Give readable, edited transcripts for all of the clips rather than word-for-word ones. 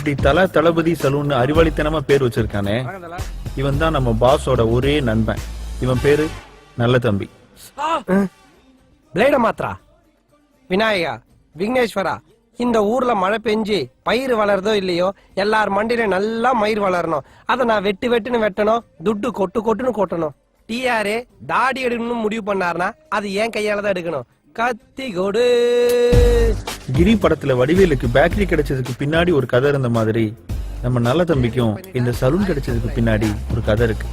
இப்படி தளபதி சலூன் அறிவாளித்தனமா பேர் வச்சிருக்கானே, இவன் தான் நம்ம பாஸோட ஒரே நண்பன். இவன் பேரு நல்ல தம்பி. பிளேட மாத்ரா விநாயகா விக்னேஸ்வரா, இந்த ஊர்ல மழை பெஞ்சு பயிர் வளருதோ இல்லையோ எல்லார் மண்டியில நல்லா மயிர் வளரணும். அதை நான் வெட்டுன்னு வெட்டணும், துட்டு கொட்டுன்னு கொட்டணும். டிஆரே தாடி எடுக்கணும்னு முடிவு பண்ணாருன்னா அது ஏன் கையால தான் எடுக்கணும். கத்தி கொடு. கிரி படத்துல வடிவேலுக்கு பேக்கரி கிடைச்சதுக்கு பின்னாடி ஒரு கதை இருந்த மாதிரி நம்ம நல்ல தம்பிக்கும் இந்த சலூன் கிடைச்சதுக்கு பின்னாடி ஒரு கதை இருக்கு.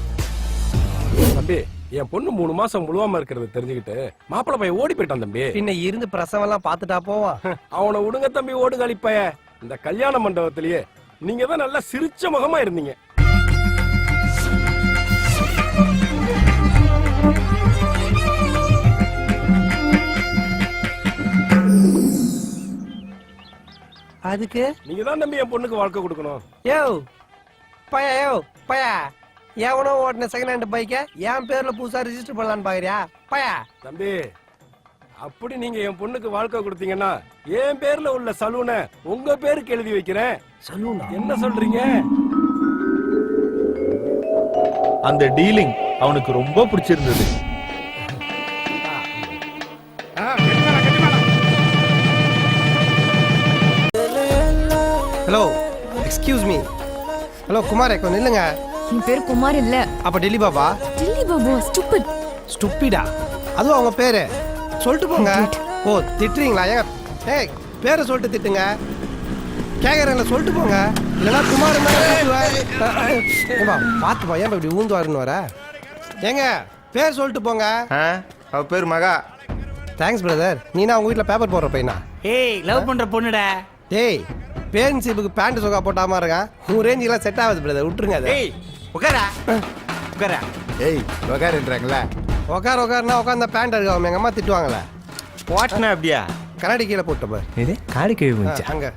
தம்பி, என் பொண்ணு 3 மாசம் முழுவாம இருக்கிறது தெரிஞ்சுக்கிட்டு மாப்பிள்ளை பையன் ஓடி போயிட்டான் தம்பி. பின்ன இருந்து பிரசவம் எல்லாம் பாத்துட்டா போவான். அவனை விடுங்க தம்பி, ஓடு கழிப்பைய. இந்த கல்யாண மண்டபத்திலேயே நீங்க தான் நல்லா சிரிச்ச முகமா இருந்தீங்க. அதுக்கு நீங்க தான் தம்பி என் பொண்ணுக்கு வாழ்க்கை கொடுக்கணும். யோ பயா எவனோ ஓட்டின செகண்ட் ஹேண்ட் பைக்க என் பேர்ல புதுசா ரிஜிஸ்டர் பண்ணலான்னு பாக்குறியா பயா? தம்பி, அப்படி நீங்க என் பொண்ணுக்கு வாழ்க்கை கொடுத்தீங்கன்னா என் பேர்ல உள்ள சலூனை உங்க பேருக்கு எழுதி வைக்கிறேன். சலூனா? என்ன சொல்றீங்க? அந்த டீலிங் அவனுக்கு ரொம்ப பிடிச்சிருந்தது. Hello, excuse me. Hello Kumar, கொஞ்சம் நில்லுங்க. என் பேர் குமார் இல்ல. அப்ப டெல்லி பாபா? டெல்லி பாபா ஸ்டூபிட். ஸ்டூபிடா? அதுவும் அவங்க பேரு சொல்லிட்டு போங்க. ஓ, திட்டுறீங்களா? ஏய், பேரை சொல்லிட்டு திட்டுங்க. கேக்குறேன்ல, சொல்லிட்டு போங்க. இல்லைன்னா குமார் பார்த்துப்பா, ஏன் இப்படி ஊந்துவாருன்னு வர? ஏங்க, பேர் சொல்லிட்டு போங்க. அவ பேர் மகா. Thanks brother. நீனா உங்க வீட்டில் பேப்பர் போடுற பையனா? ஏய், லவ் பண்ற பொண்ணுடா. டேய், பேரன்ஷிப்புக்கு பேண்ட் சொக்கா போட்டாம இருக்கான். உன் ரேஞ்சுலாம் செட் ஆகுது பிரதர், விட்டுருங்க அதை. ஏய், உட்காரா உட்காரா. ஏய், உக்காருன்றாங்களா? உட்காருனா உட்காந்து பேண்ட் இருக்காம எங்க அம்மா திட்டுவாங்களே. போட்டனா அப்படியா? கண்ணாடி கீழே போட்ட பாரு. இது காடி கழுவி வந்துச்சு. அங்க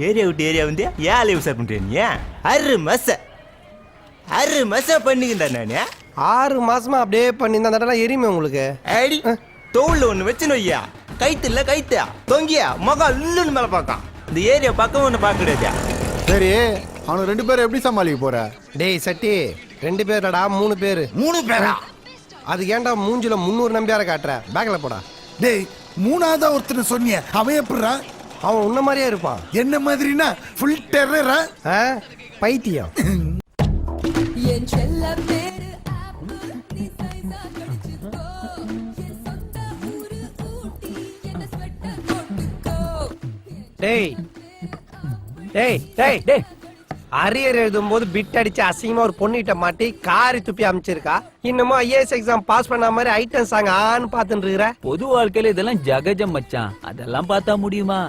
ஏரியா விட்டு ஏரியா வந்து ஏன் லீவ் சார் பண்றீங்க? 6 மாசம் பண்ணிக்கிட்டா நானு. 6 மாசமா அப்படியே பண்ணி இந்த தடவை எரியுமே உங்களுக்கு. அடி தோல்ல ஒண்ணு வச்சுன்னு வையா, கைத்துல கைத்தா தொங்கியா மகா இல்லுன்னு மேல பார்க்கான். இந்த ஏரியா பக்கம் ஒண்ணு பார்க்க கிடையாது. சரி, அவனு 2 பேரும் எப்படி சமாளிக்க போற? டேய் சட்டி, 2 பேர்டா 3 பேரு. 3 பேரா? அது ஏன்டா மூஞ்சில 300 நம்பியார காட்டுற? பேக்ல போடா. டேய், 3ஆவதா ஒருத்தர் சொன்னிய, அவன் எப்படிரா? அவன் உன்ன மாதிரியே இருப்பான். என்ன மாதிரினா ஃபுல் டெரரா? பைத்தியம். டேய் டேய் டேய் டேய், அரியர் எழுதும் போது பிட் அடிச்சு அசிங்கமா ஒரு பொண்ணிட்ட மாட்டி காரி துப்பி அமைச்சிருக்கா. இன்னமும் ஐஏஎஸ் எக்ஸாம் பாஸ் பண்ண மாதிரி ஐட்டம் சாங் ஆன்னு பாத்துட்டு இருக்கிற. பொது வாழ்க்கையில இதெல்லாம் ஜகஜம் மச்சான், அதெல்லாம் பார்த்தா முடியுமா?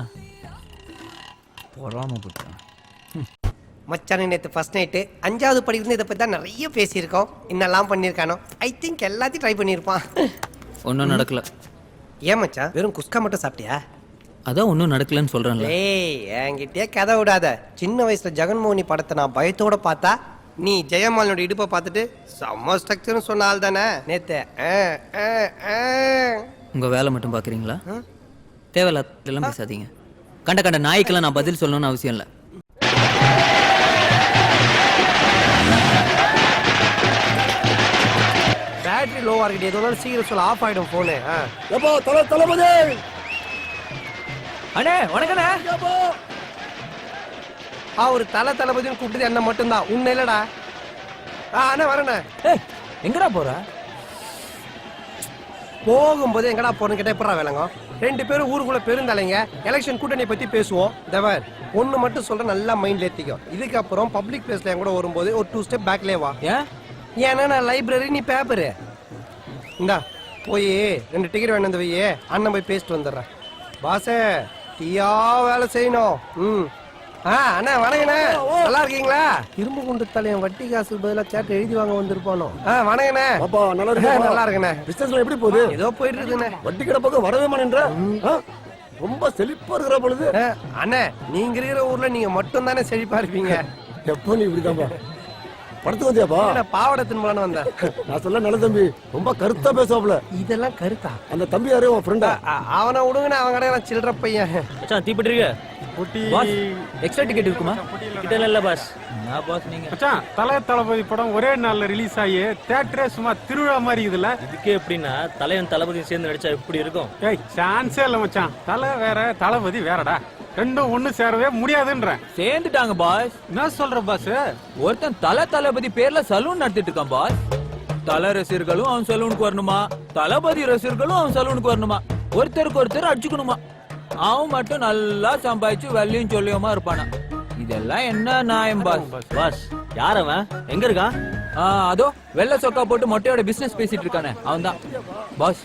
பொறாம போட்டான் மச்சான். நேற்று ஃபர்ஸ்ட் நைட்டு 5வது படிக்கிறது இதை பத்தி தான் நிறைய பேசியிருக்கோம். இன்னெல்லாம் பண்ணியிருக்கானோ? ஐ திங்க் எல்லாத்தையும் ட்ரை பண்ணியிருப்பான். ஒன்றும் நடக்கல. ஏன் மச்சான், வெறும் குஸ்கா மட்டும் சாப்பிட்டியா? அதான் ஒன்றும் நடக்கலன்னு சொல்றேன்ல. ஏய், என்கிட்டயே கதை விடாத. சின்ன வயசுல ஜெகன்மோகினி படத்தை நான் பயத்தோட பார்த்தா, நீ ஜெயமாலனோட இடுப்பை பார்த்துட்டு செம்ம ஸ்ட்ரக்சர்னு சொன்ன ஆள் தானே நேத்து. உங்க வேலை மட்டும் பாக்குறீங்களா? தேவையில்லாம் பேசாதீங்க. கண்ட நாய்க்கெல்லாம் நான் பதில் சொல்லணும்னு அவசியம் இல்லை. பேட்டரி லோவா இருக்கு, எதோ சீக்கிரம் சொல்ல, ஆஃப் ஆயிடும் போனு. தளபதி அண்ணே வணக்கண்ணே. ஒரு தளபதினு கூப்பிட்டு என்ன மட்டும்தான், உன்ன இல்லடா. அண்ணா வரண்ணே. எங்கடா போற? போகும்போது எங்கடா போறேன்னு கேட்டா எப்படா வேலைங்க? 2 பேரும் ஊருக்குள்ள பெருந்தலைங்க. எலெக்ஷன் கூட்டணி பத்தி பேசுவோம். தவர் ஒண்ணு மட்டும் சொல்ற, நல்லா மைண்ட்ல ஏத்திக்கோ. இதுக்கப்புறம் பப்ளிக் பிளேஸ்ல என் கூட வரும்போது ஒரு 2 ஸ்டெப் பேக்லயே வா. ஏன்னா நான் லைப்ரரி, நீ பேப்பரு. இந்தா போய் 2 டிக்கெட் வேணும் வந்து வையே, அண்ணன் போய் பேசிட்டு வந்துடுறேன். பாசே தீயா வேலை செய்யணும். அண்ணா வணங்கண்ணே, நல்லா இருக்கீங்களா? இரும்பு குண்டு தலையன் வட்டி காசுக்கு பதிலா சேட்டை எழுதி வாங்க வந்திருப்பானோ. வணங்கண்ணே. நல்லா இருக்குண்ணே. பிசினஸ் எப்படி போகுது? ஏதோ போயிட்டு இருக்குண்ணே. வட்டி கடை பக்கம் வரவே மாட்டேன்ற. ரொம்ப செழிப்பா இருக்கிற பொழுது. அண்ணே, நீங்க இருக்கிற ஊர்ல நீங்க மட்டும் தானே செழிப்பா இருப்பீங்க. எப்போ நீ இப்படிதான்பா? படத்துக்கு வந்தியாப்பா என்னடா பாவாடை தின்பலான்னு வந்தேன். நான் சொல்ல நல்ல தம்பி ரொம்ப கருத்தா பேசுவாப்ல. இதெல்லாம் கருத்தா? அந்த தம்பி யாரு உன் ஃப்ரெண்டா? அவனை விடுங்கன்னு அவன் கடையில சில்லற பையன். மச்சான் தீப்பெட்டி இருக்கு பாஸ். எக்ஸ்ட்ரா டிக்கெட் இருக்குமா? கிட்ட இல்ல பாஸ். நான் பாஸ் நீங்க மச்சான் தல தளபதி படம் ஒரே நாள்ல ரிலீஸ் ஆகி தியேட்டரே சும்மா திருவிழா மாதிரி இதுல. இதுக்கே எப்படின்னா தலைவன் தளபதி சேர்ந்து நடிச்சா எப்படி இருக்கும்? ஏய் சான்ஸே இல்ல மச்சான். தலை வேற தளபதி வேறடா. ரெண்டும் ஒண்ணு சேரவே முடியாதுன்றேன். சேர்ந்துட்டாங்க பாஸ். என்ன சொல்ற பாஸ்? ஒருத்தன் தளபதி பேர்ல சலூன் நடத்திட்டு இருக்கான் பாஸ். தல ரசிகர்களும் அவன் சலூனுக்கு வரணுமா, தளபதி ரசிகர்களும் அவன் சலூனுக்கு வரணுமா, ஒருத்தருக்கு ஒருத்தர் அடிச்சுக்கணுமா. அவன் மட்டும் நல்லா சம்பாதிச்சு வெள்ளியும் சொல்லியுமா இருப்பானா. இதெல்லாம் என்ன நியாயம் பாஸ்? பாஸ் யார் அவன்? எங்க இருக்கான்? அதோ வெள்ளை சொக்கா போட்டு மொட்டையோட பிசினஸ் பேசிட்டு இருக்கானே அவன் தான் பாஸ்.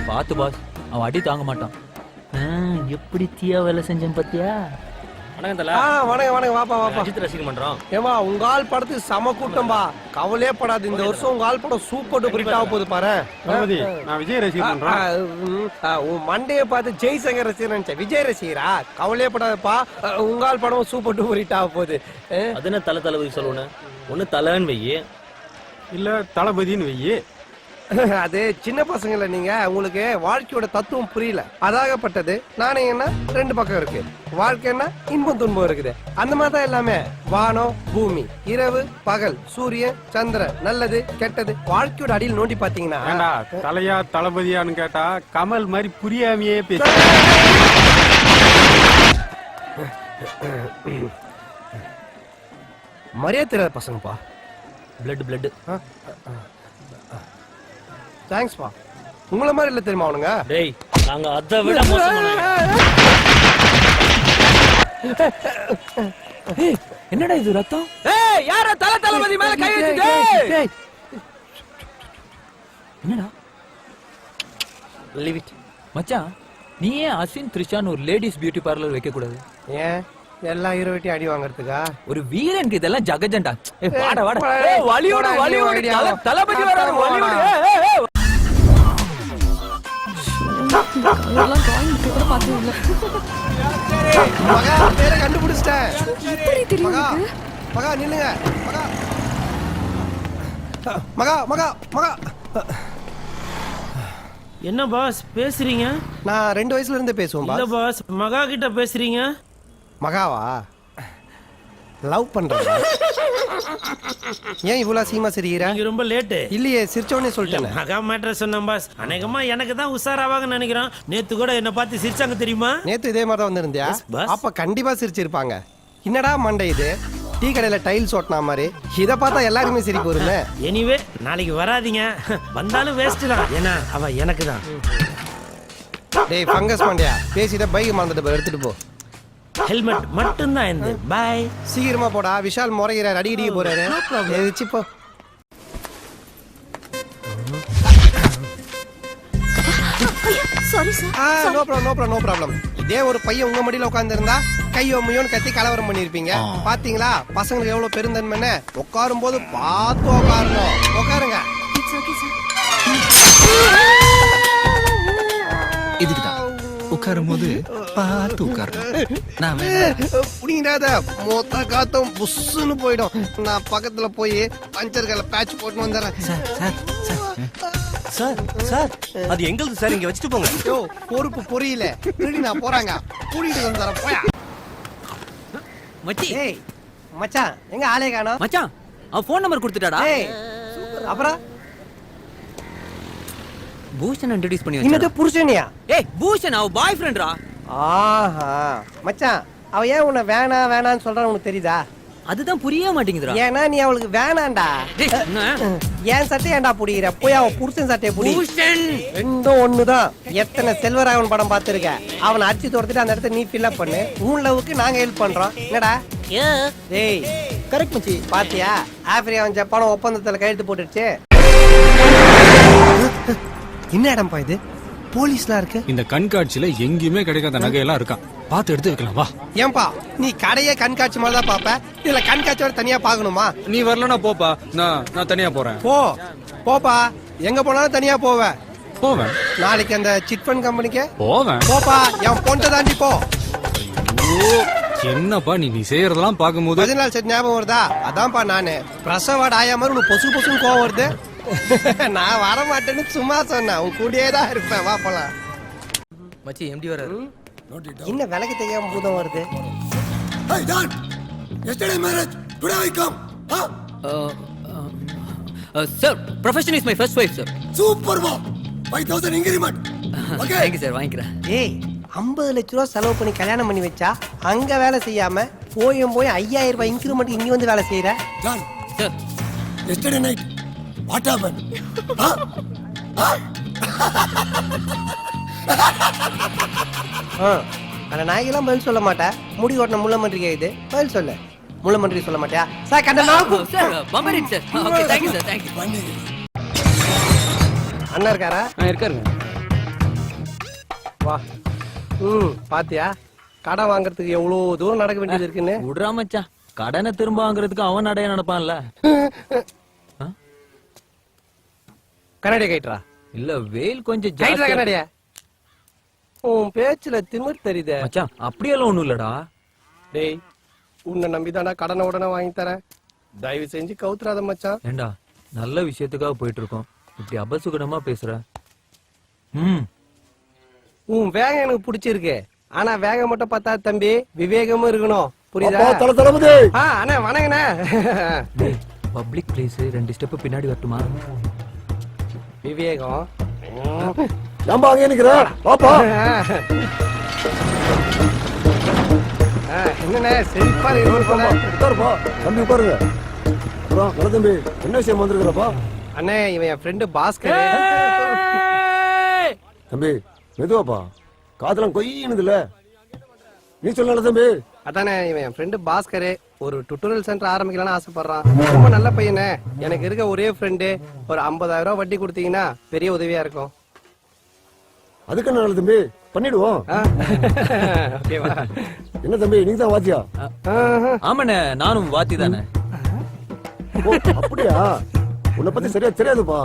பாத்து பாஸ், அவன் அடி தாங்க மாட்டான். எப்படி தீயா வேலை செஞ்சேன் பத்தியா? வணக்கம் வணக்கம், வாப்பா வாப்பா. ரசிகம் பண்றோம். ஏமா உங்க ஆள் படத்துக்கு சம கூட்டம்பா. கவலையே படாது, இந்த வருஷம் உங்க ஆள் படம் சூப்பர் டூப்பர் ஹிட் ஆக போகுது பாரு. தளபதி நான் விஜய் ரசிகன் பண்றேன். உன் மண்டையை பார்த்து ஜெய்சங்கர் ரசிகர் நினைச்சேன். விஜய் ரசிகரா? கவலையே படாதப்பா, உங்க ஆள் படம் சூப்பர் டூப்பர் ஹிட் ஆக போகுது. அது என்ன தளபதி சொல்லணும்? ஒண்ணு தலைன்னு வெய்யி, இல்ல தளபதின்னு வெய்யி. அது சின்ன பசங்கள, நீங்க உங்களுக்கு வாழ்க்கையோட தத்துவம் புரியல. அதாகப்பட்டது நாணயம்னா ரெண்டு பக்கம் இருக்கு. வாழ்க்கைன்னா இன்பம் துன்பம் இருக்குது. அந்த மாதிரி தான் எல்லாமே. வானம் பூமி, இரவு பகல், சூரியன் சந்திரன், நல்லது கெட்டது. வாழ்க்கையோட அடியில் நோண்டி பாத்தீங்கன்னா ஏண்டா தலையா தளபதியான்னு கேட்டா கமல் மாதிரி புரியாமையே பேச. மரியாதை தெரியாத பசங்கப்பா. பிளட் தேங்க்ஸ்பா. உங்கள மாதிரி இல்ல தெரியுமா அவனுங்க? டேய் நாங்க அதை விட மோசமானவங்க. என்னடா இது ரத்தம்? ஏய் யார தளபதி மேல கை வச்சிட்டே? என்னடா? லீவ் இட் மச்சான், நீ ஏன் அஸ்வின் த்ரிஷான்னு ஒரு லேடிஸ் பியூட்டி பார்லர் வைக்க கூடாது? ஏன் எல்லா ஹீரோயிட்டையும் அடி வாங்குறதுக்கா? ஒரு வீரனுக்கு இதெல்லாம் ஜகஜண்டா. வாடா வாடா. வலியோட தளபதி வராரு. வலியோட அதெல்லாம் drawing paper பார்த்தே இல்ல. மகா பேரை கண்டுபிடிச்சிட்டேன். எப்படி தெரியும் மகா உனக்கு? மகா நில்லுங்க. மகா மகா மகா மகா. என்ன பாஸ் பேசுறீங்க? நான் 2 வயசுல இருந்தே பேசுவேன் இல்ல பாஸ். பாஸ், மகா கிட்ட பேசுறீங்க. மகாவா? லவ் பண்றேன். ஏன் இவ்வளவு சீமா சிரிக்கிற? நீங்க ரொம்ப லேட்டு. இல்லையே, சிரிச்சவனே சொல்லிட்டேன். மகா மேட்டர் சொன்னேன் பாஸ். அநேகமா எனக்கு தான் உஷாராவாங்கன்னு நினைக்கிறேன். நேத்து கூட என்ன பார்த்து சிரிச்சாங்க தெரியுமா? நேத்து இதே மாதிரி தான் வந்திருந்தியா? Yes, boss. அப்ப கண்டிப்பா சிரிச்சிருப்பாங்க. என்னடா மண்டை இது? டீ கடையில டைல்ஸ் ஓட்டினா மாதிரி. இத பார்த்தா எல்லாருமே சிரிப்பு வருமே. எனிவே நாளைக்கு வராதீங்க. வந்தாலும் வேஸ்ட் தான். ஏன்னா அவ எனக்கு தான். டேய் ஃபங்கஸ் மண்டையா, பேசிட்ட பைக் மறந்துட்டு எடுத்துட்டு போ. ஹெல்மெட் மட்டும் தான் இந்த. பை. சீக்கிரமா போடா, விஷால் முறைகிறார், அடிக்கடி போறாரு. எதிர்த்து போ. Sorry sir. No problem no problem. இதே ஒரு பையன் உங்க மடியில உட்கார்ந்து இருந்தா கையோ முயோன்னு கத்தி கலவரம் பண்ணிருப்பீங்க. பாத்தீங்களா பசங்களுக்கு எவ்வளவு பெருந்தன்மைன்னு? உட்காரும் போது பார்த்து உட்காரணும். உட்காருங்க. It's okay sir. இதுக்குதான் உட்காரும் போது பார்த்து உட்காரணும். நான் புடிங்காத மொத்த காத்தும் புஷ்ஷுன்னு போயிடும். நான் பக்கத்துல போய் பஞ்சர்களை பேட்ச் போட்டு வந்துடுறேன். சார் சார் அது எங்களுக்கு சார், இங்க வச்சுட்டு போங்க. யோ பொறுப்பு புரியல. திருடி நான் போறாங்க. கூட்டிட்டு வந்துறேன் போயா. மச்சி. ஏய் மச்சான், எங்க ஆளே காணோம்? மச்சான் அவன் ஃபோன் நம்பர் கொடுத்துட்டாடா. ஏய் அப்புறம் பூஷன் இன்ட்ரோ듀ஸ் பண்ணி இன்னது வச்சான். புருஷனியா? ஏய் பூஷன் அவ பாய் ஃப்ரெண்ட்ரா. ஆஹா மச்சான், அவ ஏன் உன்னை வேணான்னு சொல்றான்னு உனக்கு தெரியுதா? அதுதான் புரிய மாட்டேங்குதுடா. ஏன்னா நீ அவளுக்கு வேணாண்டா. டேய் என்ன? ஏன் சட்டையை ஏன்டா புடிக்கிற? போய் அவன் புருஷன் சட்டையை புடி. பூஷன் ரெண்டும் ஒண்ணுதான். எத்தனை செல்வராகவன் படம் பார்த்திருக்க? அவனை அடிச்சு துரத்திட்டு அந்த இடத்த நீ ஃபில் அப் பண்ணு. உன் லவ்வுக்கு நாங்க ஹெல்ப் பண்றோம். என்னடா? டேய் கரெக்ட் மச்சி. பாத்தியா ஆப்பிரிக்காவும் ஜப்பானும் ஒப்பந்தத்துல கையெழுத்து போட்டுடுச்சு. என்ன இடம்பா இது? போலீஸ்லாம் இருக்கு. இந்த கண்காட்சியில எங்கேயுமே கிடைக்காத நகையெல்லாம் இருக்கான். பார்த்து எடுத்து வைக்கலாம் வா. ஏன்பா நீ கடையே கண்காட்சி மாதிரி தான் பாப்ப? இதுல கண்காட்சியோட தனியா பாக்கணுமா? நீ வரலனா போப்பா, நான் தனியா போறேன். போப்பா, எங்க போனாலும் தனியா போவேன். போவேன். நாளைக்கு அந்த சிட் ஃபண்ட் கம்பெனிக்கு போவேன். போப்பா, என் பொண்ணை தாண்டி போ. என்னப்பா நீ செய்யறதெல்லாம் பார்க்கும்போது 14 செட் ஞாபகம் வருதா? அதான்ப்பா நானு பிரசவாட் ஆயா மாதிரி உனக்கு பொசு பொசுன்னு கோவம் வருது. நான் வர மாட்டேன்னு சும்மா சொன்னேன். உன் கூடயே தான் இருப்பேன். வா போலாம். மச்சி எம்டி வராரு. என்ன விலைக்கு தெரியாம பூதம் வருது? Hey, Don! Yesterday marriage, today I come. Huh? Sir profession is my first wife sir. Super wow! 5,000 increment. Okay? Thank you sir, வாங்கிக்கிறேன். ஏய் 50 லட்ச ரூபா செலவு பண்ணி கல்யாணம் பண்ணி வச்சா அங்க வேலை செய்யாம போய் 5000 ரூபாய் இன்க்ரிமெண்ட் இங்க வந்து வேலை செய்யற. Don, sir yesterday night, what happened? Huh? Huh? அந்த நாய்க்கெல்லாம் பதில் சொல்ல மாட்டேன். முடி ஓட்டின முள்ளமன்றி கேக்குது. பதில் சொல்லு. முள்ளமன்றி சொல்ல மாட்டியா? சார் கண்ட நாக்கு. சார் பம்பரிட் sir. Okay thank you sir, thank you. அண்ணா இருக்காரா? இருக்காருங்க. வா. பாத்தியா கடன் வாங்குறதுக்கு எவ்வளவு தூரம் நடக்க வேண்டியது இருக்குன்னு. விடுறா மச்சான், கடனை திரும்ப வாங்குறதுக்கு அவன் நடைய நடப்பான்ல. கண்ணாடியா கைட்ரா. இல்ல வெயில் கொஞ்சம் கைட்ரா ஜாஸ்தியா கண்ணாடியா. உன் பேச்சுல திமிர் தெரியுதே. மச்சான். அப்படியெல்லாம் ஒண்ணும் இல்லடா. டேய் உன்னை நம்பிதானா கடனை உடனே வாங்கி தரேன். தயவு செஞ்சு கவுத்துறாத மச்சான். ஏண்டா நல்ல விஷயத்துக்காக போயிட்டு இருக்கோம், இப்படி அபசுகுணமா பேசுற. உன் வேகம் எனக்கு பிடிச்சிருக்கு. ஆனா வேகம் மட்டும் பார்த்தா தம்பி, விவேகமும் இருக்கணும். புரியுதா? அண்ணா வணங்கண்ணே. பப்ளிக் பிளேஸ் 2 ஸ்டெப் பின்னாடி வரட்டுமா? விவேகம் ஏம்பா அங்கே நிக்கிற? பாப்பா என்னண்ணே செழிப்பா உட்காருப்பா. தம்பி உட்காருங்க. அப்புறம் நல்ல தம்பி, என்ன விஷயம் வந்திருக்கிறப்பா? அண்ணே இவன் என் ஃப்ரெண்டு பாஸ்கர். தம்பி மெதுவாப்பா, காதெல்லாம் கொய்யினுதுல. நீ சொல்ல தம்பி. அதானே இவன் என் ஃப்ரெண்டு பாஸ்கர். ஒரு டுட்டோரியல் சென்டர் ஆரம்பிக்கலாம்னு ஆசைப்படுறான். ரொம்ப நல்ல பையனே. எனக்கு இருக்க ஒரே ஃப்ரெண்டு. ஒரு 50,000 ரூபாய் வட்டி கொடுத்தீங்கன்னா பெரிய உதவியா இருக்கும். அதுக்கு என்ன நல்ல தம்பி, பண்ணிடுவோம். ஓகேவா? என்ன தம்பி நீங்க தான் வாத்தியா? ஆமாண்ணே, நானும் வாத்தி தானே. ஓ அப்படியா? உன்னை பத்தி சரியா தெரியாதுப்பா.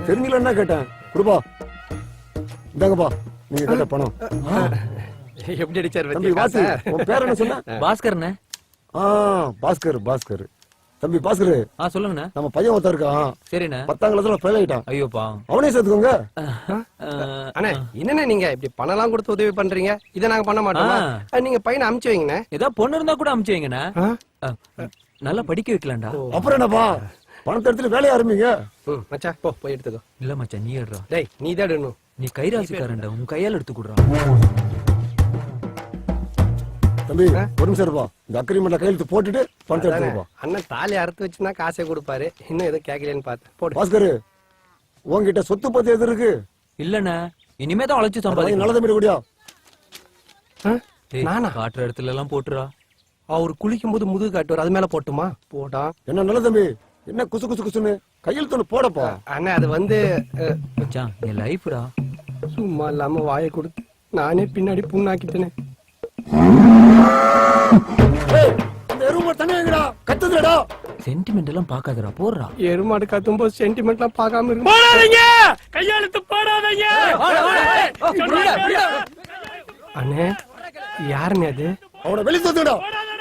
தெரிஞ்சலன்னா கேட்டேன். கொடுப்பா, இந்தாங்கப்பா நீங்க கேட்ட பணம். எப்படி அடிச்சாரு தம்பி வாசி, உன் பேர் என்ன சொன்ன? பாஸ்கர்ண்ணே. பாஸ்கர். பாஸ்கர் தம்பி பாஸ்கர். சொல்லுங்கண்ணே. நம்ம பையன் ஒருத்தன் இருக்கான். சரிண்ணே. 10ஆம் கிளாஸ்ல ஃபெயில் ஆயிட்டான். ஐயோப்பா. அவனே சேர்த்துக்கோங்க. அண்ணே என்னண்ணே நீங்க இப்படி பணம்லாம் கொடுத்து உதவி பண்றீங்க? இதை நாங்க பண்ண மாட்டோமா? நீங்க பையனை அமுச்சு வைங்கண்ணே. ஏதாவது பொண்ணு இருந்தா கூட அமுச்சு வைங்கண்ணே. நல்லா படிக்க வைக்கலாம்டா. அப்புறம் என்னப்பா, பணத்தை எடுத்துட்டு வேலையை ஆரம்பிங்க. மச்சா போய் எடுத்துக்கோ. இல்ல மச்சான், நீ எடுறா. டேய் நீ தான் எடுக்கணும். நீ கைராசிக்காரன்டா, உன் கையால எடுத்து குடுறா. தம்பி ஒரு நிமிஷம் இருப்பா. இந்த அக்ரிமெண்ட்ல கையெழுத்து போட்டுட்டு பணத்தை எடுத்துப்பா. அண்ணன் தாலி அறுத்து வச்சுன்னா காசே கொடுப்பாரு. இன்னும் எதுவும் கேட்கலன்னு பார்த்தேன். போடு. பாஸ்கர் உன்கிட்ட சொத்து பத்தி எது இருக்கு? இல்லண்ணே, இனிமேதான் உழைச்சு சம்பாதிக்க. நல்ல தம்பி கூடியா? நானா? காட்டுற இடத்துல எல்லாம் போட்டுறா. அவர் குளிக்கும் போது முதுகு காட்டுவார், அது மேல போட்டுமா? போடா. என்ன நல்ல தம்பி, என்ன குசு குசு குசுன்னு கையெழுத்து போடப்பா. அண்ணா அது வந்து மச்சான் என் லைஃப்டா. சும்மா இல்லாம வாயை கொடுத்து நானே பின்னாடி புண்ணாக்கிட்டேனே. இந்த எருமை தண்ணி வைங்கடா, கத்துதுடா. சென்டிமெண்ட் எல்லாம் பாக்காதடா, போடுறா. எருமாடு கத்தும் போது சென்டிமெண்ட்லாம் பார்க்காம இருக்கு. போடாதீங்க, கையெழுத்து போடாதீங்க. அண்ணே யாருன்னு அது? அவனை வெளியே தூத்துடா.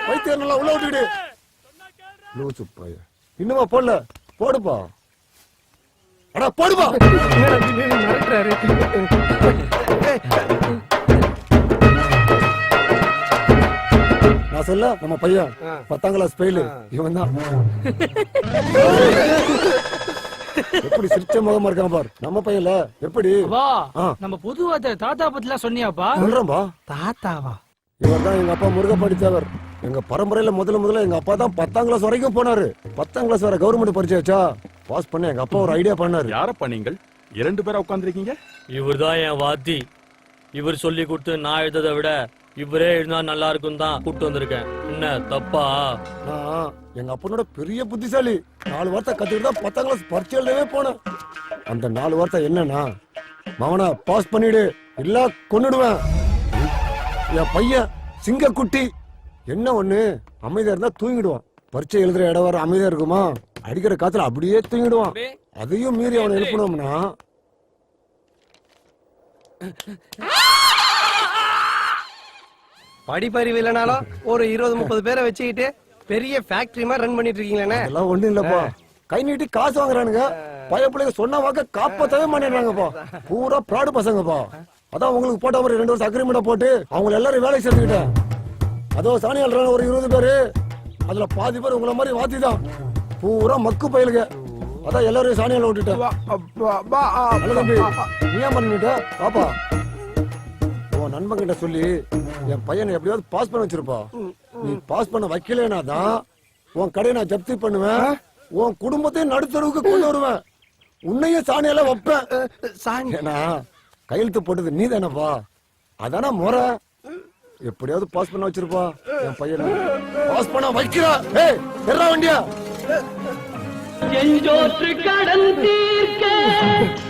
வைத்தியர் நல்லா உள்ள விட்டுடு. லூசு பைய. இன்னுமா போடல? போடுப்பா. அடா போடுப்பா. மிரட்டுறாரு. நான் சொல்ல நம்ம பையன் 10ஆம் கிளாஸ் ஃபெயில். இவன் தான். எப்படி சிரிச்ச முகமா இருக்கான் பார். நம்ம பையன்ல எப்படி? நம்ம பொதுவாக தாத்தா பத்திலாம் சொன்னியாப்பா? சொல்றேன்பா. தாத்தாவா? இவர் தான் எங்க அப்பா முருகப்பாடி தேவர். எங்க பரம்பரையில முதல்ல எங்க அப்பா தான் 10ஆம் கிளாஸ் வரைக்கும் போனாரு. 10ஆம் கிளாஸ் வரை கவர்மெண்ட் பரிச்சை வச்சா பாஸ் பண்ண எங்க அப்பா ஒரு ஐடியா பண்ணாரு. யாரப்பா நீங்கள் 2 பேரா உட்கார்ந்துருக்கீங்க? இவர் தான் என் வாத்தி. இவர் சொல்லி கொடுத்து நான் எழுததை விட இவரே எழுந்தா நல்லா இருக்கும் தான் கூப்பிட்டு வந்திருக்கேன். என்ன தப்பா? எங்க அப்பனோட பெரிய புத்திசாலி. 4 வார்த்தை கத்துக்கிட்டு தான் 10ஆம் கிளாஸ் பரிச்சை எழுதவே போனேன். அந்த 4 வார்த்தை என்னன்னா, மவனை பாஸ் பண்ணிடு இல்ல கொன்னுடுவேன். என் பையன் சிங்கக்குட்டி. என்ன ஒண்ணு, அமைதியா இருந்தா தூங்கிடுவான். பரிச்சை எழுதுற இடம் வர அமைதியா இருக்குமா? அடிக்கிற காத்துல அப்படியே தூங்கிடுவான். அதையும் மீறி அவனை எழுப்பணும்னா படிப்பறிவு இல்லைனாலும் ஒரு 20-30 பேரை வச்சுக்கிட்டு பெரிய ஃபேக்டரி மாதிரி ரன் பண்ணிட்டு இருக்கீங்களே. அதெல்லாம் ஒண்ணும் இல்லப்பா. கை நீட்டி காசு வாங்குறானுங்க. பயப்பிள்ளைங்க சொன்ன வாக்க காப்பாத்தவே மாட்டேங்கிறாங்கப்பா. பூரா ப்ராடு பசங்கப்பா. அதான் உங்களுக்கு போட்ட ஒரு 2 வருஷம் அக்ரிமெண்ட் போட்டு அவங்க எல்லாரும் வேலை சேர்த்துக்கிட்டேன். அதோ சாணி அல்றாங்க ஒரு 20 பேரு. அதுல பாதி பேர் உங்களை மாதிரி வாத்தி தான். பூரா மக்கு பயலுங்க. அதான் எல்லாரும் சாணியால விட்டுட்டேன். நல்ல தம்பி, நீ ஏன் பண்ணிட்ட பாப்பா? உன் நண்பன் கிட்ட சொல்லி என் பையனை எப்படியாவது பாஸ் பண்ண வச்சிருப்பா. நீ பாஸ் பண்ண வைக்கலனா தான் உன் கடையை நான் ஜப்தி பண்ணுவேன். உன் குடும்பத்தையும் நடுத்தருவுக்கு கொண்டு வருவேன். உன்னையும் சாணியால வைப்பேன். ஏன்னா கையெழுத்து போட்டது நீ தானப்பா. அதான முறை. எப்படியாவது பாஸ் பண்ண வச்சிருப்பா என் பையனை. பாஸ் பண்ண வைக்கிறா. ஏய் எறா வண்டியா. செஞ்சோற்று கடன் தீர்க்க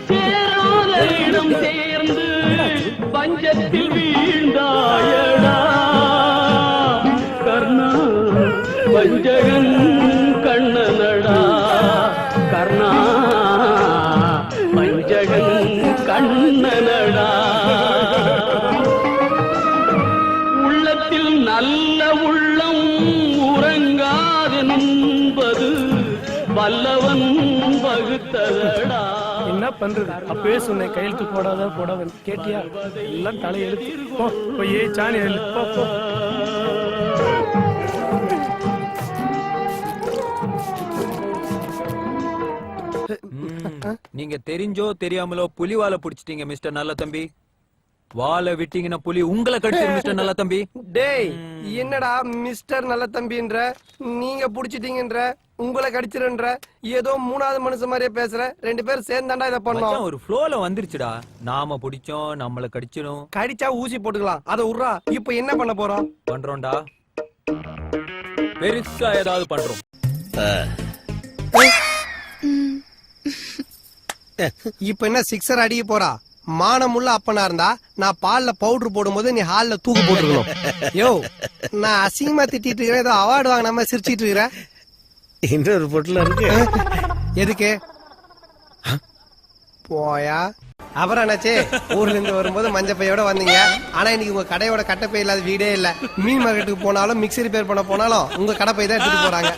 சேராத இடம் சேர்ந்து பஞ்சத்தில் வீழ்ந்தாயடா கர்ணா பஞ்சகன் கண்ணனடா கர்ணா பஞ்சகன் கண்ணனடா உள்ளத்தில் நல்ல உள்ளம் உறங்காது என்பது வல்லவன் வகுத்ததடா. என்ன பண்றது? அப்பவே சொன்னேன் கையெழுத்து போடாத கேட்டியா? எல்லாம் தலையெழுத்து. போய் சாணி அள்ளு. போ. நீங்க தெரிஞ்சோ தெரியாமலோ புலி வாலை புடிச்சிட்டீங்க மிஸ்டர் நல்ல தம்பி. வாலை விட்டீங்கன்னா புலி உங்களை கடிச்சிரு மிஸ்டர் நல்ல தம்பி. டேய் என்னடா மிஸ்டர் நல்ல தம்பின்ற, நீங்க புடிச்சிட்டீங்கன்ற, உங்களை கடிச்சிருன்ற, ஏதோ 3வது மனுஷன் மாதிரியே பேசுற. 2 பேரும் சேர்ந்தாண்டா இதை பண்ணோம். ஒரு ஃப்ளோல வந்துருச்சுடா. நாம பிடிச்சோம் நம்மள கடிச்சிடும். கடிச்சா ஊசி போட்டுக்கலாம். அதை உர்றா. இப்ப என்ன பண்ண போறோம்? பண்றோம்டா. பெருசா ஏதாவது பண்றோம். இப்ப என்ன சிக்ஸர் அடிக்க போறா? மானமுள்ள அப்பனா இருந்தா நான் பால்ல பவுடர் போடும்போது நீ ஹால்ல தூக்கு போட்டுக்கணும். யோ நான் அசிங்கமா திட்டிட்டு இருக்கிறேன். ஏதோ அவார்டு வாங்க நம்ம சிரிச்சிட்டு இருக்கிறேன். இன்னொரு பொட்டில் இருக்கு. எதுக்கு போயா? அப்புறம் என்னாச்சு? ஊர்ல இருந்து வரும்போது மஞ்ச பையோட வந்தீங்க. ஆனா இன்னைக்கு உங்க கடையோட கட்டப்பை இல்லாத வீடே இல்ல. மீன் மார்க்கெட்டுக்கு போனாலும் மிக்ஸி ரிப்பேர் பண்ண போனாலும் உங்க கடப்பை தான் எடுத்துட்டு போறாங்க.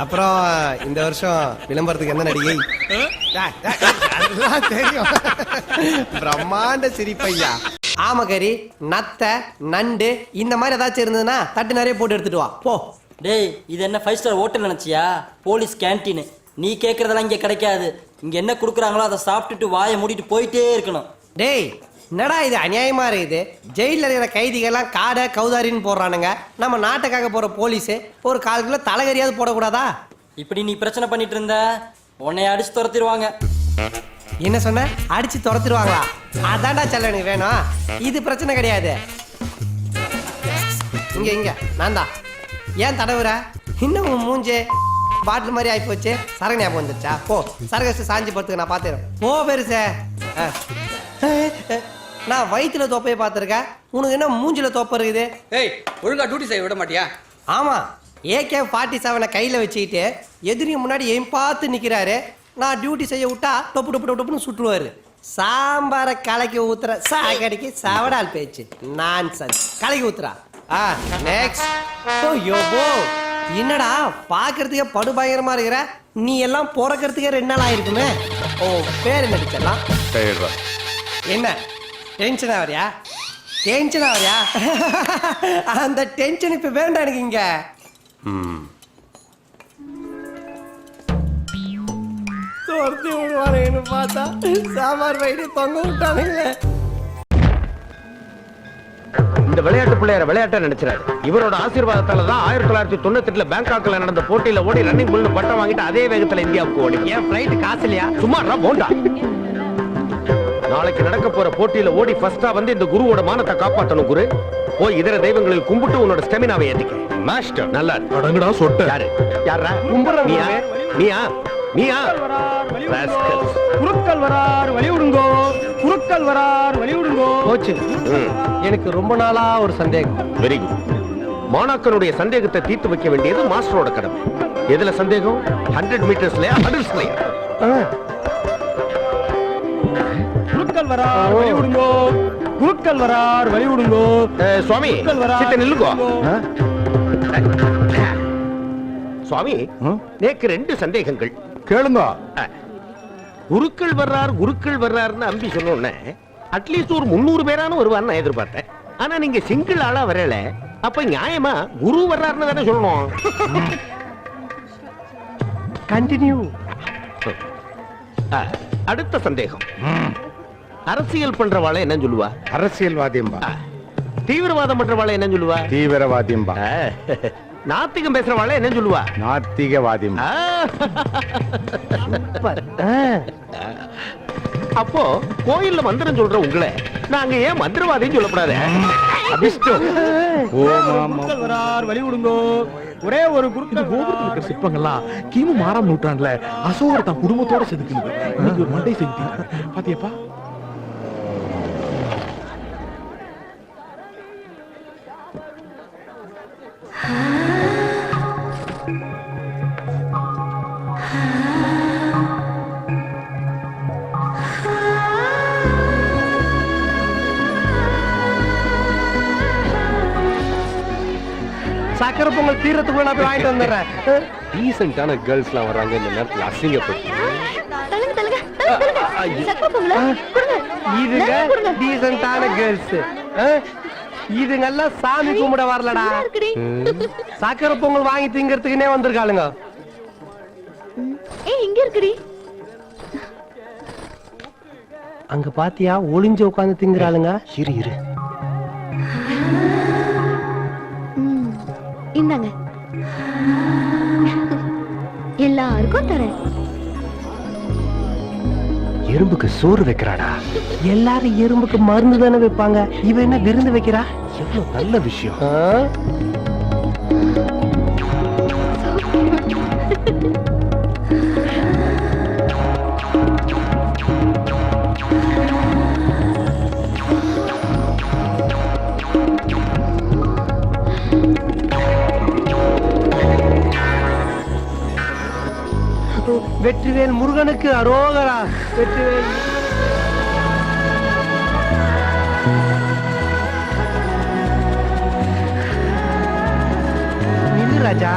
அப்புறம் இந்த வருஷம் விளம்பரத்துக்கு என்ன நடிகை? தெரியும். பிரம்மாண்ட சிரிப்பையா. ஆமகரி, நத்த, நண்டு இந்த மாதிரி ஏதாச்சும் இருந்ததுன்னா தட்டு நிறைய போட்டு எடுத்துட்டு வா போ. டேய் இது என்ன 5 ஸ்டார் ஹோட்டல் நினைச்சியா? Police canteen. நீ கேக்குறதெல்லாம் இங்க கிடைக்காது. இங்க என்ன குடுக்குறாங்களோ அதை சாப்பிட்டுட்டு வாயை மூடிட்டு போயிட்டே இருக்கணும். டேய் என்னடா இது அநியாயமா இருக்குது? ஜெயில இருக்கிற கைதிகள்லாம் காடை கௌதாரின்னு போடுறானுங்க. நம்ம நாட்டுக்காக போற போலீஸ் ஒரு 1/4 கிலோ தலைகறியாவது போடக்கூடாதா? இப்படி நீ பிரச்சனை பண்ணிட்டு இருந்த உன்னைய அடிச்சு துரத்திடுவாங்க. என்ன சொன்ன? அடிச்சு துரத்திடுவாங்களா? அதான்டா செல்ல எனக்கு வேணும். இது பிரச்சனை கிடையாது. இங்க நான் தான். ஏன் தடவுற? இன்னும் உன் மூஞ்சே பாட்டில் மாதிரி ஆகி போச்சு. சரகு ஞாபகம் வந்துருச்சா? போ சரகு சாஞ்சி படுத்துக்க, நான் பார்த்துக்கிறேன். போ பெருசே. நான் வயிற்றுல தோப்பையை பார்த்துருக்கேன். உனக்கு என்ன மூஞ்சில தோப்பை இருக்குது? ஏய் ஒழுங்கா டியூட்டி செய்ய விட மாட்டியா? ஆமா, AK-47 கையில வச்சுக்கிட்டு எதிரிங்க முன்னாடி என் பார்த்து நிக்கிறாரு. நான் டியூட்டி செய்ய விட்டா டொப்பு டொப்பு டொப்புன்னு சுட்டுருவாரு. சாம்பார கலக்கி ஊத்துற சாக்கடிக்கு சவடால் பேச்சு. நான்சென்ஸ். கலக்கி ஊத்துறா. நெக்ஸ்ட். ஓ யோபோ, என்னடா பாக்குறதுக்கே படுபயங்கரமா இருக்கிற? நீ எல்லாம் பிறக்கிறதுக்கே 2 நாள் ஆயிருக்குமே. ஓ பேர் என்ன நடிச்சலாம்? என்ன டென்ஷன் ஆவறியா? டென்ஷன் ஆவறியா? அந்த டென்ஷன் இப்ப வேண்டாம் எனக்கு. இங்க துரத்தி விடுவானுங்கன்னு பார்த்தா சாம்பார் வயிறு தொங்க விட்டானுங்களே. இந்த விளையாட்டு பிள்ளையார விளையாட்டா நினைச்சாரு. இவரோட ஆசீர்வாதத்தால தான் 1998 பேங்காக்ல நடந்த போட்டியில ஓடி ரன்னிங் புல்னு பட்டம் வாங்கிட்டு அதே வேகத்துல இந்தியாவுக்கு ஓடி. ஏன் பிளைட் காசு இல்லையா? சும்மா போண்டா. நாளைக்கு நடக்க போற போட்டியில ஓடி ஃபர்ஸ்டா வந்து இந்த குருவோட மானத்தை காப்பாத்தணும். குரு போய் இதர தெய்வங்களில் கும்பிட்டு உன்னோட ஸ்டெமினாவை ஏத்திக்க. மாஸ்டர் நல்லா அடங்கடா சொட்ட. யாரு யாரா கும்புறவங்க? நீயா நீயா? குருக்கள் வரார் வழி விடுங்கோ, குருக்கள் வரார் வழி விடுங்கோ. போச்சு. எனக்கு ரொம்ப நாளா ஒரு சந்தேகம். Very good. மாணாக்கனுடைய சந்தேகத்தை தீர்த்து வைக்க வேண்டியது மாஸ்டரோட கடமை. எதுல சந்தேகம்? 100 மீட்டர்ஸ்லயா ஹடில்ஸ்லயா? குருக்கள் வரார் வழி விடுங்கோ, குருக்கள் வரார் வழி விடுங்கோ. சுவாமி சித்த நில்லுங்கோ. சுவாமி நேக்கு 2 சந்தேகங்கள் கேளுங்க. குருக்கள் வர்றாருன்னு அம்பி சொன்னோன்னே அட்லீஸ்ட் ஒரு 300 பேரான வருவான்னு நான் எதிர்பார்த்தேன். ஆனா நீங்க சிங்கிள் ஆளா வரல, அப்ப நியாயமா குரு வர்றாருன்னு தானே சொல்லணும். கண்டினியூ. அடுத்த சந்தேகம், அரசியல் பண்றவாளை என்ன சொல்லுவா? அரசியல்வாதியம்பா. தீவிரவாதம் பண்றவாளை என்ன சொல்லுவா? தீவிரவாதியம்பா. நாத்திகம் பேசுறவாளை என்ன சொல்லுவா? நாத்திகவாதியம்பா. அப்போ கோயில்ல மந்திரம் சொல்ற உங்களை நாங்க ஏன் மந்திரவாதின்னு சொல்லப்படாது? வழி விடுங்கோ. ஒரே ஒரு குருக்கள் சிற்பங்கள்லாம் கிமு 6ஆம் நூற்றாண்டுல அசோகர் தான் குடும்பத்தோட செதுக்குது. இன்னைக்கு ஒரு மண்டை செதுக்கி பாத்தியப்பா. சக்கரை பொங்கல் தீரத்துக்குள்ள நான் போய் வாங்கிட்டு வந்துடுறேன். டீசென்டான கேர்ள்ஸ்லாம் வர்றாங்க இந்த நேரத்துல அசிங்கப்பட்டு. இதுங்க டீசென்டான கேர்ள்ஸ். இதுங்கெல்லாம் சாமி கும்பிட வரலடா, சக்கரை பொங்கல் வாங்கி திங்கிறதுக்குன்னே வந்திருக்காளுங்க. இங்க இருக்குடி. அங்க பாத்தியா ஒளிஞ்சு உட்கார்ந்து திங்கிறாளுங்க. இரு இரு. இந்தாங்க, எல்லாருக்கும் தரேன். எறும்புக்கு சோறு வைக்கிறாடா. எல்லாரும் எறும்புக்கு மருந்து தானே வைப்பாங்க, இவ என்ன விருந்து வைக்கிறா? எவ்வளவு நல்ல விஷயம். வெற்றிவேல் முருகனுக்கு அரோகரா. வெற்றிவேல் நில்லு ராஜா.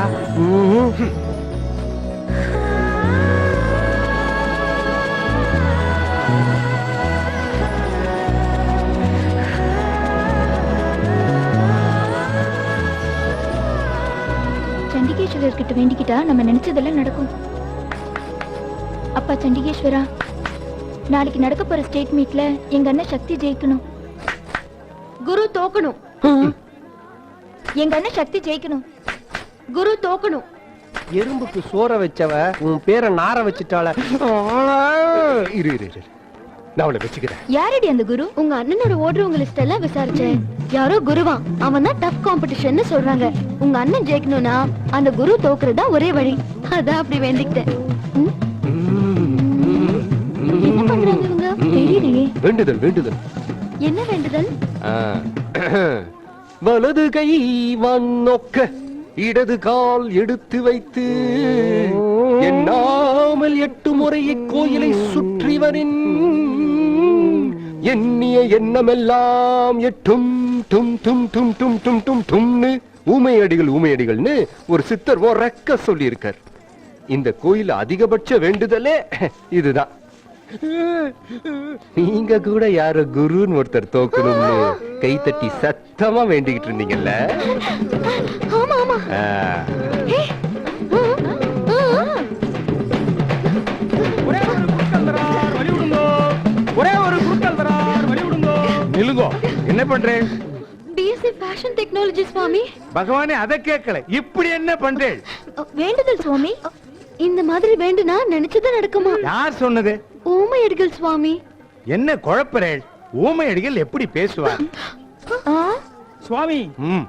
சண்டிகேஸ்வரர் கிட்ட வேண்டிக்கிட்டா நம்ம நினைச்சதெல்லாம் நடக்கும். அப்பா சண்டிகேஸ்வரா, நாளைக்கு நடக்க போற ஸ்டேட் மீட்ல எங்க அண்ணன் சக்தி ஜெயிக்கணும், குரு தோக்கணும். எங்க அண்ணன் சக்தி ஜெயிக்கணும், குரு தோக்கணும். எறும்புக்கு சோற வச்சவ உன் பேரை நார வச்சுட்டாள. இரு இரு இரு, நான் அவளை வச்சுக்கிறேன். யாரடி அந்த குரு? உங்க அண்ணனோட ஓடுறவங்க லிஸ்ட் எல்லாம் விசாரிச்சேன். யாரோ குருவா, அவன் தான் டஃப் காம்படிஷன் சொல்றாங்க. உங்க அண்ணன் ஜெயிக்கணும்னா அந்த குரு தோக்குறதா ஒரே வழி. அதான் அப்படி வேண்டிக்கிட்டேன். என்ன பண்றாங்க இவங்க? தெரியலையே. வேண்டுதல் வேண்டுதல். என்ன வேண்டுதல்? வலது கை வன்னொக்க இடது கால் எடுத்து வைத்து எண்ணாமல் 8 முறையை கோயிலை சுற்றிவரின் எண்ணிய எண்ணமெல்லாம் எட்டும் டும் டும் டும் டும் டும் டும் டும்னு ஊமையடிகள்னு ஒரு சித்தர் ரெக்க சொல்லி இருக்கார். இந்த கோயில் அதிகபட்ச வேண்டுதலே இதுதான். நீங்க கூட யார குருன்னு ஒருத்தர் தோக்கணும்னு கை தட்டி சத்தமா வேண்டிக்கிட்டு இருந்தீங்கல்ல? ஆமா ஆமா. ஒரே ஒரு குருக்கள் வரார் வழி விடுங்கோ. நில்லுங்கோ. என்ன பண்றேன்? பிஎஸ்சி ஃபேஷன் டெக்னாலஜி சுவாமி. பகவானே அதை கேட்கல, இப்படி என்ன பண்றேன்? வேண்டுதல் சுவாமி. இந்த மாதிரி வேண்டுனா நினைச்சது நடக்குமா? யார் சொன்னது? ஊமையடிகள் சுவாமி. என்ன குழப்பறேள்? ஊமையடிகள் எப்படி பேசுவார்? சுவாமி,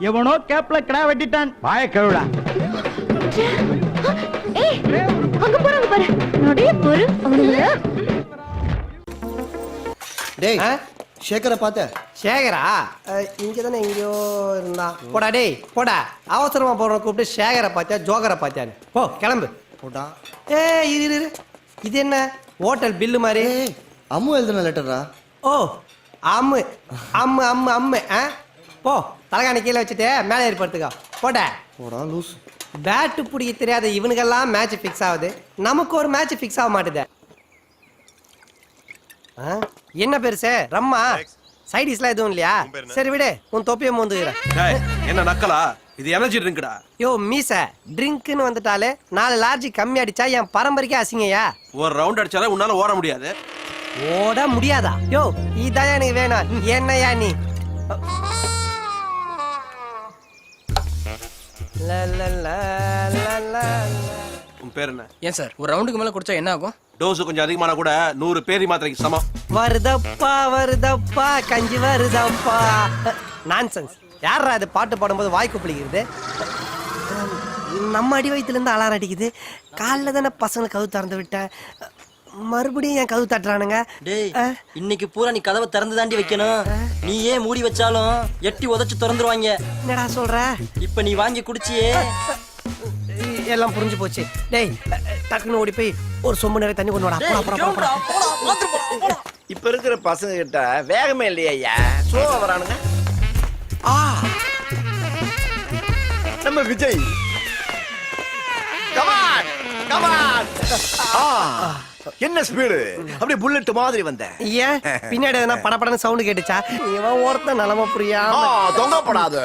எவனோ கேப்ல கிடா வெட்டிட்டான். வாய கழுடா. ஏய், அங்க போறாங்க பாரு. நடைய பாரு அவனுங்கள. டேய், சேகரை பார்த்த? சேகரா இங்கதானே எங்கேயோ இருந்தா. போடா டேய் போடா. அவசரமா போற கூப்பிட்டு சேகரை பார்த்தியா ஜோகரை பார்த்தியான்னு போ கிளம்பு. போடா. இரு இது என்ன ஹோட்டல் பில்லு மாதிரி? அம்மு எழுதுன லெட்டரா? ஓ, அம்மு அம்மு அம்மு அம்மு போ தலைகாணி கீழே வச்சுட்டு மேலே ஏற்படுத்துக்கோ போட்ட பேட்டு பிடிக்க தெரியாத இவனுக்கெல்லாம் மேட்ச் ஃபிக்ஸ் ஆகுது, நமக்கு ஒரு மேட்ச் ஃபிக்ஸ் ஆக மாட்டுது. என்ன பெருசு ரம்மா சைடிஸ்லாம் எதுவும் இல்லையா? சரி விடு, உன் தொப்பியை மூந்துக்கிறேன். என்ன நக்கலா? இது எனர்ஜி ட்ரிங்க்டா. யோ மீச, ட்ரிங்க்னு வந்துட்டாலே 4 லார்ஜி கம்மி அடிச்சா என் பரம்பரைக்கே அசிங்கயா. ஒரு ரவுண்ட் அடிச்சாலே உன்னால ஓட முடியாது. ஓட முடியாதா? யோ இதான் எனக்கு வேணும். என்னையா நீ? உன் பேர் என்ன? ஏன் சார் ஒரு ரவுண்டுக்கு மேல குடிச்சா என்ன ஆகும்? டோஸ் கொஞ்சம் அதிகமான கூட 100 பேரி மாத்திரைக்கு சமம். வருதப்பா வருதப்பா கஞ்சி வருதப்பா. நான்சென்ஸ். யாரா அது பாட்டு பாடும்போது வாய்க்கு பிடிக்கிறது? நம்ம அடி வயிற்றுல இருந்து அலாரம் அடிக்குது. காலைல தானே பசங்களை கதவு திறந்து விட்டேன், மறுபடியும் என் கதவு தட்டுறானுங்க. டேய் இன்னைக்கு பூரா நீ கதவை திறந்து தாண்டி வைக்கணும். நீ ஏன் மூடி வச்சாலும் எட்டி உதைச்சு திறந்துருவாங்க. என்னடா சொல்ற? இப்ப நீ வாங்கி குடிச்சியே எல்லாம் புரிஞ்சு போச்சு. டேய் டக்குன்னு ஓடி போய் ஒரு சொம்பு நிறைய தண்ணி கொண்டு வாடா. இப்ப இருக்கிற பசங்க கிட்ட வேகமே இல்லையா, ஸ்லோவா வரானுங்க. நம்ம விஜய் கமான் கமான். என்ன ஸ்பீடு, அப்படியே புல்லட் மாதிரி வந்த. ஏன் பின்னாடி எதனா படபடன்னு சவுண்ட் கேட்டுச்சா? இவன் ஒருத்தன் நிலம புரியாம தொங்கப்படாத.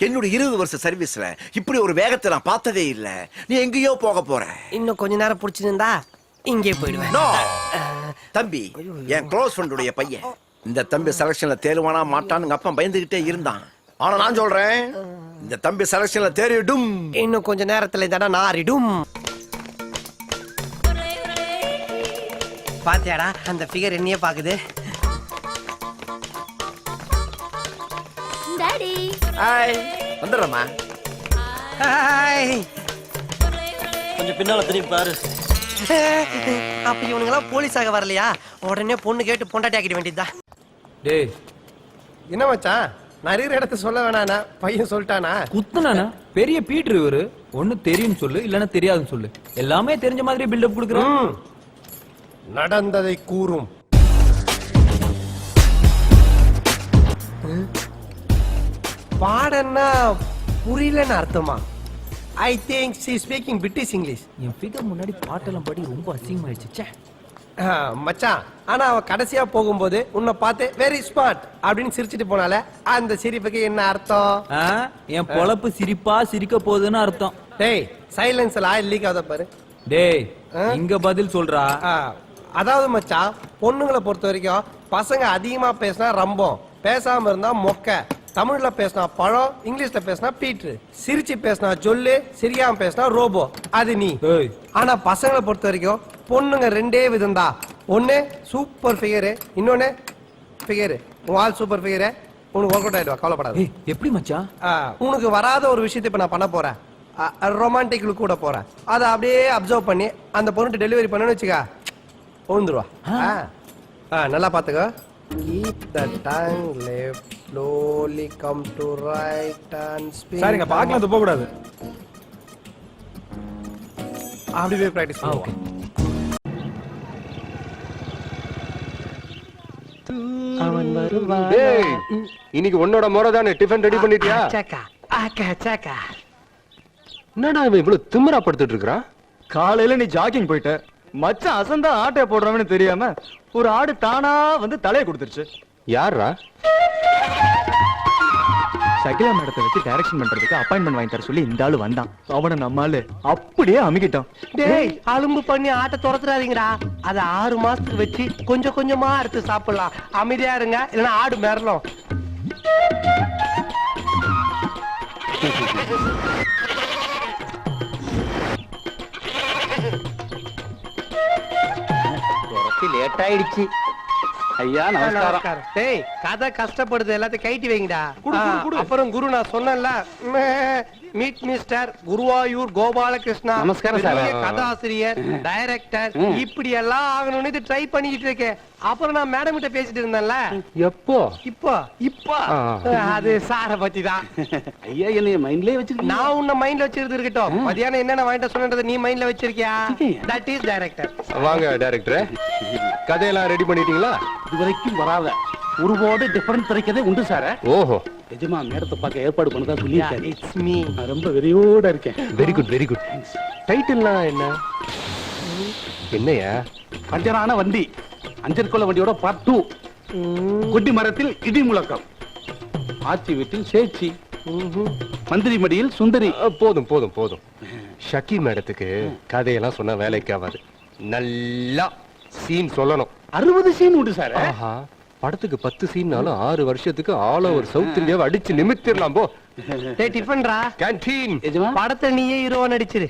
என்னோட 20 வருஷ சர்வீஸ்ல இப்படி ஒரு வேகத்தை நான் பார்த்ததே இல்ல. நீ எங்கேயோ போக போற. இன்னும் கொஞ்ச நேரம் புடிச்சிருந்தா இங்கே போயிடுவேன். தம்பி என் க்ளோஸ் ஃப்ரெண்டுடைய பையன். இந்த தம்பி செலக்ஷன்ல தேர்வானா மாட்டான்னு அப்பா பயந்துகிட்டே இருந்தான். ஆனா நான் சொல்றேன், இந்த தம்பி செலக்ஷன்ல தேறிடும். இன்னும் கொஞ்ச நேரத்துல இந்த இடம் நாறிடும். பாத்தியாடா அந்த ஃபிகர் என்னையே பாக்குது. டாடி ஹாய் வந்துடுறேம்மா. ஹாய். கொஞ்சம் பின்னால திரும்பி பாரு. அப்ப இவனுங்கெல்லாம் போலீஸாக வரலையா? உடனே பொண்ணு கேட்டு பொண்டாட்டி ஆக்கிட வேண்டியதா. டேய் என்ன மச்சான், நிறைய இடத்த சொல்ல வேணானா? பையன் சொல்லிட்டானா? குத்துனானா? பெரிய பீட்ரு இவரு. ஒண்ணு தெரியும் சொல்லு, இல்லன்னா தெரியாதுன்னு சொல்லு. எல்லாமே தெரிஞ்ச மாதிரி பில்டப் கொடுக்குறான். நடந்ததை கூறும். பாடன்னா புரியலன்னு அர்த்தமா? I think she speaking British English. N figure முன்னாடி பாட்டெல்லாம் படி ரொம்ப அசிங்கமாயிடுச்சு. மச்சான், ஆனா அவ கடைசியா போகும்போது உன்னை பார்த்து வெரி ஸ்மார்ட் அப்படின்னு சிரிச்சிட்டு போனால அந்த சிரிப்புக்கு என்ன அர்த்தம்? என் பொழப்பு சிரிப்பா சிரிக்க போகுதுன்னு அர்த்தம். டேய் சைலன்ஸ்ல ஆயில் லீக் ஆகுத பாரு. டேய் இங்க பதில் சொல்றா. அதாவது மச்சான், பொண்ணுங்களை பொறுத்த வரைக்கும் பசங்க அதிகமா பேசினா ரம்பம், பேசாம இருந்தா மொக்க. தமிழ்ல பேசினா பழம், இங்கிலீஷ்ல பேசினா பீட்ரு, சிரிச்சு பேசினா ஜொல்லு, சிரியாம பேசினா ரோபோ. அது நீ. ஆனா பசங்களை பொறுத்த வரைக்கும் பொண்ணுங்க ரெண்டே விதம் தான். ஒண்ணு சூப்பர் ஃபிகரு, இன்னொன்னு ஃபிகரு. உன் ஆள் சூப்பர் ஃபிகரு, உனக்கு ஒர்க் அவுட் ஆயிடுவா, கவலைப்படாது. எப்படி மச்சான்? உனக்கு வராத ஒரு விஷயத்தை இப்ப நான் பண்ண போறேன். ரொமான்டிக் கூட போறேன். அதை அப்படியே அப்சர்வ் பண்ணி அந்த பொண்ணு டெலிவரி பண்ணு வச்சுக்கா, உழுந்துருவா. நல்லா பாத்துக்க. Keep the tongue left, slowly come to right and spin. சரிங்க, பார்க்கலாம் துப்ப கூடாது. அப்படியே பிராக்டிஸ் பண்ணுவோம். அவன் வருவான். டேய் இன்னைக்கு உன்னோட முறை தானே. டிஃபன் ரெடி பண்ணிட்டியா? சக்கா ஆக்கா சக்கா. என்னடா இவன் இவ்வளவு திமிரா படுத்துட்டு இருக்கறான்? காலையில நீ ஜாக்கிங் போயிட்ட, மச்சான் அசந்தா ஆட்டைய போடுறவன்னு தெரியாம ஒரு ஆடு தானா வந்து தலையை கொடுத்துருச்சு. யாரா? சகிலா மேடத்தை வச்சு டைரக்ஷன் பண்றதுக்கு அப்பாயின்மெண்ட் வாங்கி தர சொல்லி இந்த ஆளு வந்தான். அவனை நம்மால அப்படியே அமுக்கிட்டான். டேய் அலும்பு பண்ணி ஆட்ட துரத்துறாதீங்கடா. அதை 6 மாசத்துக்கு வச்சு கொஞ்சம் கொஞ்சமா எடுத்து சாப்பிடலாம். அமைதியா இருங்க, இல்லைன்னா ஆடு மிரளும். லேட் ஆயிடுச்சு. ஐயா நமஸ்காரம். டேய் கதை கஷ்டப்படுது, எல்லாத்தையும் கைட்டி வைங்கடா. அப்புறம் குரு நான் சொன்னேன்ல, மீட் மிஸ்டர் குருவாயூர் கோபாலகிருஷ்ணா. நமஸ்காரம் சார். கதாசிரியர், டைரக்டர், இப்படி எல்லாம் ஆகணும்னு இது ட்ரை பண்ணிக்கிட்டு இருக்கேன். அப்புறம் நான் மேடம் கிட்ட பேசிட்டு இருந்தேன்ல. எப்போ? இப்போ அது சார பத்தி தான். ஐயா என்னைய மைண்ட்லயே வச்சிருக்கீங்க. நான் உன்னை மைண்ட்ல வச்சிருந்து இருக்கட்டும். மதியானம் என்னென்ன வாங்கிட்ட சொன்னதை நீ மைண்ட்ல வச்சிருக்கியா? That is director. வாங்க டைரக்டர், கதையெல்லாம் ரெடி பண்ணிட்டீங்களா? இது வரைக்கும் வராத உருவோடு டிஃபரன்ஸ் கிடைக்கிறதே உண்டு சார். ஓஹோ, எஜமா நேரத்தை பார்க்க ஏற்பாடு பண்ணதா சொல்லியிருக்காரு. It's me. நான் ரொம்ப வெறியோட இருக்கேன். Very good very good. டைட்டில்லாம் என்ன? என்னையா? பஞ்சரான வண்டி, அஞ்சற்கொள்ள வண்டியோட பார்ட் 2. குட்டி மரத்தில் இடி முழக்கம், ஆட்சி வீட்டில் சேச்சி, மந்திரி மடியில் சுந்தரி. போதும் போதும் போதும். ஷக்கி மேடத்துக்கு கதையெல்லாம் சொன்னா வேலைக்கு ஆகாது. நல்லா சீன் சொல்லணும். 60 சீன் உண்டு சார். ஆஹா, படத்துக்கு 10 சீன்னாலும் 6 வருஷத்துக்கு ஆல் ஓவர் சவுத் இந்தியாவை அடிச்சு நிமித்திரலாம். போ டேய் டிஃபன்டா. கேண்டீன். படத்தை நீயே ஹீரோவா நடிச்சிரு.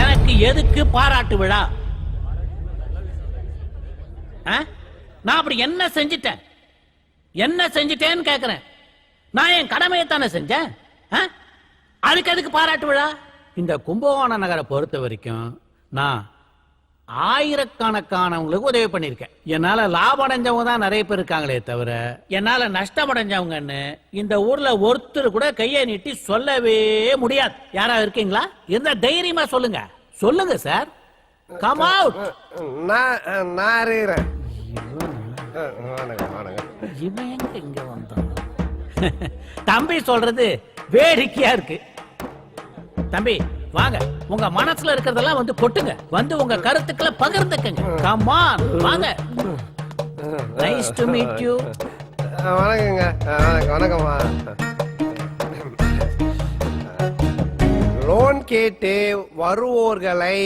எனக்கு எதுக்கு பாராட்டு விழா? நான் அப்படி என்ன செஞ்சிட்டேன்னு கேக்குறேன். நான் என் கடமையை தானே செஞ்சேன். அதுக்கு எதுக்கு பாராட்டு விழா? இந்த கும்பகோண நகரை பொறுத்த வரைக்கும் நான் ஆயிரக்கணக்கானவங்களுக்கு உதவி பண்ணிருக்கேன். என்னால லாபம் அடைஞ்சவங்க தான் நிறைய பேர் இருக்காங்களே தவிர என்னால நஷ்டம் அடைஞ்சவங்கன்னு இந்த ஊர்ல ஒருத்தர் கூட கையை நீட்டி சொல்லவே முடியாது. யாராவது இருக்கீங்களா? இருந்தா தைரியமா சொல்லுங்க. சொல்லுங்க சார். Come out. நான் இருக்கிறேன். இவன் எங்க இங்க வந்தான்? தம்பி சொல்றது வேடிக்கையா இருக்கு. தம்பி வாங்க, உங்க மனசுல இருக்கிறதெல்லாம் வந்து கொட்டுங்க. வந்து உங்க கருத்துக்களை பகிர்ந்துக்கங்க. கம் ஆன் வாங்க. Nice to meet you. வணக்கங்க. வணக்கம்மா. லோன் கேட்டு வருவோர்களை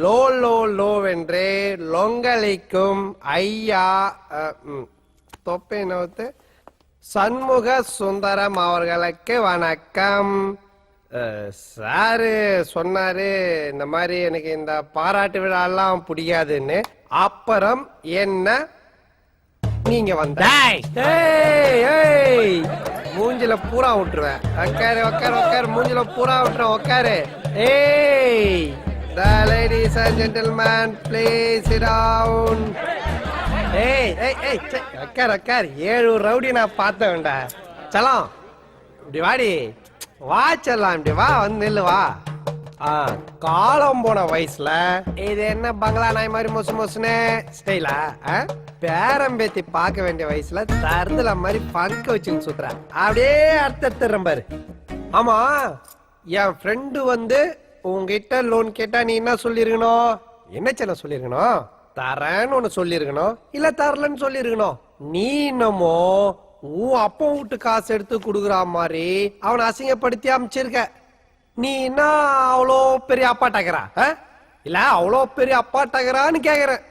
லோ லோ லோவென்று லொங்கலிக்கும் ஐயா தொப்பை நோத்து சண்முக சுந்தரம் அவர்களுக்கு வணக்கம். சாரு சொன்னாரு இந்த மாதிரி எனக்கு இந்த பாராட்டு விழாலாம் பிடிக்காதுன்னு. அப்புறம் என்ன நீங்க வந்த மூஞ்சில பூரா விட்டுருவேன். உக்காரு உக்காரு உக்காரு. மூஞ்சில பூரா விட்டுருவேன். உக்காரு. ஏய் ladies and gentlemen, please sit down. ஏய் ஏய் ஏய் உக்காரு உக்காரு. 7 ரவுடி நான் பார்த்த வேண்டா. சலாம் இப்படி வாடி. வாச்சலாம் இப்படி வா. வந்து நில்லு வா. காலம் போன வயசுல இது என்ன பங்களா நாய் மாதிரி மொசு மொசுனே ஸ்டைலா? பேரம்பேத்தி பார்க்க வேண்டிய வயசுல தருதல மாதிரி பங்க வச்சுன்னு சுத்துற. அப்படியே அர்த்தம் பாரு. ஆமா, என் ஃப்ரெண்டு வந்து உங்ககிட்ட லோன் கேட்டா நீ என்ன சொல்லிருக்கணும்? என்ன செல்ல சொல்லிருக்கணும்? தரேன்னு ஒண்ணு சொல்லிருக்கணும், இல்ல தரலன்னு சொல்லிருக்கணும். நீ என்னமோ உன் அப்பா வீட்டு காசு எடுத்து குடுக்குற மாதிரி அவனை அசிங்கப்படுத்தி அமைச்சிருக்க. நீ என்ன அவ்வளோ பெரிய அப்பாட்டாக்கிறா? இல்ல அவ்வளோ பெரிய அப்பாட்டாக்கிறான்னு கேக்குறேன்.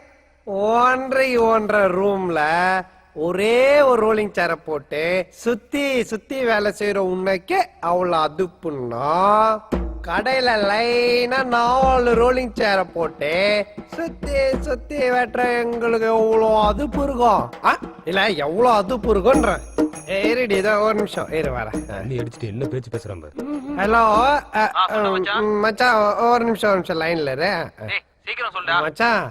1.5 ரூம்ல ஒரே ஒரு ரோலிங் சேரை போட்டு சுத்தி சுத்தி வேலை செய்யற உன்னைக்கு அவ்வளவு அதுப்புன்னா, கடையில லைனா 4 ரோலிங் சேரை போட்டு சுத்தி சுத்தி வெட்டுற எங்களுக்கு எவ்வளவு அதுப்பு இருக்கும்? இல்ல எவ்வளவு அதுப்பு இருக்கும்ன்ற. ஏறிடி இதான் ஒரு நிமிஷம் ஏறி வர. நீ அடிச்சுட்டு என்ன பேச்சு பேசுறான் பாரு. ஹலோ மச்சான், ஒரு நிமிஷம் லைன்ல இரு. சீக்கிரம் சொல்டா மச்சான்.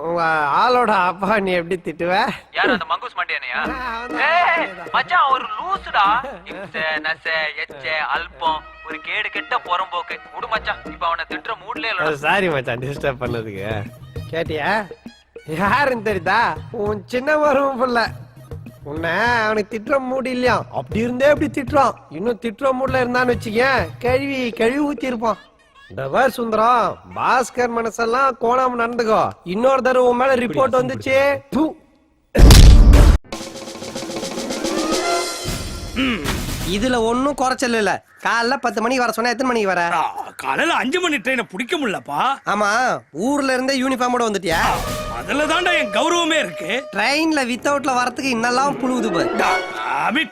உங்க ஆளோட அப்பா நீ எப்படி திட்டுவ? யார் அந்த மங்கூஸ் மண்டியானையா? மச்சான் ஒரு லூசுடா. இம்ச நச எச்ச அல்பம் ஒரு கேடு கெட்ட புறம்போக்கு. விடு மச்சான், இப்ப அவனை திட்டுற மூட்லயே இல்ல. சாரி மச்சான் டிஸ்டர்ப் பண்ணதுக்கு. கேட்டியா யாருன்னு தெரியுதா? உன் சின்ன மருமன் புள்ள. உன்னை அவனுக்கு திட்டுற மூடு இல்லையா? அப்படி இருந்தே அப்படி திட்டுறான். இன்னும் திட்டுற மூட்ல இருந்தான்னு வச்சுக்கேன், கழுவி ஊத்தி இருப்பான். டவர் சுந்தரம், பாஸ்கர் மனசெல்லாம் கோணாம நடந்துக்கோ. இன்னொரு தடவை உன் மேல ரிப்போர்ட் வந்துச்சு. இதுல ஒன்னும் குறைச்சல் இல்ல. காலைல 10 மணிக்கு வர சொன்னா எத்தனை மணிக்கு வர? காலையில 5 மணி ட்ரெயினை பிடிக்க முடியலப்பா. ஆமா, ஊர்ல இருந்தே யூனிஃபார்மோட வந்துட்டியா? அதுல தான்டா என் கௌரவமே இருக்கு. ட்ரெயின்ல வித்தவுட்ல வரதுக்கு இன்னெல்லாம் புழுவுது பாரு.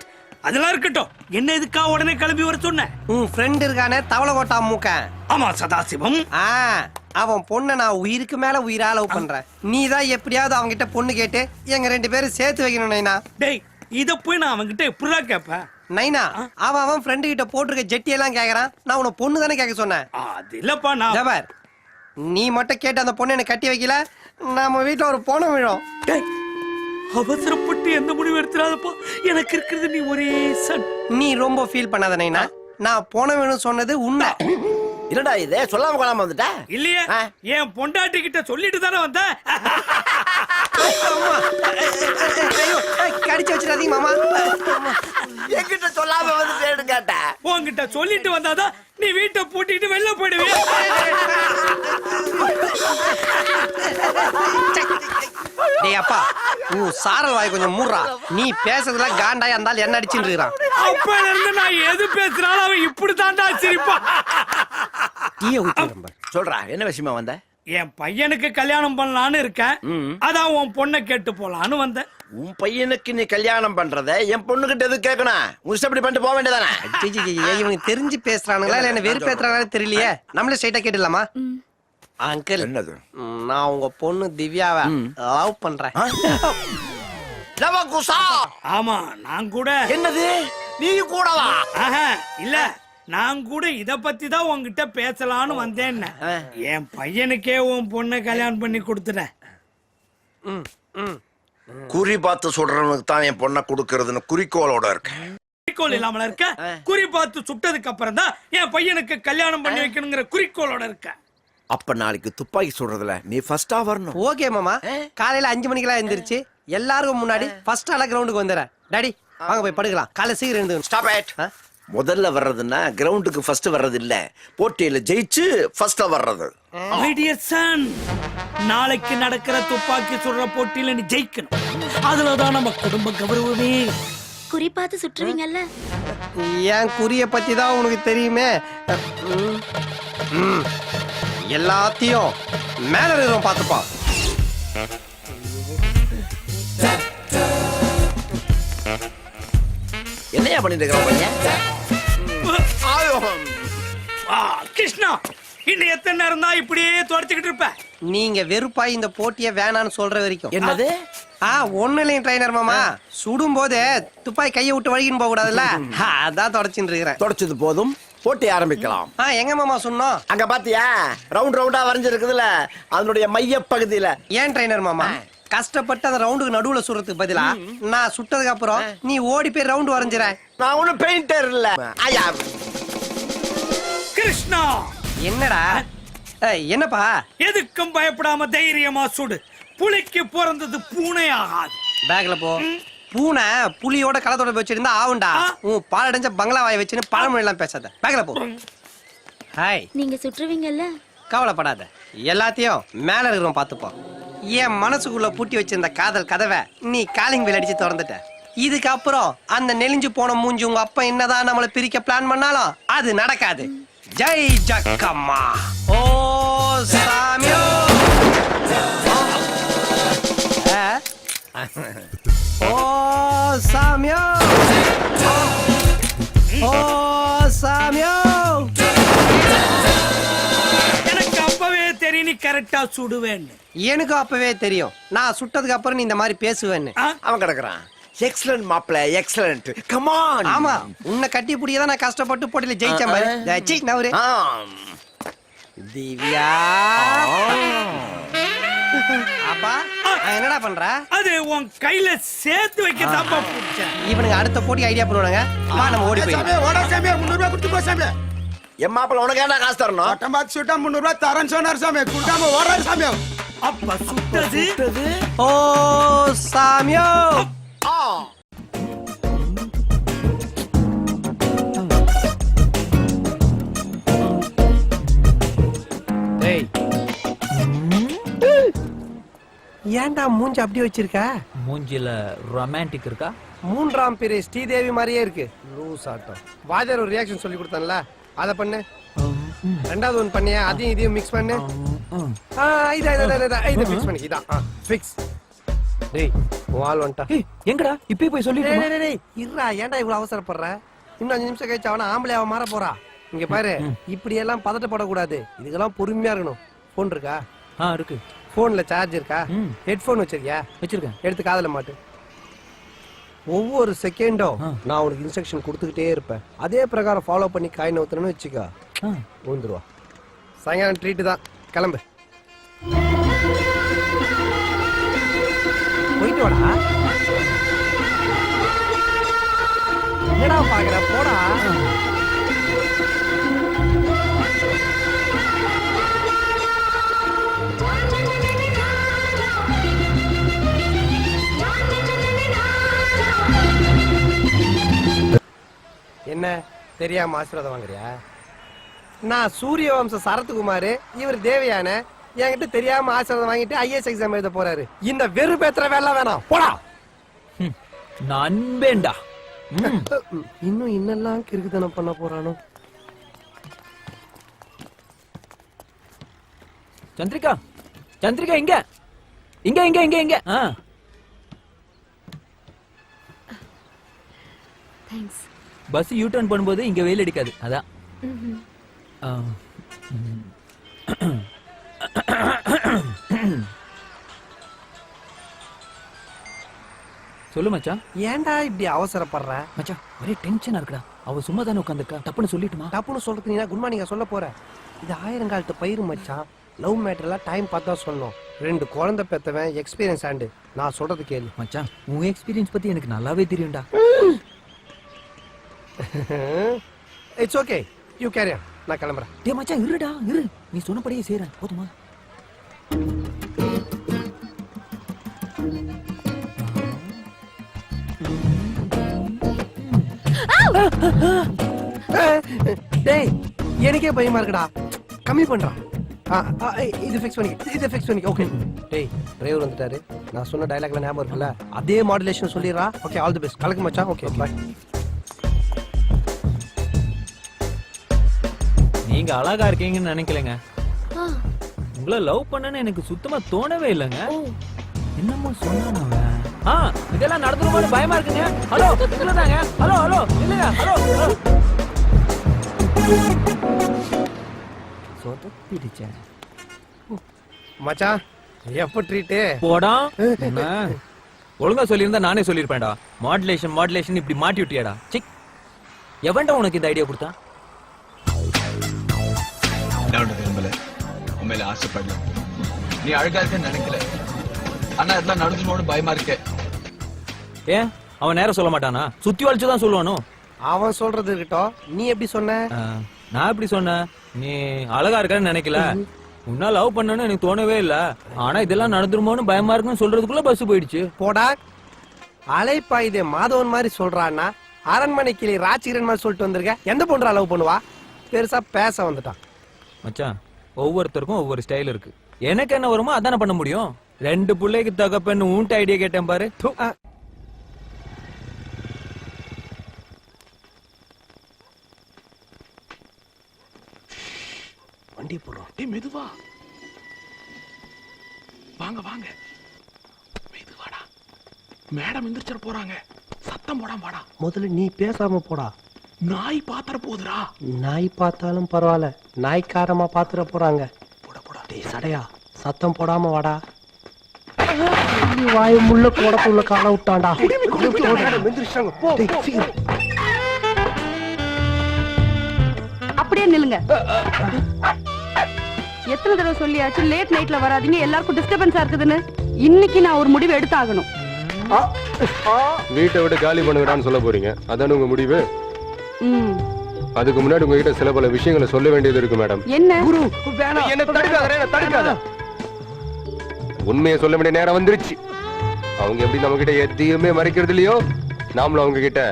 அதெல்லாம் இருக்கட்டும், என்ன எதுக்கா உடனே கிளம்பி வர சொன்ன? உன் ஃப்ரெண்ட் இருக்கானே தவளை கோட்டா மூக்க. ஆமா சதாசிவம். அவன் பொண்ணை நான் உயிருக்கு மேல உயிரா லவ் பண்றேன். நீ தான் எப்படியாவது அவங்க கிட்ட பொண்ணு கேட்டு எங்க 2 பேரும் சேர்த்து வைக்கணும் நைனா. டேய், இத போய் நான் அவன்கிட்ட எப்படிடா கேட்பேன்? நைனா, அவன் ஃப்ரெண்டு கிட்ட போட்டிருக்க ஜெட்டி எல்லாம் கேக்குறான். நான் உன பொண்ணு தானே கேட்க சொன்னேன். அது இல்லப்பா. நான் ஜபர், நீ மட்டும் கேட்டு அந்த பொண்ணு எனக்கு கட்டி வைக்கல, நம்ம வீட்டுல ஒரு பொண்ணு விழும். அவசரப்பட்டு எந்த முடிவு எடுத்துறாதப்பா. எனக்கு இருக்கிறது நீ ஒரே சன். நீ ரொம்ப ஃபீல் பண்ணாத நைனா. நான் போன வேணும் சொன்னது உண்மை. என்னடா இது சொல்லாம கொள்ளாம வந்துட்ட? இல்லையே, என் பொண்டாட்டி கிட்ட சொல்லிட்டு தானே வந்த. ஐயோ கடிச்சு வச்சிடாதீங்க மாமா. என்கிட்ட சொல்லாம வந்து கேட்ட உன்கிட்ட சொல்லிட்டு வந்தாதான் நீ வீட்டை பூட்டிட்டு வெளில போயிடுவியா? டேய் அப்பா, உன் சாரல் வாய் கொஞ்சம் மூடுறா. நீ பேசுறதுல காண்டாய் இருந்தாலும் என்ன அடிச்சுட்டு இருக்கான். அப்பல இருந்து நான் எது பேசுறாலும் அவன் இப்படி தாண்டா சிரிப்பான். சொல்றா, என்ன விஷயமா வந்த? என் பையனுக்கு கல்யாணம் பண்ணலான்னு இருக்கேன். அதான் உன் பொண்ணை கேட்டு போலான்னு வந்தேன். உன் பையனுக்கு நீ கல்யாணம் பண்றத என் பொண்ணுகிட்ட எது கேட்கணும்? முஷ்டப்படி பண்ணிட்டு போக வேண்டியதானே? இவனுக்கு தெரிஞ்சு பேசுறானுங்களா இல்ல என்ன வெறுப்பேத்துறாங்களா தெரியலையே. நம்மளே ஸ்ட்ரைட்டா கேட்டுலாமா? அங்கிள், என்னது? நான் உங்க பொண்ணு திவ்யாவை லவ் பண்றேன். ஆமா, நான் கூட. என்னது, நீ கூடவா? இல்ல, நான் கூட இத பத்தி தான் உன்கிட்ட பேசலான்னு வந்தேன். என் பையனுக்கே உன் பொண்ணை கல்யாணம் பண்ணி கொடுத்துட்டேன். குறி பார்த்து சொல்றவனுக்கு தான் என் பொண்ணை கொடுக்கறதுன்னு குறிக்கோளோட இருக்கு. குறிக்கோள் இல்லாமல இருக்க, குறி பார்த்து சுட்டதுக்கு அப்புறம் தான் என் பையனுக்கு கல்யாணம் பண்ணி வைக்கணுங்கிற குறிக்கோளோட இருக்க. அப்ப நாளைக்கு துப்பாக்கி சொல்றதுல நீ ஃபர்ஸ்டா வரணும். ஓகே மாமா, காலையில 5 மணிக்கெல்லாம் எழுந்திருச்சு எல்லாருக்கும் முன்னாடி ஃபர்ஸ்ட் ஆளா கிரவுண்டுக்கு வந்துடுறேன். டாடி வாங்க போய் படுக்கலாம். காலை சீக்கிரம் எழுந்து. Stop it. முதல்ல வர்றதுன்னா கிரவுண்டுக்கு ஃபர்ஸ்ட் வர்றது இல்ல, போட்டியில ஜெயிச்சு ஃபர்ஸ்டா வர்றது. My dear son, நாளைக்கு நடக்கிற துப்பாக்கி சுடுற போட்டியில நீ ஜெயிக்கணும். அதுலதான் நம்ம குடும்ப கௌரவமே. குறி பார்த்து சுற்றுவீங்கல்ல? என் குறிய பத்தி தான் உனக்கு தெரியுமே. எல்லாத்தையும் மேல இருக்கிறோம் பாத்துப்பா. என்னையா பண்ணிட்டு இருக்கிற பையன்? கிருஷ்ணா, இன்னும் எத்தனை நேரம் தான் இப்படியே துடைச்சுக்கிட்டு இருப்ப? நீங்க வெறுப்பாய் இந்த போட்டிய வேணான்னு சொல்ற வரைக்கும். என்னது? ஒண்ணு இல்லைங்க ட்ரைனர் மாமா, சுடும் போது துப்பாக்கி கையை விட்டு வழிகின்னு போக கூடாதுல்ல, அதான் தொடச்சுட்டு இருக்கிறேன். தொடச்சது போதும், போட்டி ஆரம்பிக்கலாம். எங்க மாமா சொன்னோம்? அங்க பாத்தியா, ரவுண்ட் ரவுண்டா வரைஞ்சிருக்குதுல, அதனுடைய மைய பகுதியில. ஏன் ட்ரைனர் மாமா, கஷ்டப்பட்டு அந்த ரவுண்டுக்கு நடுவுல சுடுறதுக்கு பதிலா நான் சுட்டதுக்கு அப்புறம் நீ ஓடி போய் ரவுண்ட் வரைஞ்சிர. நான் ஒண்ணும் பெயிண்டர் இல்ல. கிருஷ்ணா, என்னடா? என்னப்பா? எதுக்கும் பயப்படாம தைரியமா சுடு. புலிக்கு பிறந்தது பூனை ஆகாது. பேக்ல போ. பூனை புலியோட களத்தோட வச்சிருந்தா ஆவுண்டா. உன் பாலடைஞ்ச பங்களாவாய வச்சுன்னு பழமொழி எல்லாம் பேசாத. பேக்ல போ. ஹாய். நீங்க சுற்றுவீங்கல்ல? கவலைப்படாத, எல்லாத்தையும் மேல இருக்கிறோம் பாத்துப்போம். என் மனசுக்குள்ள பூட்டி வச்சிருந்த காதல் கதவை நீ காலிங் பெல் அடிச்சு திறந்துட்ட. இதுக்கப்புறம் அந்த நெலிஞ்சு போன மூஞ்சி உங்க அப்பா என்னதான் நம்மளை பிரிக்க பிளான் பண்ணாலும் அது நடக்காது. ஜெய் ஜக்கம்மா. ஓ சாமியோ. ஓ சாமியோ. ஓ சாமியோ. எனக்கு அப்பவே தெரியும் நீ கரெக்டா சுடுவேன்னு. எனக்கு அப்பவே தெரியும் நான் சுட்டதுக்கு அப்புறம் நீ இந்த மாதிரி பேசுவேன்னு. அவன் கிடக்குறான். எக்ஸலன்ட் மாப்ள, எக்ஸலன்ட். Come on. ஆமா, உன்னை கட்டி புடியதான் நான் கஷ்டப்பட்டு போட்டில ஜெயிச்சேன் பாரு. ஜெயிச்சி நவரு. திவ்யா. அப்பா என்னடா பண்ற? அது உன் கையில சேர்த்து வைக்க தப்பா புடிச்சேன். இவனுங்க அடுத்த போட்டி ஐடியா பண்ணுவானுங்க. வா நம்ம ஓடி போய். சாமி ஓட சாமி 300 ரூபாய் கொடுத்து போ சாமி. என் மாப்பிள்ள உனக்கு என்ன காசு தரணும்? பட்டம் பார்த்து சுட்டா 300 ரூபாய் தரேன்னு சொன்னார் சாமி. குடுக்காம ஓடுறாரு சாமி. அப்ப சுட்டது ஓ சாமியோ. டேய், ஏன்டா மூஞ்சி அப்படி வச்சிருக்க? மூஞ்சில ரொமான்டிக் இருக்கா? 3ஆம் பிறை ஸ்ரீதேவி மாதிரியே இருக்கு. லூஸ் ஆட்டம். வாத்தியார் ஒரு ரியாக்ஷன் சொல்லி கொடுத்தான்ல, அத பண்ணு. ரெண்டாவது ஒன்னு பண்ணியா, அதையும் இதையும் மிக்ஸ் பண்ணு. இதை மிக்ஸ் பண்ணி இதான் ஃபிக்ஸ். டேய், வால் வந்துட்டா. எங்கடா இப்பயே போய் சொல்லி? இருடா, ஏன்டா இவ்வளவு அவசரப்படுற? இன்னும் 5 நிமிஷம் கழிச்சு அவன ஆம்பளையாவ மாற போறா. இங்க பாரு, இப்படி எல்லாம் பதட்டப்படக்கூடாது. இதுக்கெல்லாம் பொறுமையா இருக்கணும். போன் இருக்கா? இருக்கு. போன்ல சார்ஜ் இருக்கா? ஹெட்போன் வச்சிருக்கியா? வச்சிருக்கேன். எடுத்து காதுல மாட்டு. ஒவ்வொரு செகண்டும் நான் உனக்கு இன்ஸ்ட்ரக்ஷன் கொடுத்துக்கிட்டே இருப்பேன். அதே பிரகாரம் ஃபாலோ பண்ணி காய் நவுத்தணும்னு வச்சுக்கோ, ஊந்துருவா. சாயங்காலம் ட்ரீட் தான். கிளம்பு, போயிட்டு வாடா. என்னடா பாக்குற? போடா. என்ன தெரியாம ஆசீர்வாதம் வாங்குறியா? நான் சூரிய வம்ச சரத்குமார், இவர் தேவயான. என்கிட்ட தெரியாம ஆசீர்வாதம் வாங்கிட்டு ஐஏஎஸ் எக்ஸாம் எழுத போறாரு. இந்த வெறுப்பேத்துற வேலை வேணாம், போடா. நண்பேண்டா. இன்னும் இன்னெல்லாம் கிறுக்குத்தனம் பண்ண போறானோ? சந்திரிகா, சந்திரிகா இங்க இங்க இங்க இங்க இங்க. தேங்க்ஸ். பஸ் யூ டர்ன் பண்ணும்போது இங்க வெயில் அடிக்காது, அதான். சொல்லு மச்சான். ஏன்டா இப்படி அவசரப்படுற? மச்சான் ஒரே டென்ஷனா இருக்குடா. அவ சும்மா தானே உட்காந்துருக்கா, டப்புன்னு சொல்லிட்டுமா? டப்புன்னு சொல்றது நீ குட் மார்னிங் சொல்ல போற? இது 1000 காலத்து பயிர் மச்சான். லவ் மேட்டர்லாம் டைம் பார்த்தா சொல்லணும். 2 குழந்தை பெத்தவன், எக்ஸ்பீரியன்ஸ் ஆண்டு. நான் சொல்றது கேளு மச்சான். உன் எக்ஸ்பீரியன்ஸ் பத்தி எனக்கு நல்லாவே தெரியும்டா. It's okay, you carry on. நான் கிளம்புறேன். டேய் மச்சான் இருடா, இரு. நீ சொன்னபடியே செய்றேன், போதுமா? டேய் எனக்கே பயமா இருக்குடா. கம்மி பண்றா. இது ஃபிக்ஸ் பண்ணி, இது ஃபிக்ஸ் பண்ணி. ஓகே. டேய் டிரைவர் வந்துட்டாரு. நான் சொன்ன டயலாக்ல ஞாபகம் இருக்குல்ல? அதே மாடுலேஷன் சொல்லிடுறா. Okay, all the best. கலக்கு மச்சான். Okay bye. நீங்க அழகா இருக்கீங்கன்னு நினைக்கலங்க. உங்களை லவ் பண்ணனு எனக்கு சுத்தமா தோணவே இல்லைங்க. என்னமோ சொன்னானவன். இதெல்லாம் நடந்துருமான்னு பயமா இருக்குங்க. ஹலோ இல்லதாங்க. ஹலோ ஹலோ இல்லையா? Hello hello. சொதப்பிடுச்சேன் மச்சான். எப்ப ட்ரீட் போடா. ஒழுங்கா சொல்லியிருந்தா நானே சொல்லியிருப்பேன்டா. மாடுலேஷன் மாடுலேஷன் இப்படி மாட்டி விட்டியாடா. சிக், எவன்டா உனக்கு இந்த ஐடியா கொடுத்தான்? விரும்பல, உண்மையில ஆசைப்படல. நீ அழகா இருக்கன்னு நினைக்கல. ஆனா இதெல்லாம் நடந்துமோன்னு பயமா இருக்க. ஏன் அவன் நேரம் சொல்ல மாட்டானா? சுத்தி வளைச்சுதான் சொல்லுவானோ? அவன் சொல்றது இருக்கட்டும், நீ எப்படி சொன்ன? நான் எப்படி சொன்னேன்? நீ அழகா இருக்கன்னு நினைக்கல. உன்னா லவ் பண்ணனு எனக்கு தோணவே இல்ல. ஆனா இதெல்லாம் நடந்துருமோன்னு பயமா இருக்குன்னு சொல்றதுக்குள்ள பஸ் போயிடுச்சு. போடா. அலைப்பா இதே மாதவன் மாதிரி சொல்றான்னா அரண்மனை கிளி ராஜ்கிரண் மாதிரி சொல்லிட்டு வந்திருக்க. எந்த பொண்ணு லவ் பண்ணுவா? பெருசா பேச வந்துட்டான். மச்சான் ஒவ்வொருத்தருக்கும் ஒவ்வொரு ஸ்டைல் இருக்கு. எனக்கு என்ன வருமோ அதானே பண்ண முடியும். 2 பிள்ளைக்கு தகப்பன்னு ஊன்ட்டு ஐடியா கேட்டேன் பாரு. வண்டி போறோம். மெதுவா வாங்க வாங்க. மெதுவாடா. மேடம் எந்திரிச்சிட போறாங்க. சத்தம் போடாம வாடா. முதல்ல நீ பேசாம போடா. நாய் பாத்திர போதுரா. நாய் பார்த்தாலும் பரவாயில்ல, நாய்க்காரமா பாத்துற போறாங்க. போட போடா. டேய் சடையா, சத்தம் போடாம வாடா. வாய் முள்ள கோடத்துள்ள கால விட்டான்டா. அப்படியே நில்லுங்க. எத்தனை தடவை சொல்லியாச்சு லேட் நைட்ல வராதீங்க, எல்லாருக்கும் டிஸ்டர்பன்ஸா இருக்குதுன்னு. இன்னைக்கு நான் ஒரு முடிவு எடுத்தாகணும். வீட்டை விட காலி பண்ணுங்கடான்னு சொல்ல போறீங்க, அதான உங்க முடிவு? அதுக்கு முன்னாடி உங்ககிட்ட சில பல விஷயங்களை சொல்ல வேண்டியது இருக்கு மேடம். என்ன? என்ன தடுக்காத. உண்மையை சொல்ல வேண்டிய நேரம் வந்துருச்சு. அவங்க எப்படி நம்ம கிட்ட எதையுமே மறைக்கிறது இல்லையோ, நாமளும் அவங்க கிட்ட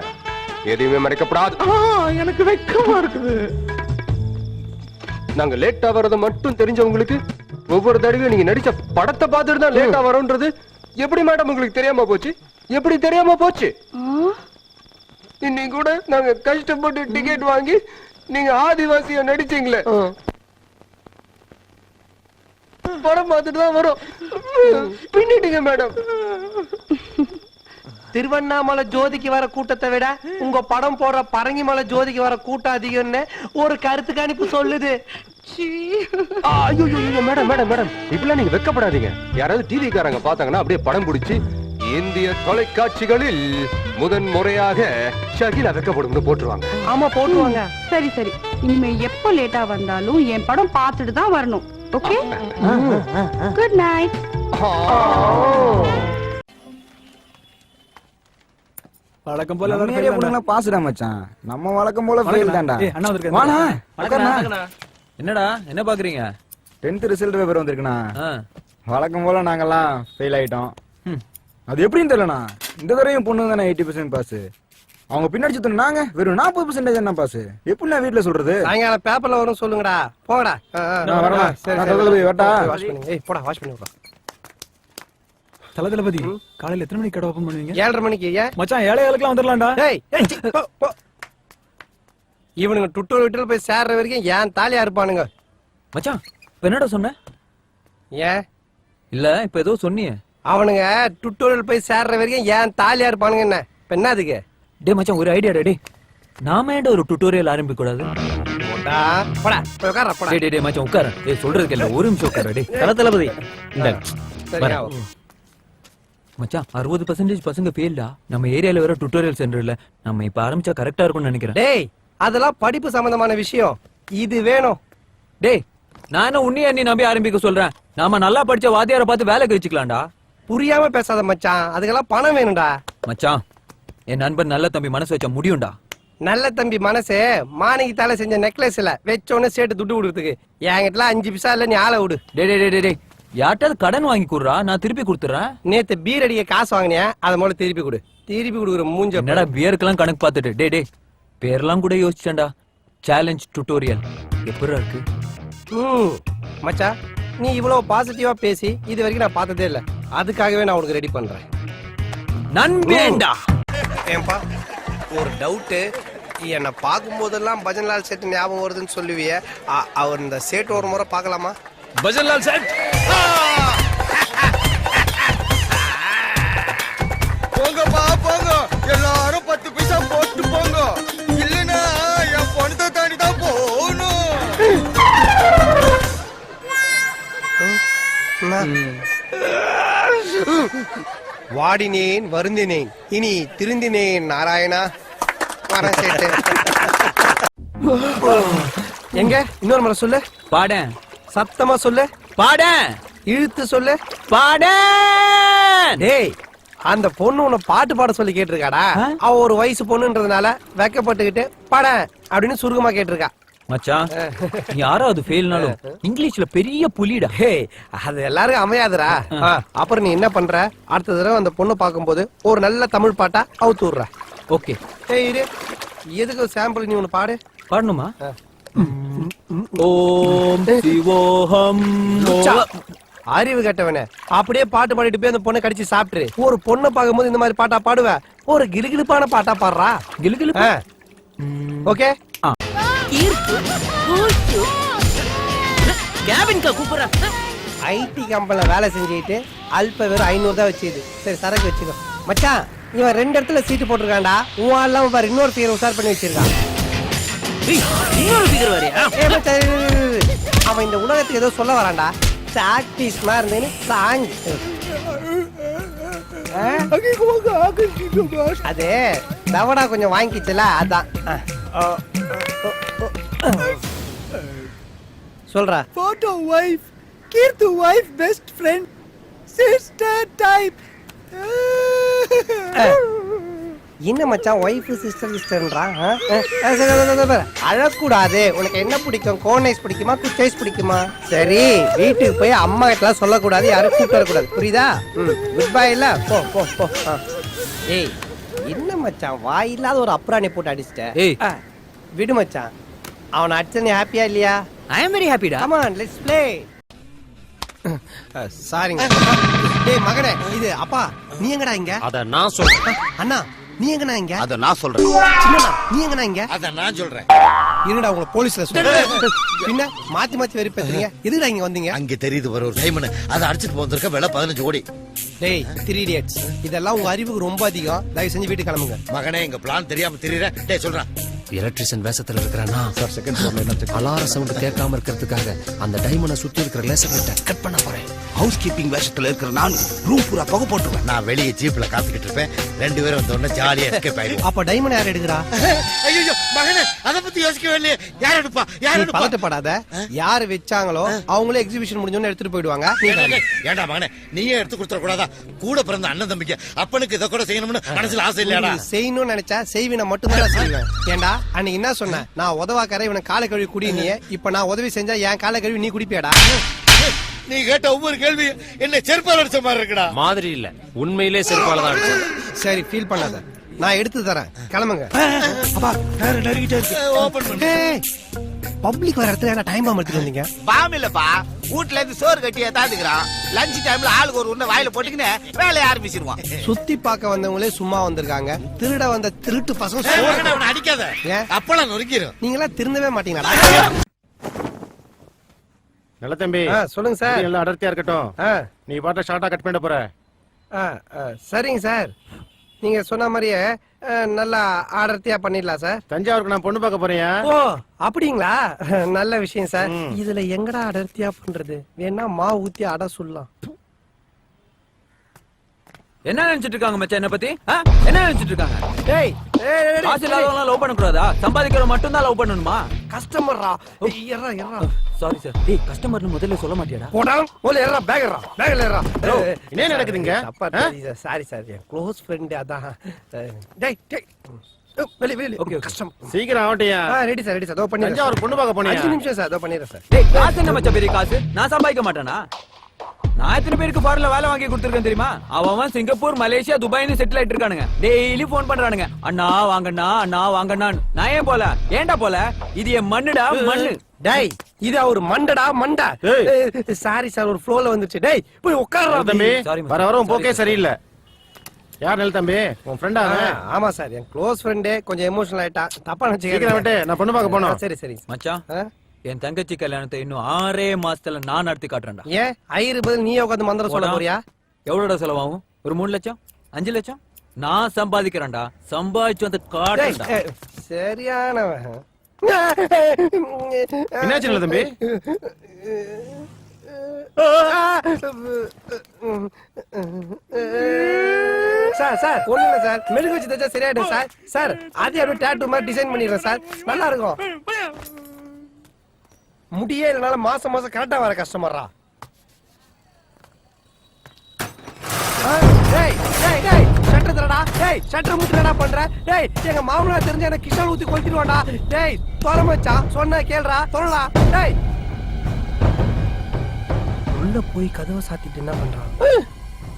எதையுமே மறைக்கப்படாது. எனக்கு வெக்கமா இருக்குது. நாங்க லேட்டா வர்றத மட்டும் தெரிஞ்சவங்களுக்கு ஒவ்வொரு தடவையும் நீங்க நடிச்ச படத்தை பார்த்துட்டு தான் லேட்டா வரோன்றது எப்படி மேடம் உங்களுக்கு தெரியாம போச்சு? எப்படி தெரியாம போச்சு? இன்னைக்கு கூட நாங்க கஷ்டப்பட்டு டிக்கெட் வாங்கி நீங்க ஆதிவாசியா நடிச்சீங்களே, படம் பார்த்துட்டு தான் வரோம். பின்னிட்டீங்க மேடம். திருவண்ணாமலை ஜோதிக்கு வர கூட்டத்தை விட உங்க படம் போடுற பரங்கிமலை ஜோதிக்கு வர கூட்டம் அதிகம்னு ஒரு கருத்து கணிப்பு சொல்லுது. மேடம் மேடம் மேடம் இப்பெல்லாம் நீங்க வெக்கப்படாதீங்க. யாராவது டிவி காரங்க பார்த்தாங்கன்னா அப்படியே படம் பிடிச்சி இந்திய தொலைக்காட்சிகளில் முதன் முறையாக ஷகிலா வெக்கப்படும் போட்டுருவாங்க. ஆமா போட்டுருவாங்க. சரி சரி, இனிமே எப்ப லேட்டா வந்தாலும் என் படம் பார்த்துட்டு தான் வரணும். Okay, good night. வழக்கம் போல பாசுடா மச்சான். நம்ம வழக்கம் போல ஃபெயில் தான்டா. என்னடா என்ன பாக்குறீங்க? 10th result paper வந்திருக்குண்ணா. வழக்கம் போல நாங்கெல்லாம் ஃபெயில் ஆயிட்டோம். அது எப்படின்னு தெரியலண்ணா. இந்த தடவையும் பொண்ணு தானே 80% பாஸ். அவங்க பின்னாடி சுத்தம் நாங்க வெறும் 40% என்ன பாஸ் எப்படி நான் வீட்டுல சொல்றது சாயங்காலம் பேப்பர்ல வரும் சொல்லுங்கடா போங்கடா நான் வரேன். நான் தளபதி வரட்டா? வாஷ் பண்ணி ஏய் போடா வாஷ் பண்ணி விடுறா தளபதி காலையில எத்தனை மணிக்கு கடை ஓபன் பண்ணுவீங்க? 7:30 மணிக்கு ஏன் மச்சான் 7:00 வந்துடலாம்டா. டேய் சி, போ. இவனுங்க டுட்டோர் வீட்டுல போய் சேர்ற வரைக்கும் ஏன் தாலியா இருப்பானுங்க மச்சான் இப்ப என்னடா சொன்ன? ஏன் இல்ல இப்ப ஏதோ சொன்னியே. அவனுங்க டுட்டோரியல் போய் சேர்ற வரைக்கும் ஏன் தாலியா இருப்பானுங்க என்ன இப்ப என்ன அதுக்கு டே மச்சான் ஒரு ஐடியா டே. நாம ஏன்டா ஒரு டுட்டோரியல் ஆரம்பிக்க கூடாது? போடா போடா போய் உட்கார்றா போடா டேய் டேய் மச்சான் உட்கார. டேய் சொல்றதுக்கு இல்ல ஒரு நிமிஷம் உட்கார டேய். தளபதி இந்த சரியா மச்சான் 60% பசங்க ஃபெயில்டா. நம்ம ஏரியால வேற டுட்டோரியல் சென்டர் இல்ல. நம்ம இப்ப ஆரம்பிச்சா கரெக்டா இருக்கும்னு நினைக்கிறேன். டேய் அதெல்லாம் படிப்பு சம்பந்தமான விஷயம் இது வேணும் டேய் நான் என்ன உன்னைய நீ நம்பி ஆரம்பிக்க சொல்றேன். நாம நல்லா படிச்ச வாத்தியாரை பார்த்து வேலைக்கு வச்சுக்கலாம்டா. புரியாம பேசாத மச்சான் அதுக்கெல்லாம் பணம் வேணும்டா மச்சான் என் நண்பன் நல்ல தம்பி மனசு வச்சா முடியும்டா. நல்ல தம்பி மனசு மாணிக்கு தால செஞ்ச நெக்லஸ் இல்ல வச்சோன்னு சேர்த்து துட்டு கொடுத்துக்கு என்கிட்ட 5 பைசா இல்ல நீ ஆளை விடு டே டே டே டே யார்ட்டாவது கடன் வாங்கி கொடுறா நான் திருப்பி கொடுத்துறேன். நேத்து பீர் அடிக்க காசு வாங்கினியா அதை முதல்ல திருப்பி கொடு திருப்பி கொடுக்குற மூஞ்ச என்னடா பியருக்கெல்லாம் கணக்கு பார்த்துட்டு டே டே பேர்லாம் கூட யோசிச்சேன்டா. சேலஞ்ச் டுட்டோரியல் எப்படி இருக்கு? மச்சா நீ இவ்வளவு பாசிட்டிவா பேசி இது வரைக்கும் நான் பார்த்ததே இல்ல அதுக்காகவே நான் உனக்கு ரெடி பண்றேன் நண்பேண்டா. ஏன்பா ஒரு டவுட்டு என்னை பார்க்கும்போதெல்லாம் பஜன்லால் சேட்டு ஞாபகம் வருதுன்னு சொல்லுவிய அவர் இந்த சேட்டு ஒரு முறை பார்க்கலாமா? பஜன்லால் சேட் போங்கப்பா போங்க எல்லாரும் 10 பைசா போட்டு போங்க இல்லனா என் பணத்தை தாண்டி தான் போகணும். வாடினேன் வருந்தினேன் இனி திருந்தினேன் நாராயணா வரேன் சேட்டு எங்க இன்னொரு முறை சொல்லு பாடேன் சத்தமா சொல்லு பாடேன் இழுத்து சொல்லு பாடேன். டேய் அந்த பொண்ணு உன்னை பாட்டு பாட சொல்லி கேட்டிருக்காடா அவ ஒரு வயசு பொண்ணுன்றதுனால வெக்கப்பட்டுக்கிட்டு பாட அப்படின்னு சுருக்கமா கேட்டிருக்கா மச்சான் நீ யாராவது ஃபெயில்னாலும் இங்கிலீஷ்ல பெரிய புலிடா. அது எல்லாருக்கும் அமையாதுடா அப்புறம் நீ என்ன பண்ற அடுத்த தடவை அந்த பொண்ணு பார்க்கும்போது ஒரு நல்ல தமிழ் பாட்டா அவுத்து விடுற. ஓகே ஏய் இரு எதுக்கு சாம்பிள் நீ ஒன்னு பாடு பாடணுமா? ஓம் சிவோஹம் அறிவு கட்டவனே அப்படியே பாட்டு பாடிட்டு போய் அந்த பொண்ணை கடிச்சு சாப்பிட்டுரு. ஒரு பொண்ணை பார்க்கும்போது இந்த மாதிரி பாட்டா பாடுவ ஒரு கிலுகிலுப்பான பாட்டா பாடுறா கிலுகிலுப்பா. ஓகே ஐடி கம்பெனில வேலை செஞ்சுட்டு அல்ப வெறும் 500 தான் வச்சுது. சரி சரக்கு வச்சுக்கோ மச்சான். இவன் 2 இடத்துல சீட்டு போட்டிருக்கான்டா உன் எல்லாம் பாரு இன்னொரு ஃபிகர் உசார் பண்ணி வச்சிருக்கான். அவன் இந்த உலகத்துக்கு ஏதோ சொல்ல வரான்டா. பிராக்டிஸ் மாதிரி இருந்தேன்னு சாங் அது தவடா கொஞ்சம் வாங்கிச்சுல அதான் சொல்றா. Photo wife, Kirtu wife, best friend, sister type. என்ன மச்சான் ஒய்ஃப் சிஸ்டர் சிஸ்டர்ன்றான். அழக்கூடாது. உனக்கு என்ன பிடிக்கும்? கோனைஸ் பிடிக்குமா குச்சைஸ் பிடிக்குமா? சரி வீட்டுக்கு போய் அம்மா கிட்ட சொல்லக்கூடாது யாரும் கூப்பிட்டு வரக்கூடாது புரியுதா? குட் பை இல்ல போ போ போ. ஏய் என்ன மச்சான் வாயில்லாத ஒரு அப்புறானே போட்டு அடிச்சிட்ட. விடு மச்சான் அவனை அடிச்ச நீ ஹாப்பியா இல்லையா? ஐ அம் வெரி ஹாப்பிடா. Come on let's play. சாரிங்க. டேய் மகனே இது அப்பா நீ எங்கடா இங்க? அத நான் சொல்றேன். அண்ணா நீ எங்கடா இங்க? அத நான் சொல்றேன். சின்னண்ணா நீ எங்கடா இங்க? அத நான் சொல்றேன். இருடா உங்களை போலீஸ்ல சொல்றேன். பின்ன மாத்தி மாத்தி வெறி பேசுறீங்க. எதுடா இங்க வந்தீங்க? அங்க தெரியுது வர ஒரு டைமண்ட் அத அடிச்சிட்டு போந்திருக்க விலை 15 கோடி. டேய் 3 idiots இதெல்லாம் உங்க அறிவுக்கு ரொம்ப அதிகம். தயவு செஞ்சு வீட்டுக்கு கிளம்புங்க. மகனே எங்க பிளான் தெரியாம தெரியற. டேய் சொல்றேன். எலக்ட்ரிஷியன் வேஷத்துல இருக்கிறானா சார் செகண்ட் ஃப்ளோர்ல என்ன அலார சவுண்ட் கேட்காம இருக்கிறதுக்காக அந்த டைமண்ட சுத்தி இருக்கிற லேசர் லைட்ட கட் பண்ண போறேன். ஹவுஸ் கீப்பிங் வேஷத்துல இருக்கிற நான் ரூம் பூரா புகை போட்டுருவேன். நான் வெளியே ஜீப்ல காத்துக்கிட்டு இருப்பேன். 2 பேரும் வந்த உடனே ஜாலியா எஸ்கேப் ஆயிடுவோம். அப்ப டைமண்ட் யார் எடுக்குறா? ஐயோ மகனே அத பத்தி யோசிக்கவே இல்லையே. யார் எடுப்பா? யார் எடுப்பா? பதட்டப்படாத. யார் வெச்சாங்களோ அவங்களே எக்ஸிபிஷன் முடிஞ்சோன்னு எடுத்துட்டு போயிடுவாங்க. ஏண்டா மகனே நீயே எடுத்து கொடுத்துட கூடாதா? கூட பிறந்த அண்ணன் தம்பிக்கு அப்பனுக்கு இத கூட செய்யணும்னு மனசுல ஆசை இல்லையாடா? செய்யணும்னு நினைச்சா செய்வின மட்டும் தான் செய்வேன். ஏண்டா அன்னைக்கு என்ன சொன்ன? நான் உதவாக்கற இவனை காலை கழுவி குடினியே. இப்ப நான் உதவி செஞ்சா என் காலை கழுவி நீ குடிப்பியாடா? நீ கேட்ட ஒவ்வொரு கேள்வி என்ன செருப்பால அடிச்ச மாதிரி இருக்குடா. மாதிரி இல்ல உண்மையிலே செருப்பால தான் அடிச்சது. சரி ஃபீல் பண்ணாத. நான் எடுத்து தரேன் கிளம்புங்க அப்பா ஓபன் பண்ணு பப்ளிக் வர இடத்துல டைம் பாம் எடுத்துட்டு வந்தீங்க பாம் இல்லப்பா வீட்ல இருந்து சோறு கட்டி ஏத்தாதுக்குறான் லஞ்ச் டைம்ல ஆளுக்கு ஒரு உருண்டை வாயில போட்டுக்கின்னு வேலையை ஆரம்பிச்சிருவான் சுத்தி பார்க்க வந்தவங்களே சும்மா வந்திருக்காங்க திருட வந்த திருட்டு பசங்க அடிக்காத ஏன்? அப்பெல்லாம் நொறுக்கிடும் நீங்களா திருந்தவே மாட்டீங்களா நல்ல தம்பி சொல்லுங்க சார் எல்லாம் அடர்த்தியா இருக்கட்டும் நீ பாட்ட ஷார்ட்டா கட் பண்ண போற சரிங்க சார் நீங்க சொன்ன மாதிரியே நல்லா அடர்த்தியா பண்ணிடலாம் சார். தஞ்சாவூருக்கு நான் பொண்ணு பார்க்க போறேன். ஓ அப்படிங்களா? நல்ல விஷயம் சார். இதுல எங்கடா அடர்த்தியா பண்றது? வேணா மாவு ஊத்தி அடை சொல்லலாம். என்ன நினைச்சிட்டு இருக்காங்க மச்சான் என்ன பத்தி? என்ன நினைச்சிட்டு இருக்காங்க? டேய் காசு இல்லாதவங்க லவ் பண்ண கூடாதா? சம்பாதிக்கிற மட்டும் தான் லவ் பண்ணணுமா? கஸ்டமர்ரா. ஏறா ஏறா. Sorry sir. டேய் கஸ்டமர்னு முதல்ல சொல்ல மாட்டியாடா? போடா. ஓல ஏறா பேக்ரா. பேக்ல ஏறா. என்ன நடக்குதுங்க? Sorry sir. என் க்ளோஸ் ஃப்ரெண்ட் அதான். டேய் டேய். வெளி வெளி. ஓகே கஸ்டம். சீக்கிரம் ஆவட்டியா? Ready sir ready sir. தோ பண்ணி. தஞ்சாவூர் பொண்ணு பார்க்க போனியா? 5 நிமிஷம் சார். தோ பண்ணிறேன் சார். டேய் காசு என்ன மச்சான் பெரிய காசு? நான் சம்பாதிக்க மாட்டேனா? நான் எத்தனை பேருக்கு ஃபாரின்ல வேலை வாங்கி கொடுத்துருக்கேன் தெரியுமா? அவன் சிங்கப்பூர் மலேசியா துபாய்னு செட்டில் ஆயிட்டு இருக்கானுங்க. டெய்லி போன் பண்றானுங்க. அண்ணா வாங்கண்ணா அண்ணா வாங்கண்ணா. நான் ஏன் போல? ஏன்டா போல? இது என் மண்ணுடா மண்ணு. டேய் இது ஒரு மண்டடா மண்டா. சாரி சார் ஒரு ஃப்ளோல வந்துச்சு. டேய் போய் உட்கார்றா தம்பி. வர வர போக்கே சரியில்லை. யார் நெல் தம்பி? உன் ஃப்ரெண்டா? ஆமா சார் என் க்ளோஸ் ஃப்ரெண்டே கொஞ்சம் எமோஷனல் ஆயிட்டா. தப்பா நினைச்சுக்க. நான் பொண்ணு பார்க்க போனோம். சரி சரி மச்சான். என் தங்கச்சி கல்யாணத்தை இன்னும் 6 மாசத்துல நான் நடத்தி காட்டுறேன்டா. ஏன் ஐயரு பதில் நீயே உட்காந்து மந்திரம் சொல்ல போறியா? எவ்வளோட செலவாகும்? ஒரு 3 லட்சம் 5 லட்சம் நான் சம்பாதிக்கிறேன்டா. சம்பாதிச்சு வந்து காட்டுறேன்டா. சரியானவன். என்னாச்சு தம்பி? சார் சார் ஒண்ணு இல்ல சார். மெழுகு வச்சு தச்சா சரியாயிடும் சார். சார் அதே அப்படியே டாட்டூ மாதிரி டிசைன் பண்ணிடுறேன் சார். நல்லா இருக்கும். முடியே இல்லனால மாசம் மாசம் கரெக்டா வர கஸ்டமர்ரா. டேய் டேய் டேய் ஷட்டர் தரடா. டேய் ஷட்டர் முட்டுறடா பண்ற. டேய் எங்க மாமனார் தெரிஞ்ச எனக்கு கிஷால் ஊத்தி கொளுத்திடுவான்டா. டேய் தொலை மச்சான் சொன்னா கேளுடா. தொலைடா. டேய் உள்ள போய் கதவை சாத்திட்டு என்ன பண்றான்?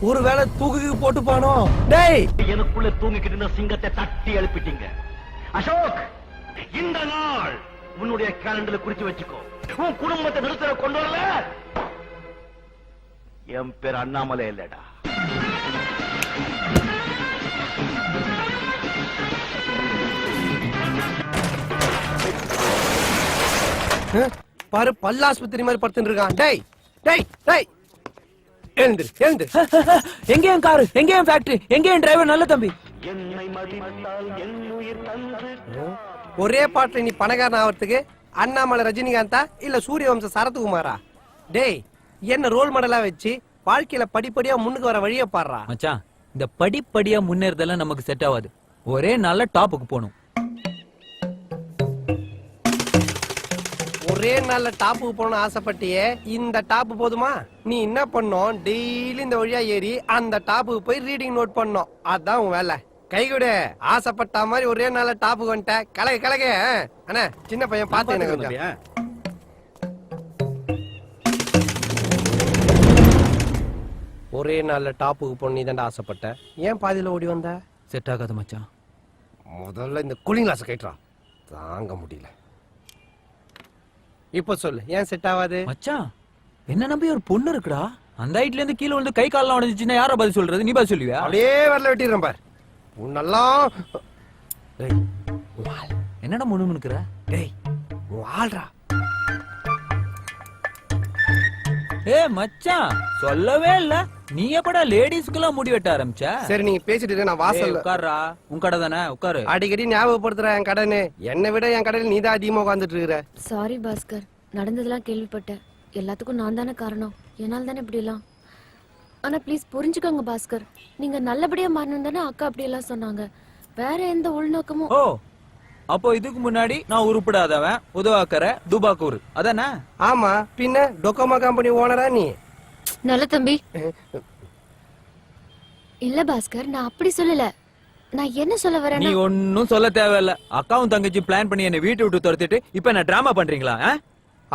ஒருவேளை தூக்குக்கு போட்டு போனோ. டேய் எனக்குள்ள தூங்கிக்கிட்டு இருந்த சிங்கத்தை தட்டி எழுப்பிட்டீங்க. அசோக் இந்த நாள் உன்னுடைய கேலண்டர்ல குறிச்சு வச்சுக்கோ. உன் குடும்பத்தை நிறுத்தற கொண்டு வரல என் பேர் அண்ணாமலை இல்லடா. பாரு பல்லாஸ்பத்திரி மாதிரி படுத்துட்டு இருக்கான். டேய் டேய் டேய் எழுந்து எழுந்து. எங்க என் காரு? எங்க என் ஃபேக்டரி? எங்க என் டிரைவர்? நல்ல தம்பி. ஒரே பாட்டுல நீ பணக்காரன் ஆகிறதுக்கு அண்ணாமலை ரஜினிகாந்தா இல்ல சூரியவம்ச சரத்குமாரா? டேய் என்ன ரோல் மாடலா வச்சு வாழ்க்கையில படிப்படியா முன்னுக்கு வர வழிய பாடுறா. மச்சான் இந்த படிப்படியா முன்னேறதெல்லாம் நமக்கு செட் ஆகாது. ஒரே நல்ல டாப்புக்கு போகணும். ஒரே நாள்ல டாப்புக்கு போகணும்னு ஆசைப்பட்டியே. இந்த டாப்பு போதுமா? நீ என்ன பண்ணும்? டெய்லி இந்த வழியா ஏறி அந்த டாப்புக்கு போய் ரீடிங் நோட் பண்ணும். அதான் உன் வேலை. கை கொடு. ஆசைப்பட்ட மாதிரி ஒரே நாள்ல டாப்புக்கு வந்துட்ட. கலக கலக. அண்ணா சின்ன பையன் பார்த்து எனக்கு கொஞ்சம். ஒரே நாள்ல டாப்புக்கு போன நீ தான்டா ஆசைப்பட்ட. ஏன் பாதியில ஓடி வந்த? செட் ஆகாது மச்சான். முதல்ல இந்த கூலிங் கிளாஸ் கைட்றா. தாங்க முடியல. இப்ப சொல்லு ஏன் செட் ஆகாது? மச்சான் என்ன நம்பி ஒரு பொண்ணு இருக்குடா. அந்த ஹைட்ல இருந்து கீழே வந்து கை கால்லாம் உடைஞ்சிச்சுன்னா யார பதில் சொல்றது? நீ பதில் சொல்லுவியா? அப்படியே வரல வெட்டிடுறேன் பார். உன்னெல்லாம் என்னடா முணுமுணுக்குற? டேய் வாழ்றா. மச்சான் சொல்லவே இல்ல. நீ எப்படா லேடிஸ்க்குலாம் முடி வெட்ட ஆரம்பிச்ச? சரி நீங்க பேசிட்டு நான் வாசல்ல உட்கார்றா. உன் கடை தானே உட்காரு. அடிக்கடி ஞாபகப்படுத்துற என் கடைன்னு. என்னை விட என் கடையில் நீதான் அதிகமா உட்காந்துட்டு இருக்கிற. சாரி பாஸ்கர், நடந்ததெல்லாம் கேள்விப்பட்டேன். எல்லாத்துக்கும் நான் தானே காரணம். என்னால் தானே இப்படி எல்லாம். ஆனா ப்ளீஸ் புரிஞ்சுக்கோங்க பாஸ்கர். நீங்க நல்லபடியா மாறணும் தானே அக்கா அப்படி எல்லாம் சொன்னாங்க. வேற எந்த உள்நோக்கமும். ஓ அப்போ இதுக்கு முன்னாடி நான் உருப்படாதவன், உதவாக்கற, துபாக்கூர் அதானே? ஆமா பின்ன டொக்கோமா கம்பெனி ஓனரா நீ? நல்ல தம்பி. இல்ல பாஸ்கர் நான் அப்படி சொல்லல. நான் என்ன சொல்ல வரேன்? நீ ஒன்னும் சொல்ல தேவையில்ல. அக்காவும் தங்கச்சி பிளான் பண்ணி என்ன வீட்டை விட்டு துரத்திட்டு இப்ப நான் டிராமா பண்றீங்களா?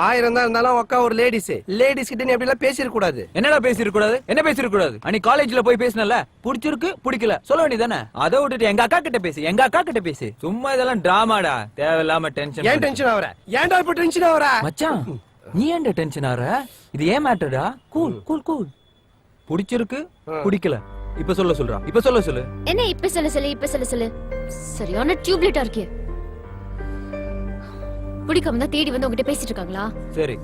1000 தான் இருந்தாலும் அக்கா ஒரு லேடிஸ் கிட்ட நீ அப்படி எல்லாம் பேசிட கூடாது. என்னடா பேசிருக்க கூடாது? என்ன பேசிருக்க கூடாது? அன்னைக்கு காலேஜ்ல போய் பேசினல, புடிச்சிருக்கு பிடிக்கல சொல்ல வேண்டியதானே. அதை விட்டுட்டு எங்க அக்கா கிட்ட பேசு. சும்மா இதெல்லாம் டிராமாடா, தேவையில்லாம டென்ஷன். ஏன் டென்ஷன் ஆவற? ஏன்டா இப்ப டென்ஷன் ஆவற? மச்சான் நீ ஏன்டா டென்ஷன் ஆற? இது ஏன் மேட்டர்டா? கூல். புடிச்சிருக்கு பிடிக்கல இப்ப சொல்றா. இப்ப சொல்லு. என்ன இப்ப சொல்லு. சரியான டியூப்லைட்டா இருக்கே. பிடிக்காம தான் தேடி வந்து உங்ககிட்ட பேசிட்டு இருக்காங்களா? சரி,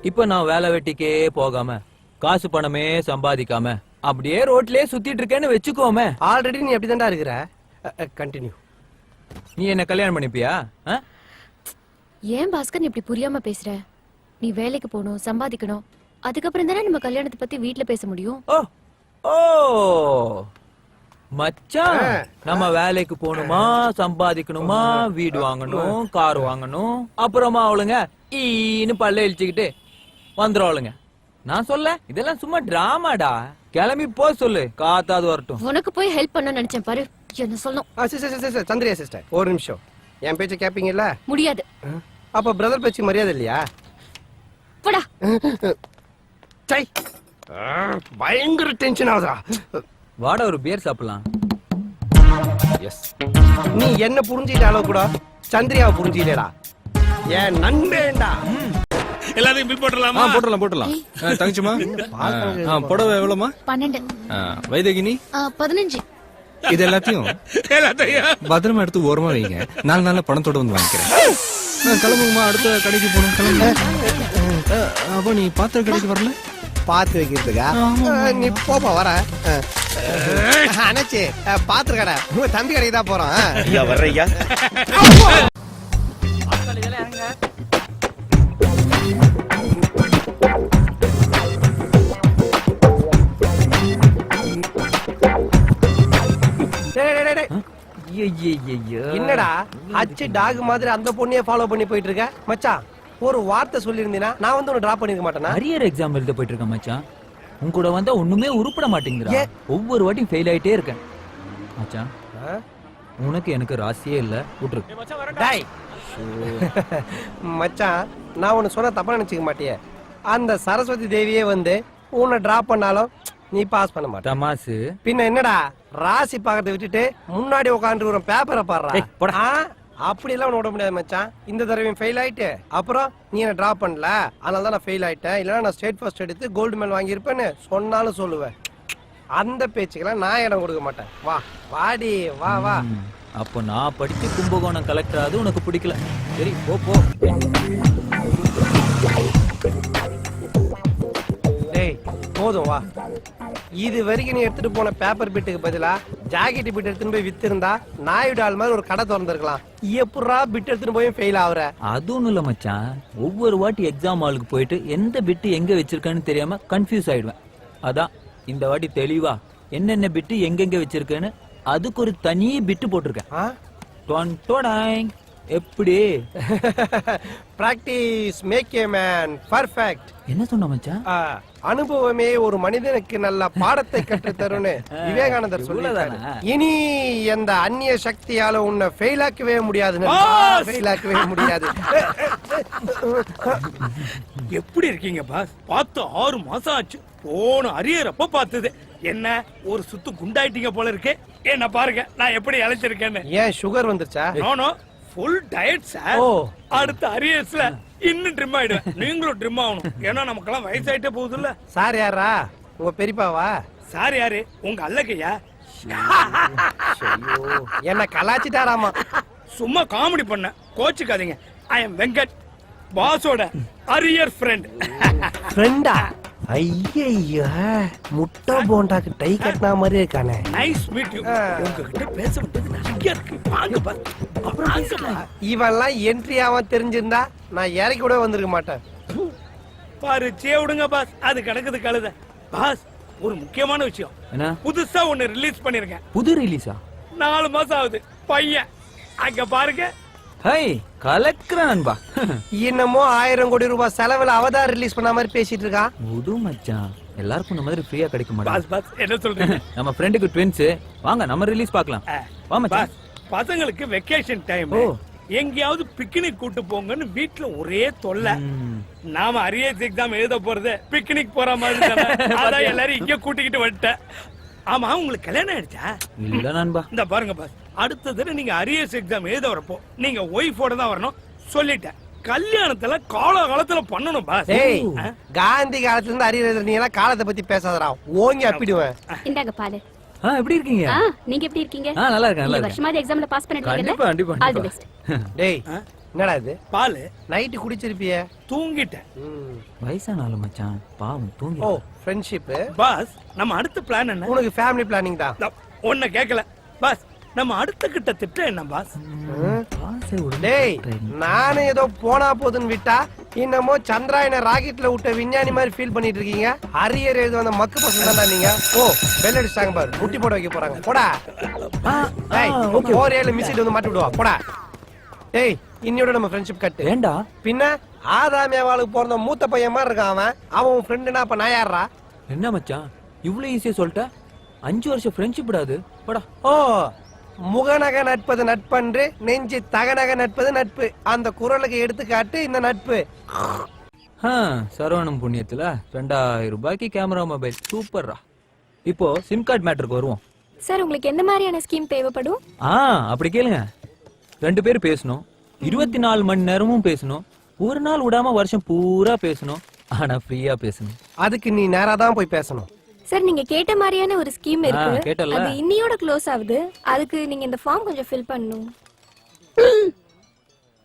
இப்ப நான் வேலை வெட்டிக்கே போகாம காசு பணமே சம்பாதிக்காம அப்படியே ரோட்லயே சுத்திட்டு இருக்கேன்னு வெச்சுக்கோமே. ஆல்ரெடி நீ அப்படிதான்டா இருக்கிற. கண்டினியூ. நீ என்ன கல்யாணம் பண்ணிப்பியா? ஏன் பாஸ்கர் நீ இப்படி புரியாம பேசுற? நீ வேலைக்கு போகணும், சம்பாதிக்கணும், அதுக்கப்புறம் தானே நம்ம கல்யாணத்தை பத்தி வீட்ல பேச முடியும். ஓ மச்சான், நம்ம வேலைக்கு போகணுமா, சம்பாதிக்கணுமா, வீடு வாங்கணும், கார் வாங்கணும், அப்புறமா அவளுங்க ஈன்னு பல்ல இழிச்சுக்கிட்டு வந்துருவாளுங்க. நான் சொல்ல இதெல்லாம் சும்மா டிராமாடா. கிளம்பி போ சொல்லு, காத்தாது வரட்டும். உனக்கு போய் ஹெல்ப் பண்ண நினைச்சேன் பாரு, என்ன சொல்லணும். சந்திரியா சிஸ்டர், ஒரு நிமிஷம். என் பேச்ச கேப்பீங்கல்ல? முடியாது. அப்ப பிரதர் பேச்சு மரியாதை இல்லையா? போடா. பயங்கர டென்ஷன் ஆகுதா? வாடா ஒரு பியர் சாப்பிடலாம். எஸ். நீ என்ன புரிஞ்சிட்ட அளவு கூட சந்திரியாவை புரிஞ்சிட்டேடா. ஏன் நண்பேண்டா. எல்லாத்தையும் பில் போட்டுடலாமா? போட்டுடலாம். தங்கச்சிமா புடவை எவ்வளவுமா? 12. வைதகினி 15. இது எல்லாத்தையும் பத்திரமா எடுத்து ஓரமா வைங்க. 4 நாள்ல பணத்தோட வந்து வாங்கிக்கிறேன். கிளம்புமா, அடுத்த கடைக்கு போகணும். கிளம்பு. அப்ப நீ பாத்திர கடைக்கு வரல? பாத்து வைக்கிறதுக்கா? நீ போப்பா, வர அணைச்சி பாத்திர கடை உங்க தம்பி கடைக்கு தான் போறோம். ஐயா வர்றையா? என்னடா அச்சு டாக் மாதிரி அந்த பொண்ணையே ஃபாலோ பண்ணி போயிட்டு இருக்க? மச்சான் ஒரு வார்த்தை சொல்லிருந்தீனா நான் வந்து உன்னை டிராப் பண்ணிருக்க மாட்டேனா? அரியர் எக்ஸாம் எழுத போயிட்டு இருக்கேன் மச்சான். உன் கூட வந்தா ஒண்ணுமே உருப்பட மாட்டேங்கிறா. ஒவ்வொரு வாட்டியும் ஃபெயில் ஆயிட்டே இருக்கேன் மச்சான். உனக்கு எனக்கு ராசியே இல்ல, விட்டுரு. டேய் மச்சான், நான் உன்னை சொன்ன தப்பா நினைச்சுக்க மாட்டியே. அந்த சரஸ்வதி தேவியே வந்து உன்னை டிராப் பண்ணாலும் நீ பாஸ் பண்ண மாட்ட. தமாசு பின்ன என்னடா, ராசி பாக்கத்தை விட்டுட்டு முன்னாடி உட்காந்து ஒரு பேப்பரை பாடுறா. அப்படி எல்லாம் விட முடியாது மச்சான். இந்த தடவையும் ஃபெயில் ஆயிட்டு அப்புறம் நீ என்ன டிராப் பண்ணல, அதனால தான் நான் ஃபெயில் ஆயிட்டேன், இல்லைன்னா நான் ஸ்டேட் ஃபர்ஸ்ட் எடுத்து கோல்டு மெடல் வாங்கியிருப்பேன்னு சொன்னாலும் சொல்லுவேன். அந்த பேச்சுக்கெல்லாம் நான் இடம் கொடுக்க மாட்டேன். வா வாடி, வா. அப்போ நான் படிச்சு கும்பகோணம் கலெக்டர் ஆகுது உனக்கு பிடிக்கல. சரி போ. டேய் போதும் வா. இது வரைக்கும் நீ எடுத்துட்டு போன பேப்பர் பிட்டுக்கு பதிலா ஜாக்கெட் பிட் எடுத்துட்டு போய் வித்து இருந்தா நாயுடால் மாதிரி ஒரு கடை திறந்திருக்கலாம். எப்படா பிட் எடுத்துட்டு போய் ஃபெயில் ஆகுற? அது ஒண்ணும் இல்ல மச்சான், ஒவ்வொரு வாட்டி எக்ஸாம் ஹாலுக்கு போயிட்டு எந்த பிட்டு எங்க வச்சிருக்கேன்னு தெரியாம கன்ஃபியூஸ் ஆயிடுவேன். அதான் இந்த வாட்டி தெளிவா என்னென்ன பிட்டு எங்கெங்க வச்சிருக்கேன்னு அதுக்கு ஒரு தனி பிட்டு போட்டிருக்கேன். எப்படி? Practice make a man perfect. என்ன சொன்ன மச்சான்? அனுபவமே ஒரு மனிதனுக்கு நல்ல பாடத்தை கற்றுத் தரும்னு விவேகானந்தர் சொல்லிட்டாரு. இனி எந்த அந்நிய சக்தியால உன்னை ஃபெயில் ஆக்கவே முடியாது. எப்படி இருக்கீங்க பாஸ்? பார்த்து 6 மாசம் ஆச்சு. போன அரியர் அப்ப பார்த்தது என்ன ஒரு சுத்து குண்டாயிட்டீங்க போல இருக்கு. என்ன பாருங்க நான் எப்படி அழைச்சிருக்கேன்னு. ஏன் சுகர் வந்துருச்சா? No full diet sir. அடுத்த அரியர்ஸ்ல இன்னும் ட்ரிம் ஆயிடுவேன். நீங்களும் ட்ரிம் ஆகணும், ஏன்னா நமக்கெல்லாம் வயசாயிட்டே போகுது இல்ல. சார் யாரா? உங்க பெரியப்பாவா? சார் யாரு? உங்க அல்லக்கையா? என்ன கலாச்சிட்டாராமா? சும்மா காமெடி பண்ண, கோச்சுக்காதீங்க. ஐ எம் வெங்கட், பாஸோட அரியர் ஃப்ரெண்ட். ஃப்ரெண்டா? ஐயா முட்டை போண்டாக்கு டை கட்டினா மாதிரி இருக்கானே. Nice meet you. உங்ககிட்ட பேச வேண்டியது நிறைய இருக்கு. வாங்க பாரு. அப்புறம் பேசலாம். இவெல்லாம் என்ட்ரி ஆவ தெரிஞ்சிருந்தா நான் இறக்கி கூட வந்திருக்க மாட்டேன். பாரு விடுங்க பாஸ், அது கிடக்குது கழுத. பாஸ் ஒரு முக்கியமான விஷயம். என்ன? புதுசா ஒன்னு ரிலீஸ் பண்ணிருக்கேன். புது ரிலீஸா? 4 மாசம் ஆகுது. பையன் அங்க பாருங்க. ஹை கலெக்டர் நண்பா. இன்னமோ 1000 கோடி ரூபாய் செலவுல அவதார் ரிலீஸ் பண்ண மாதிரி பேசிட்டு இருக்கா. முடு மச்சான், எல்லாருக்கும் இந்த மாதிரி ஃப்ரீயா கிடைக்க மாட்டாங்க. பாஸ் என்ன சொல்றீங்க? நம்ம ஃப்ரெண்டுக்கு ட்வின்ஸ், வாங்க நம்ம ரிலீஸ் பார்க்கலாம். வா மச்சான். பசங்களுக்கு வெக்கேஷன் டைம். எங்கேயாவது பிக்னிக் கூட்டு போங்கன்னு வீட்டுல ஒரே தொல்லை. நாம அரியர்ஸ் எக்ஸாம் எழுத போறது பிக்னிக் போற மாதிரி தானே. அதான் எல்லாரும் இங்க கூட்டிக்கிட்டு வந்துட்டேன். ஆமா, உங்களுக்கு கல்யாணம் ஆயிடுச்சா? இல்ல நண்பா. இந்த பாருங்க பாஸ், அடுத்த தடவை நீங்க அரியர்ஸ் எக்ஸாம் எழுத வரப்போ நீங்க ஒய்ஃபோட தான் வரணும் சொல்லிட்டேன். கல்யாணத்துல காலத்துல பண்ணணும் பாஸ். ஏய், காந்தி காலத்துல இருந்து அரியர் நீ எல்லாம் காலத்தை பத்தி பேசாதடா, ஓங்கி அப்பிடுவேன். இந்தாங்க பாரு. எப்படி இருக்கீங்க? நீங்க எப்படி இருக்கீங்க? நல்லா இருக்கேன். இந்த வருஷமாவது எக்ஸாம்ல பாஸ் பண்ணிடுவீங்கல? கண்டிப்பா கண்டிப்பா. All the best. டேய், என்னடா இது? பால் நைட் குடிச்சிருப்பியே. தூங்கிட்டேன். வயசான ஆளு மச்சான், பாவம் தூங்கி. ஓ, ஃப்ரெண்ட்ஷிப். பாஸ், நம்ம அடுத்த பிளான் என்ன? உனக்கு ஃபேமிலி பிளானிங் தான். ஒன்ன கேட்கல பாஸ். நம்ம அடுத்த கிட்ட திட்டம் என்ன பாஸ்? டேய், நானே ஏதோ போனா போதுன்னு விட்டா இன்னமோ சந்திராயன ராக்கெட்ல விட்ட விஞ்ஞானி மாதிரி ஃபீல் பண்ணிட்டு இருக்கீங்க. அரியர் எழுது வந்த மக்கு பசங்க தான் நீங்க. ஓ, பெல் அடிச்சாங்க பாரு, முட்டி போட வைக்க போறாங்க. போடா. டேய், ஓகே மிஸ்ஸிட் வந்து மாட்டி விடுவா. போடா. டேய், இன்னையோட நம்ம ஃப்ரெண்ட்ஷிப் கட். ஏண்டா? பின்ன ஆதாமியாவாளுக்கு பிறந்த மூத்த பையன் மாதிரி இருக்கான் அவன். அவன் ஃப்ரெண்டுனா அப்ப நான் யாரா? என்ன மச்சான் இவ்வளவு ஈஸியா சொல்லிட்ட? 5 வருஷம் ஃப்ரெண்ட்ஷிப் விடாது. போடா. ஓ, முகநக நட்பது நட்பன்று, நெஞ்சு தகநக நட்பது நட்பு. அந்த குறளுக்கு எடுத்துக்காட்டு இந்த நட்பு. சரவணம் புண்ணியத்துல 2000 ரூபாய்க்கு கேமரா மொபைல் சூப்பர்ரா. இப்போ சிம் கார்டு மேட்டருக்கு வருவோம். சார், உங்களுக்கு எந்த மாதிரியான ஸ்கீம் தேவைப்படும்? அப்படி கேளுங்க. 2 பேர் பேசணும், 24 மணி நேரமும் பேசணும், ஒரு நாள் விடாம வருஷம் பூரா பேசணும், ஆனா ஃப்ரீயா பேசணும். அதுக்கு நீ நேரா தான் போய் பேசணும். சார், நீங்க கேட்ட மாதிரியான ஒரு ஸ்கீம் இருக்கு. கேட்டல. அது இன்னியோட க்ளோஸ் ஆகுது. அதுக்கு நீங்க இந்த ஃபார்ம் கொஞ்சம் ஃபில் பண்ணனும்.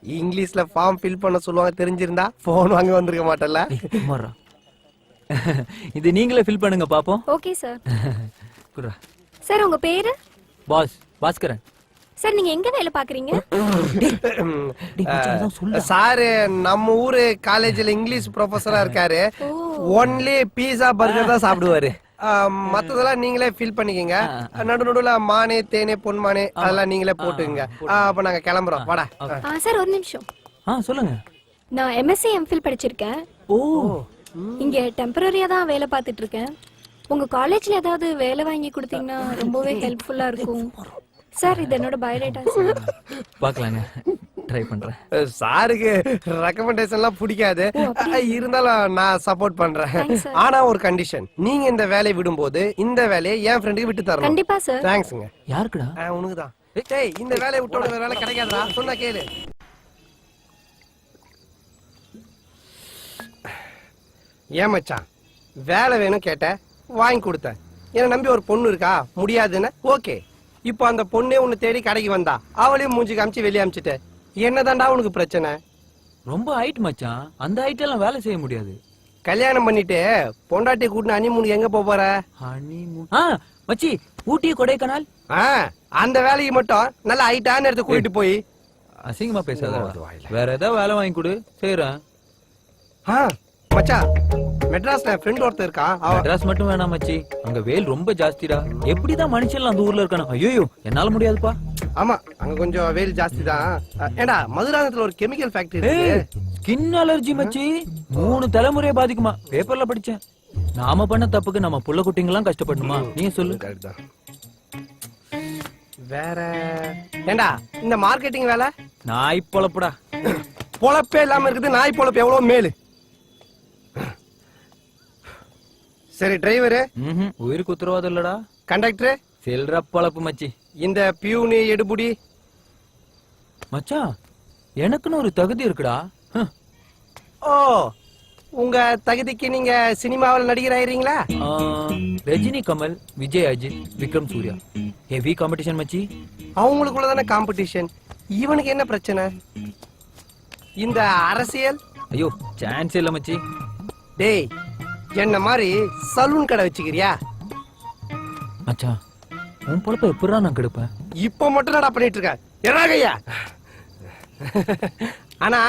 இங்கிலீஷ்ல ஃபார்ம் ஃபில் பண்ண சொல்லுவாங்க, தெரிஞ்சிருந்தா போன் வாங்க வந்திருக்க மாட்டல்ல. இது நீங்களே ஃபில் பண்ணுங்க பாப்போம். Okay sir. சார், உங்க பேரு? பாஸ், பாஸ்கரன். சார், நீங்க எங்க வேலை பாக்குறீங்க? சாரு நம்ம ஊரு காலேஜ்ல இங்கிலீஷ் ப்ரொஃபஸரா இருக்காரு. ஒன்லி பீஸா பர்கர் தான் சாப்பிடுவாரு. மத்ததெல்லாம் நீங்களே ஃபில் பண்ணிக்கங்க. நடுநடுல மானே தேனே பொன்மானே அதெல்லாம் நீங்களே போட்டுங்க. அப்ப நாங்க கிளம்புறோம். வாடா. சார், ஒரு நிமிஷம். சொல்லுங்க. நான் MSc MPhil படிச்சிருக்கேன். ஓ, இங்க டெம்பரரியா தான் வேலை பார்த்துட்டு இருக்கேன். உங்க காலேஜ்ல ஏதாவது வேலை வாங்கி கொடுத்தீங்கன்னா ரொம்பவே ஹெல்ப்ஃபுல்லா இருக்கும். சார், இது என்னோட பயோடேட்டா. பார்க்கலாங்க, ட்ரை பண்றேன். சாருக்கு ரெக்கமெண்டேஷன்லாம் பிடிக்காது, இருந்தாலும் நான் சப்போர்ட் பண்றேன். ஆனா ஒரு கண்டிஷன், நீங்க இந்த வேலையை விடும்போது இந்த வேலையை என் ஃப்ரெண்டுக்கு விட்டு தரணும். கண்டிப்பா சார். தேங்க்ஸ்ங்க. யாருக்குடா? உனக்கு தான். டேய், இந்த வேலையை விட்டோட வேற வேலை கிடைக்காதுடா, சொன்னா கேளு. ஏன் மச்சான், வேலை வேணும் கேட்ட, வாங்கி கொடுத்தேன். என்ன நம்பி ஒரு பொண்ணு இருக்கா, முடியாதுன்னு ஓகே. இப்போ அந்த பொண்ணே உன்னை தேடி கடைக்கு வந்தா, அவளையும் மூஞ்சி காமிச்சு வெளியே அமிச்சிட்ட. என்னதான்டா உனக்கு பிரச்சனை? ரொம்ப ஹைட் மச்சான், அந்த ஹைட் எல்லாம் வேலை செய்ய முடியாது. கல்யாணம் பண்ணிட்டு பொண்டாட்டி கூட்டின ஹனிமூனுக்கு எங்க போற? ஹனிமூன் மச்சி, ஊட்டி கொடைக்கானல். அந்த வேலைக்கு மட்டும் நல்ல ஹைட்டான இடத்துக்கு கூட்டிட்டு போய். அசிங்கமா பேசாத, வேற ஏதாவது வேலை வாங்கி கொடு, செய்யறேன். மச்சான், மெட்ராஸ்ல ஃப்ரெண்ட் ஒருத்தர் இருக்கா. மெட்ராஸ் மட்டும் வேணாம் மச்சி, அங்க வெயில் ரொம்ப ஜாஸ்திடா. எப்படிதான் மனுஷன் அந்த ஊர்ல இருக்கானு? ஐயோ, என்னால முடியாதுப்பா. ஆமா, அங்க கொஞ்சம் வெயில் ஜாஸ்தி தான். ஏண்டா, மதுராந்தகத்துல ஒரு கெமிக்கல் ஃபேக்டரி இருக்கு. ஸ்கின் அலர்ஜி மச்சி, 3 தலைமுறையை பாதிக்குமா, பேப்பர்ல படிச்சேன். நாம பண்ண தப்புக்கு நம்ம புள்ள குட்டிங்கெல்லாம் கஷ்டப்படணுமா? நீ சொல்லு. வேற ஏண்டா இந்த மார்க்கெட்டிங் வேலை? நாய் பொழப்புடா. பொழப்பே இல்லாம இருக்குது, நாய் பொழப்பு எவ்வளவு மேலு. சரி, டிரைவரு உயிருக்கு உத்தரவாதம் இல்லடா. கண்டக்டர் செல்ற பொழப்பு மச்சி. இந்த பியூனு எடுபுடி மச்சான், எனக்குன்னு ஒரு தகுதி இருக்குடா. ஓ, உங்க தகுதிக்கு நீங்க சினிமாவில் நடிகர் ஆயிரீங்களா? ரஜினி, கமல், விஜய், அஜித், விக்ரம், சூர்யா. ஹெவி காம்படிஷன் மச்சி. அவங்களுக்குள்ளதான காம்படிஷன். இவனுக்கு என்ன பிரச்சனை? இந்த அரசியல்? ஐயோ, சான்ஸ் இல்ல மச்சி. டேய், என்ன மாதிரி சலூன் கடை வச்சுக்கிறியா? மச்சான், உன் பொழப்ப எப்படா நான் கெடுப்பேன்? இப்ப மட்டும் நடா பண்ணிட்டு இருக்க. எறாகையா? ஆனா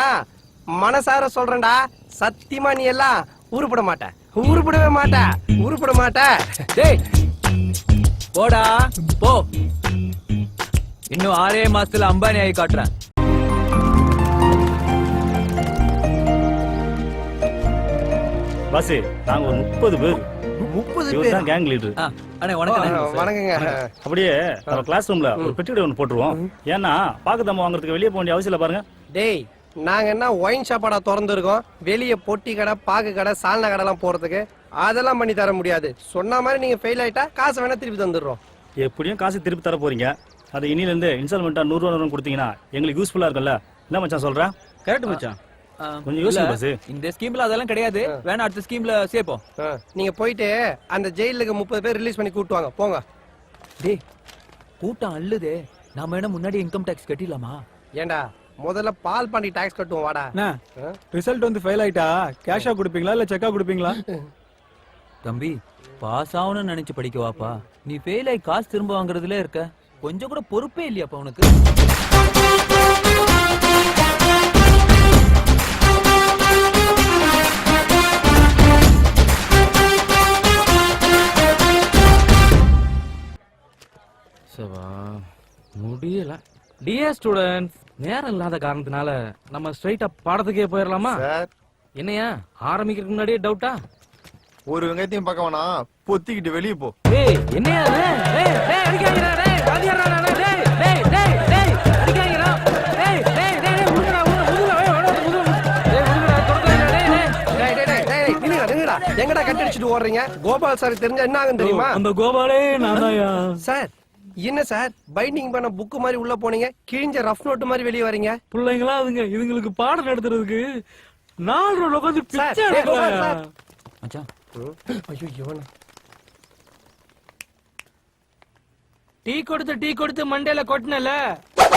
மனசார சொல்றேன்டா, சத்தியமா நீ எல்லாம் உருப்பட மாட்ட, உருப்படவே மாட்ட, உருப்பட மாட்ட. டேய், போடா போ. இன்னும் 6 மாசத்துல அம்பானி ஆகி காட்டுறேன். பாஸ், நாங்க ஒரு 30 பேர். 30 பேர் கேங் லீடர். அண்ணே வணக்கம். வணக்கங்க. அப்படியே நம்ம கிளாஸ் ரூம்ல ஒரு பெட்டி கடை ஒன்று போட்டுருவோம். ஏன்னா பாக்கு தம்ம வாங்குறதுக்கு வெளியே போக வேண்டிய அவசியம் இல்லை பாருங்க. டேய் நாங்க என்ன ஒயின் ஷாப்பாடா திறந்துருக்கோம்? வெளியே பொட்டி கடை, பாக்கு கடை, சால்னா கடை எல்லாம் போறதுக்கு அதெல்லாம் பண்ணி தர முடியாது. சொன்ன மாதிரி நீங்க ஃபெயில் ஆயிட்டா காசை வேணா திருப்பி தந்துடுறோம். எப்படியும் காசு திருப்பி தர போறீங்க. அது இனில இருந்து இன்ஸ்டால்மெண்டா 100 ரூபா கொடுத்தீங்கன்னா எங்களுக்கு யூஸ்ஃபுல்லா இருக்கும்ல. என்ன மச்சான் சொல்றேன்? கரெக்ட் மச்சான். கொஞ்சம் யோசிங்க பாஸ். இந்த ஸ்கீம்ல அதெல்லாம் கிடையாது. வேணா அடுத்த ஸ்கீம்ல சேப்போம். நீங்க போயிட்டு அந்த ஜெயிலுக்கு 30 பேர் ரிலீஸ் பண்ணி கூட்டு வாங்க போங்க. டேய் கூட்டம் அள்ளுதே. நாம என்ன முன்னாடி இன்கம் டாக்ஸ் கட்டிடலாமா? ஏண்டா முதல்ல பால் பாண்டி டாக்ஸ் கட்டுவோம் வாடா. ரிசல்ட் வந்து ஃபெயில் ஆயிட்டா கேஷா கொடுப்பீங்களா இல்ல செக்கா கொடுப்பீங்களா? தம்பி பாஸ் ஆகணும்னு நினைச்சு படிக்க வாப்பா. நீ ஃபெயில் ஆகி காசு திரும்ப வாங்குறதுல இருக்க. கொஞ்சம் கூட பொறுப்பே இல்லையாப்பா உனக்கு? முடியல. டியர் ஸ்டூடெண்ட்ஸ், நேரம் இல்லாத காரணத்தினால நம்ம ஸ்ட்ரைட்டா பாடத்துக்கே போயிடலாமா? என்னையா ஆரம்பிக்கிறதுக்கு முன்னாடியே டவுட்டா? ஒரு வெங்காயத்தையும் பார்க்க வேணாம், பொத்திக்கிட்டு வெளியே போ. டேய் என்னையா இது? டேய் டேய் அடிக்காதடா. டேய் வாதியாரா டேய் டேய் டேய் டேய் அடிக்காதடா. டேய் டேய் டேய் உடுங்கடா உடுங்கடா. டேய் உடுங்கடா தொறக்கடா. டேய் டேய் டேய் நில்லுடா. எங்கடா கட்டி அடிச்சிட்டு ஓடுறீங்க? கோபால் சார் தெரிஞ்சா என்ன ஆகும் தெரியுமா? அந்த கோபாலே நான்தாயா. சார் என்ன சார் பைண்டிங் பண்ண புக் மாதிரி உள்ள போனீங்க, கிழிஞ்ச ரஃப் நோட் மாதிரி வெளியே வரீங்க? பிள்ளைங்களா அதுங்க இதுங்களுக்கு பாடம் நடத்துறதுக்கு 4 ரோல உட்கார்ந்து பிச்சை எடுக்கறாங்க. மச்சான் ஐயோ இவனா டீ கொடுத்து மண்டையில கொட்டினல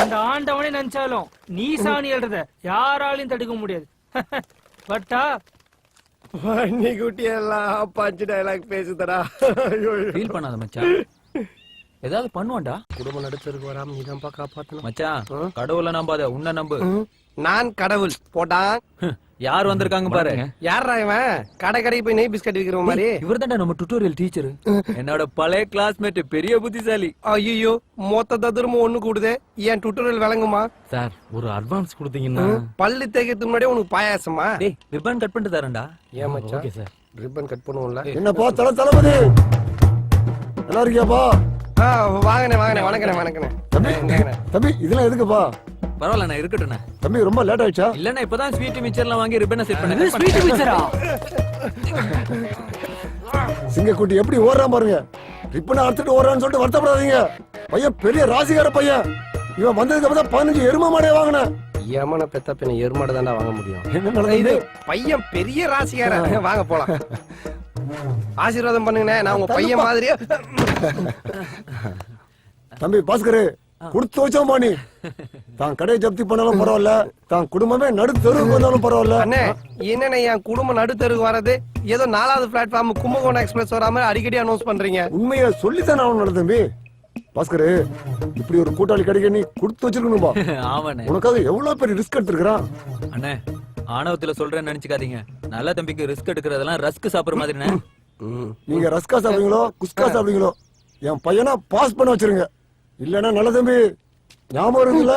அந்த ஆண்டவனே நினைச்சாலும் நீ சாணி எழுறத யாராலையும் தடுக்க முடியாது. பட்டா வண்டி குட்டி எல்லாம் பஞ்சு டயலாக் பேசுதடா. ஃபீல் பண்ணாத மச்சான். ஏதாவது பண்ணுவான்டா. குடும்பம் நடுத்தருக்கு வராம நீதான் காப்பாத்தணும் மச்சான். கடவுளை நம்பாத, உன்னை நம்பு. நான் கடவுள் போட்டான். யார் வந்திருக்காங்க பாரு. யாரா இவன்? கடைக்கு போய் நெய் பிஸ்கட் விக்கிற மாதிரி. இவர்தான்டா நம்ம டுட்டோரியல் டீச்சர். என்னோட பழைய கிளாஸ்மேட், பெரிய புத்திசாலி. ஐயோ மொத்த ததுரமும் ஒண்ணு கூடுதே. ஏன் டுட்டோரியல் விளங்குமா? சார் ஒரு அட்வான்ஸ் கொடுத்தீங்கன்னா பல்லு தேய்க்கிறதுக்கு முன்னாடியே உனக்கு பாயாசமா? டேய் ரிப்பன் கட் பண்ணிட்டு தரேன்டா. ஏன் மச்சான்? Okay sir. ரிப்பன் கட் பண்ணுவோம்ல. என்னப்பா தளபதி நல்லா இருக்கியாப்பா? வாங்கண்ணே வணக்கண்ணே. தம்பி இதெல்லாம் எதுக்குப்பா? பரவாயில்ல நான் இருக்கட்டும்ண்ணே. தம்பி ரொம்ப லேட் ஆயிடுச்சா? இல்லண்ணா இப்பதான் ஸ்வீட் மிச்சர்லாம் வாங்கி ரிப்பனை செட் பண்ணேன். ஸ்வீட் மிச்சரா? சிங்கக்குட்டி எப்படி ஓடுறான் பாருங்க. ரிப்பனை அறுத்துட்டு ஓடுறான்னு சொல்லிட்டு வருத்தப்படாதீங்க. பையன் பெரிய ராசிகார பையன். இவன் வந்ததுக்கு அப்புறம் 15 எருமை மாடே வாங்கினேன். ஏமான பெத்த பின்ன எருமாடு தான்டா வாங்க முடியும். என்ன நடந்தது? பையன் பெரிய ராசிகார. வாங்க போலாம். ஆசீர்வாதம் பண்ணுங்கண்ணே. நான் உங்க பையன் மாதிரியே. தம்பி பாஸ்கரு கொடுத்து வச்சோம் பாணி. தான் கடையை ஜப்தி பண்ணாலும் பரவாயில்ல, தான் குடும்பமே நடு தெருவுக்கு வந்தாலும் பரவாயில்ல. அண்ணே என்னண்ணே என் குடும்பம் நடுத்தருக்கு வர்றது ஏதோ 4வது பிளாட்ஃபார்ம் கும்பகோணம் எக்ஸ்பிரஸ் வராம அடிக்கடி அனௌன்ஸ் பண்றீங்க. உண்மையை சொல்லித்தான் நான் நடந்த தம்பி. பாஸ்கரு இப்படி ஒரு கூட்டாளி கிடைக்க நீ கொடுத்து வச்சிருக்கணும்பா. ஆமாண்ணே. உனக்காக எவ்வளவு பெரிய ரிஸ்க் எடுத்திருக்கிறான். அண்ணே ஆணவத்துல சொல்றேன்னு நினைச்சுக்காதீங்க. நல்ல தம்பிக்கு ரிஸ்க் எடுக்கிறதெல்லாம் ரஸ்க் சாப்பிடுற மாதிரிண்ணே. நீங்க ரஸ்கா சாப்பிடுங்களோ குஸ்கா சாப்பிடுங்களோ என் பையனா பாஸ் பண்ண வச்சிருங்க. இல்லன்னா நல்ல தம்பி ஞாபகம் இருக்குல்ல.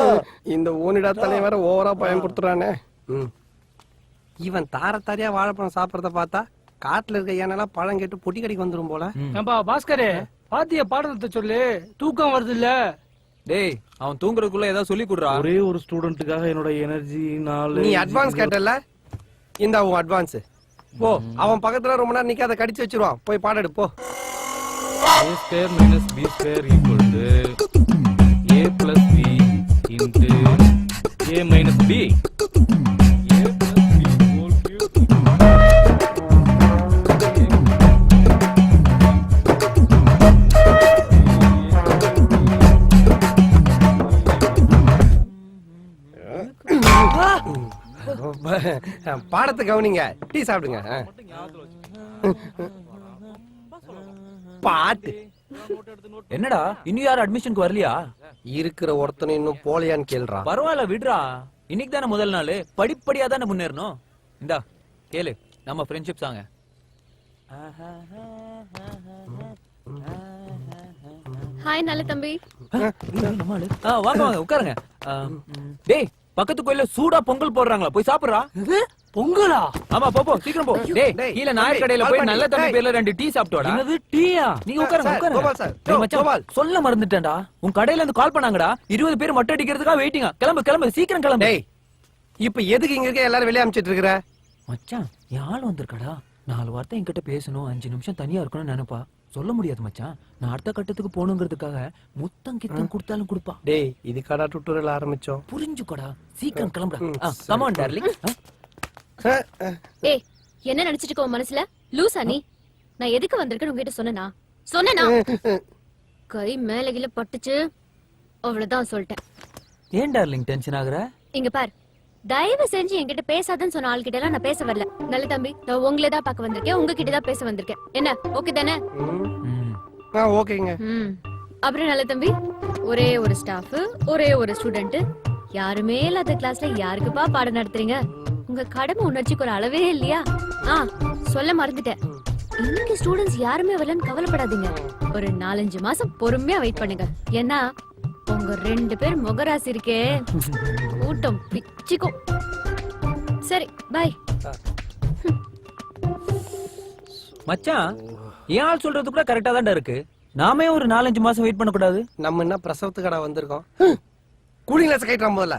இந்த ஓனிடா தலைவர ஓவரா பயம் கொடுத்துறானே. இவன் தாரத்தாரியா வாழைப்பழம் சாப்பிடறத பார்த்தா காட்டுல இருக்க யானெல்லாம் பழம் கேட்டு பொட்டி கடைக்கு வந்துரும் போல. ஏம்பா பாஸ்கரே பாத்திய பாடத்தை சொல்லு, தூக்கம் வருது இல்ல? டேய் அவன் தூங்குறதுக்குள்ள ஏதாவது சொல்லி கொடுறா. ஒரே ஒரு ஸ்டூடெண்ட்டுக்காக என்னோட எனர்ஜி நீ அட்வான்ஸ் கேட்டல, இந்த உன் அட்வான்ஸ் போ. அவன் பக்கத்துல ரொம்ப நேரம் நிக்காத, கடிச்சு வச்சிருவான். போய் பாடம் எடு போ. a square minus b square equal to a plus b into a minus b. பாடத்தை கவனிங்க, டீ சாப்பிடுங்க. பாட்டு என்னடா இன்னும் யாரும் அட்மிஷனுக்கு வரலையா? இருக்கிற ஒருத்தனை இன்னும் போலையான்னு கேள்றா. பரவாயில்ல விடுறா, இன்னைக்கு தானே முதல் நாள், படிப்படியா தானே முன்னேறணும். இந்தா கேளு நம்ம ஃப்ரெண்ட்ஷிப் சாங்க. ஹாய் நல்ல தம்பி. வாங்க வாங்க உட்காருங்க. டேய் பக்கத்து கோயில்ல சூடா பொங்கல் போடுறாங்களா, போய் சாப்பிடுறா. பொங்கலா? ஆமா போ சீக்கிரம் போ. டேய் டேய், கீழ நாயர் கடையில போய் நல்ல தம்பி பேர்ல 2 டீ சாப்பிட்டோடா. என்னது டீயா? நீங்க உட்காருங்க சார், கோபால் சார். உட்காருங்க. டேய் மச்சான், கோபால். சொல்ல மறந்துட்டேன்டா. உன் கடையில இருந்து கால் பண்ணாங்கடா. 20 பேர் மொட்டை அடிக்கிறதுக்காக வெயிட்டிங்கா. கிளம்பு சீக்கிரம் கிளம்பு. டேய் இப்ப எதுக்கு இங்க இருக்க எல்லாரும் வெளிய அமிச்சிட்டு இருக்கற? மச்சான் யாழ் வந்திருக்கடா. 4 வார்த்தை என்கிட்ட பேசணும், 5 நிமிஷம் தனியா இருக்கணும்னு நினைப்பா. சொல்ல முடியாது மச்சான். நான் அடுத்த கட்டத்துக்கு போகணுங்கிறதுக்காக முத்தம் கித்தம் கொடுத்தாலும் கொடுப்பா. டேய் இதுக்காடா டுட்டோரியல் ஆரம்பிச்சோம். புரிஞ்சுக்கடா. சீக்கிரம் கிளம்புடா. Come on darling. ஏய் என்ன நினைச்சிட்டு இருக்கோ மனசுல? லூசா நீ? நான் எதுக்கு வந்திருக்கேன்னு உங்ககிட்ட சொன்னேனா? கை மேல கீழ பட்டுச்சு அவ்வளவுதான் சொல்லிட்டேன். ஏன் டார்லிங் டென்ஷன் ஆகுற? இங்க பார், தயவு செஞ்சு என்கிட்ட பேசாதன்னு சொன்ன ஆள்கிட்ட எல்லாம் நான் பேச வரல. நல்ல தம்பி, நான் உங்களை தான் பார்க்க வந்திருக்கேன், உங்ககிட்ட தான் பேச வந்திருக்கேன். என்ன ஓகே தானே? ஓகேங்க. அப்புறம் நல்ல தம்பி, ஒரே ஒரு ஸ்டாஃப், ஒரே ஒரு ஸ்டூடெண்ட், யாருமே இல்லாத கிளாஸ்ல யாருக்குப்பா பாடம் நடத்துறீங்க? உங்க கடமை உணர்ச்சிக்கு ஒரு அளவே இல்லையா? சொல்ல மறந்துட்டேன். இன்னைக்கு ஸ்டூடெண்ட்ஸ் யாருமே வரலன்னு கவலைப்படாதீங்க. ஒரு 4-5 மாசம் பொறுமையா வெயிட் பண்ணுங்க. ஏன்னா உங்க 2 பேர் முகராசி இருக்கே, கூட்டம் பிச்சுக்கும். சரி பை. மச்சான் ஏன் ஆள் சொல்றது கூட கரெக்டா தான் இருக்கு. நாமே ஒரு 4-5 மாசம் வெயிட் பண்ண கூடாது? நம்ம என்ன பிரசவத்துக்கடா வந்திருக்கோம்? கூலிங் கிளாஸ் கைட்றான் முதல்ல.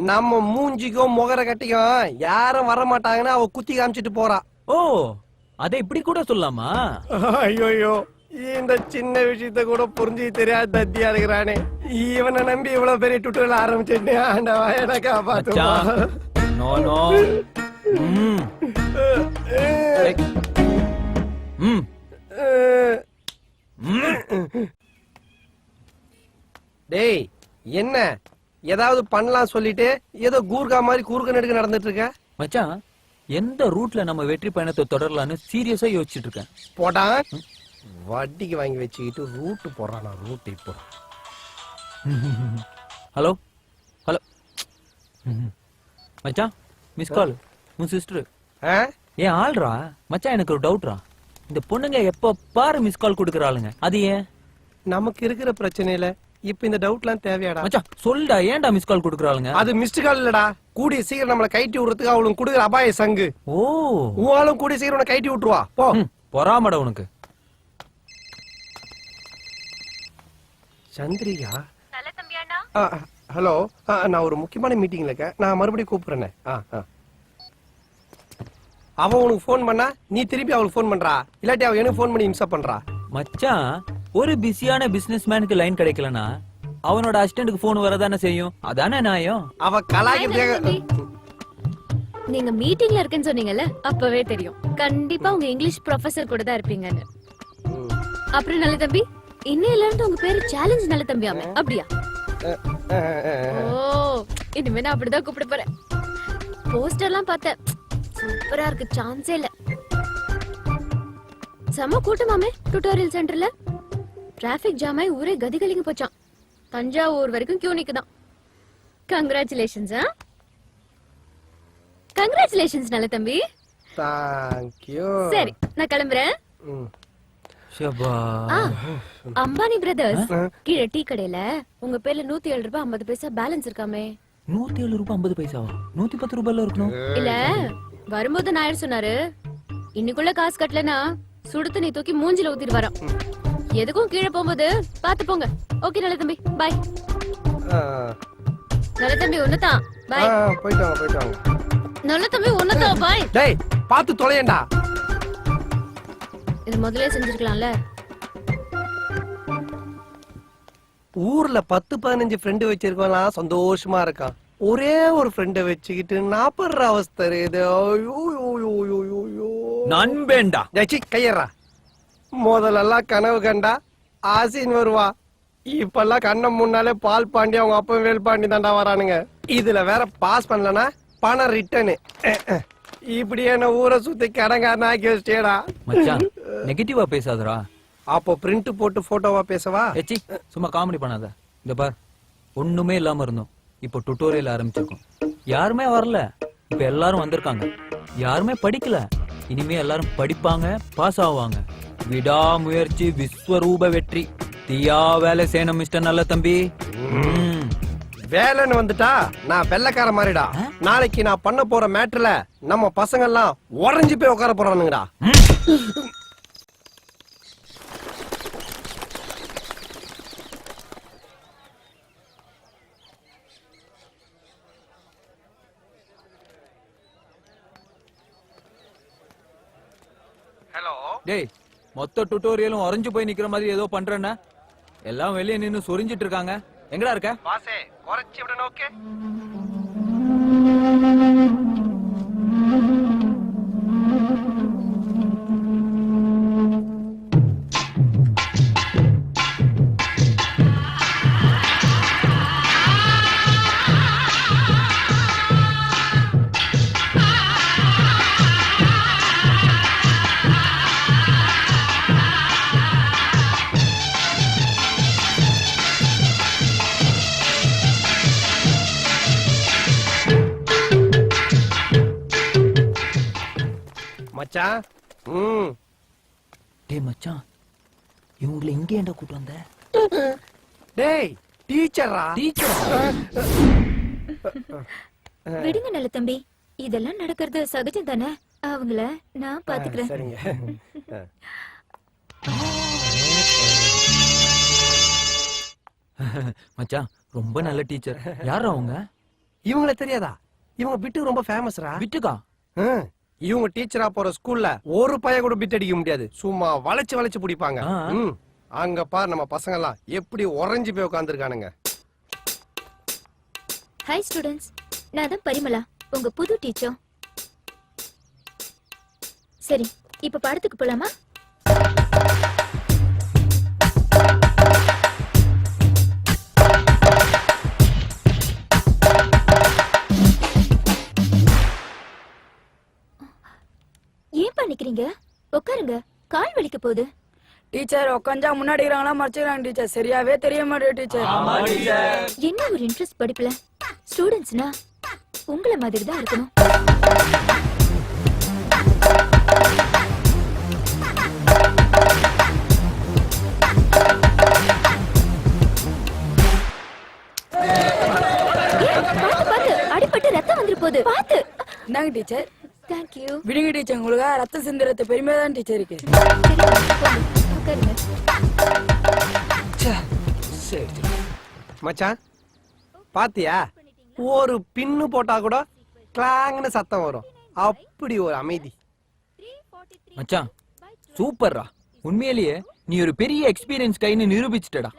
நம்ம மூஞ்சிக்கும் முகர கட்டிக்கும் யாரும் வர மாட்டாங்கன்னா அவ குத்தி காமிச்சிட்டு போறா. ஓ அதை இப்படி கூட சொல்லலாமா? ஐயோ இந்த சின்ன விஷயத்த கூட புரிஞ்சு தெரியாத தத்தியா இருக்கிறானே. இவனை நம்பி இவ்வளவு பெரிய டுட்டோரியல் ஆரம்பிச்சுட்டு ஆண்டவா என்ன காப்பாத்துவா. No no. டேய் என்ன ஏதாவது பண்ணலாம் சொல்லிட்டு ஏதோ கூர்கா மாதிரி கூர்க்க நெடுக்க நடந்துட்டு இருக்க? மச்சான் எந்த ரூட்ல நம்ம வெற்றி பயணத்தை தொடரலான்னு சீரியஸா யோசிச்சுட்டு இருக்கேன். போடா வட்டிக்கு வாங்கி வச்சுக்கிட்டு ரூட் போடுறானா? ரூட் இப்போ ஹலோ ஹலோ மச்சான் மிஸ் கால். உன் சிஸ்டர் ஏன் ஆள்றா? மச்சான் எனக்கு ஒரு டவுட்ரா. இந்த பொண்ணுங்க எப்ப பாரு மிஸ் கால் கொடுக்கறாளுங்க, அது ஏன்? நமக்கு இருக்கிற பிரச்சனையில இப்ப இந்த டவுட்லாம் தேவையாடா? மச்சான் சொல்டா, ஏன்டா மிஸ் கால் கொடுக்கறாளுங்க? அது மிஸ்ட் கால் இல்லடா, கூடிய சீக்கிரம் நம்மள கைட்டி விடுறதுக்கு அவளுக்கு கொடுக்குற அபாய சங்கு. ஓ உவாலும் கூடிய சீக்கிரம் உன்னை கைட்டி விட்டுருவா. போ. பொறாமடா உனக்கு. சந்திரிகா ஹலோ, நான் ஒரு முக்கியமான மீட்டிங்ல இருக்கேன், நான் மறுபடியும் கூப்பிடுறேன். அவ உனக்கு போன் பண்ணா நீ திருப்பி அவளுக்கு போன் பண்றா, இல்லாட்டி அவ எனக்கு போன் பண்ணி இன்ஸ்டா பண்றா. மச்சான் ஒரு பிஸியான பிசினஸ் மேனுக்கு லைன் கிடைக்கலனா அவனோட அசிஸ்டன்ட்க்கு போன் வரதானே செய்யும், அதானே நியாயம். அவ கலாய்க்கிறதுக்காக. நீங்க மீட்டிங்ல இருக்கேன்னு சொன்னீங்கல்ல, அப்பவே தெரியும் கண்டிப்பா உங்க இங்கிலீஷ் ப்ரொஃபசர் கூட தான் இருப்பீங்கன்னு. அப்புறம் நல்ல தம்பி, இன்னையில இருந்து உங்க பேரு சேலஞ்ச் நல்ல தம்பியாமே, அப்படியா? ஓ இனிமே நான் அப்படிதான் கூப்பிட போறேன். போஸ்டர்லாம் பார்த்தேன், சூப்பரா இருக்கு, சான்ஸே இல்ல. செம கூட்டமாமே டுட்டோரியல் சென்டர்ல. டிராபிக் ஜாம் ஆகி ஊரே கதிகலிங்க போச்சான். தஞ்சாவூர் வரைக்கும் கியூ நிக்குதான். கங்க்ராச்சுலேஷன்ஸ். கங்க்ராச்சுலேஷன்ஸ் நல்ல தம்பி. தேங்க்யூ. சரி நான் கிளம்புறேன். அம்பானி பிரதர்ஸ் கீழே டீ கடையில உங்க பேர்ல 107 ரூபாய் 50 பைசா பேலன்ஸ் இருக்காமே. 107 ரூபாய் 50 பைசாவா? 110 ரூபாய்ல இருக்கணும். இல்ல வரும்போது நாயர் சொன்னாரு, இன்னைக்குள்ள காசு கட்டலனா சுடு தண்ணி தூக்கி மூஞ்சில ஊத்திட்டு வரோம். எதுக்கும் கீழே போகும்போது பாத்து போங்க. ஓகே நல்ல தம்பி, பாய். நல்ல தம்பி ஒண்ணுதான், பாய். போயிட்டு வாங்க, போயிட்டு வாங்க. நல்ல தம்பி ஒண்ணுதான், பாய். டேய் பாத்து தொலையேண்டா. இது முதல்ல செஞ்சிருக்கலாம்ல. ஊர்ல 10-15 ஃப்ரெண்டு வச்சிருக்கலாம், சந்தோஷமா இருக்கான். ஒரே ஒரு ஃப்ரெண்ட வச்சுக்கிட்டு நான் படுற அவஸ்தை இது. நண்பேண்டா. கையறா. முதல்லலாம் கனவு கண்டா ஆசின் வருவா, இப்பெல்லாம் கண்ணம் முன்னாலே பால் பாண்டி அவங்க அப்பா வேல் பாண்டி தாண்டா வரானுங்க. இதுல வேற பாஸ் பண்ணலனா பணம் ரிட்டர்னு. இப்படி என்ன ஊரை சுத்தி கடங்காரன் ஆக்கி வச்சிட்டேடா. மச்சான் நெகட்டிவா பேசாதடா. அப்போ பிரிண்ட் போட்டு போட்டோவா பேசவா? ஏச்சி சும்மா காமெடி பண்ணாத. இந்த பார், ஒண்ணுமே இல்லாம இருந்தோம், இப்போ டுட்டோரியல் ஆரம்பிச்சிருக்கோம். யாருமே வரல, இப்ப எல்லாரும் வந்திருக்காங்க. யாருமே படிக்கல, இனிமே எல்லாரும் படிப்பாங்க, பாஸ் ஆவாங்க. விடாமுயற்சி விஸ்வரூப வெற்றி. தீயா வேலை செய்யணும் மிஸ்டர் நல்ல தம்பி. வேலைன்னு வந்துட்டா நான் வெள்ளைக்கார மாதிரிடா. நாளைக்கு நான் பண்ண போற மேட்டர்ல நம்ம பசங்க எல்லாம் உறைஞ்சு போய் உட்கார போறானுங்கடா. டேய் மொத்த டுட்டோரியலும் உறைஞ்சு போய் நிக்கிற மாதிரி ஏதோ பண்றேன்னா எல்லாம் வெளியே நின்னு சொரிஞ்சிட்டு இருக்காங்க. எங்கடா இருக்க? பாசே குறைச்சி விடணும். ஓகே மச்சான். டேய் மச்சான், இவங்களை இங்க ஏன்டா கூட்டு வந்த? டேய் டீச்சரா? விடுங்க நல்ல தம்பி, இதெல்லாம் நடக்கிறது சகஜம் தானே. அவங்கள நான் பாத்துக்கிறேன். சரிங்க. மச்சான் ரொம்ப நல்ல டீச்சர். யாரா அவங்க? இவங்கள தெரியாதா? இவங்க பிட்டு ரொம்ப ஃபேமஸ்ரா. பிட்டுக்கா? இவங்க டீச்சரா போற ஸ்கூல்ல ஒரு பைய கூட பிட் அடிக்க முடியாது. சும்மா வளைச்சு வளைச்சு பிடிப்பாங்க. அங்க பாரு நம்ம பசங்க எல்லாம் எப்படி உறைஞ்சு போய் உட்கார்ந்துருக்கானுங்க. ஹாய் ஸ்டூடண்ட்ஸ், நான் தான் பரிமளா, உங்க புது டீச்சர். சரி, இப்ப பாடத்துக்கு போலாமா? ஏன் பண்ணிக்கிறீங்க? உட்காருங்க, கால் வலிக்க போகுது. டீச்சர் உட்காந்தா முன்னாடி இருக்கிறாங்களா மறைச்சிக்கிறாங்க டீச்சர். சரியாவே தெரிய மாட்டேன் டீச்சர். என்ன ஒரு இன்ட்ரெஸ்ட் படிப்புல. ஸ்டூடண்ட்ஸ்னா உங்களை மாதிரி தான் இருக்கணும். அடிபட்டு ரத்தம் வந்துரு போகுது, பாத்து. இந்தாங்க டீச்சர். Thank you. விடுங்க டீச்சர், உங்களுக்கு ரத்த சிந்துறத பெருமையா தான் டீச்சர் இருக்கு. மச்சான் பாத்தியா, ஒரு பின்னு போட்டா கூட கிளாங்னு சத்தம் வரும். அப்படி ஒரு அமைதி. மச்சான் சூப்பர்ரா, உண்மையிலேயே நீ ஒரு பெரிய எக்ஸ்பீரியன்ஸ் கைன்னு நிரூபிச்சிட்டடா.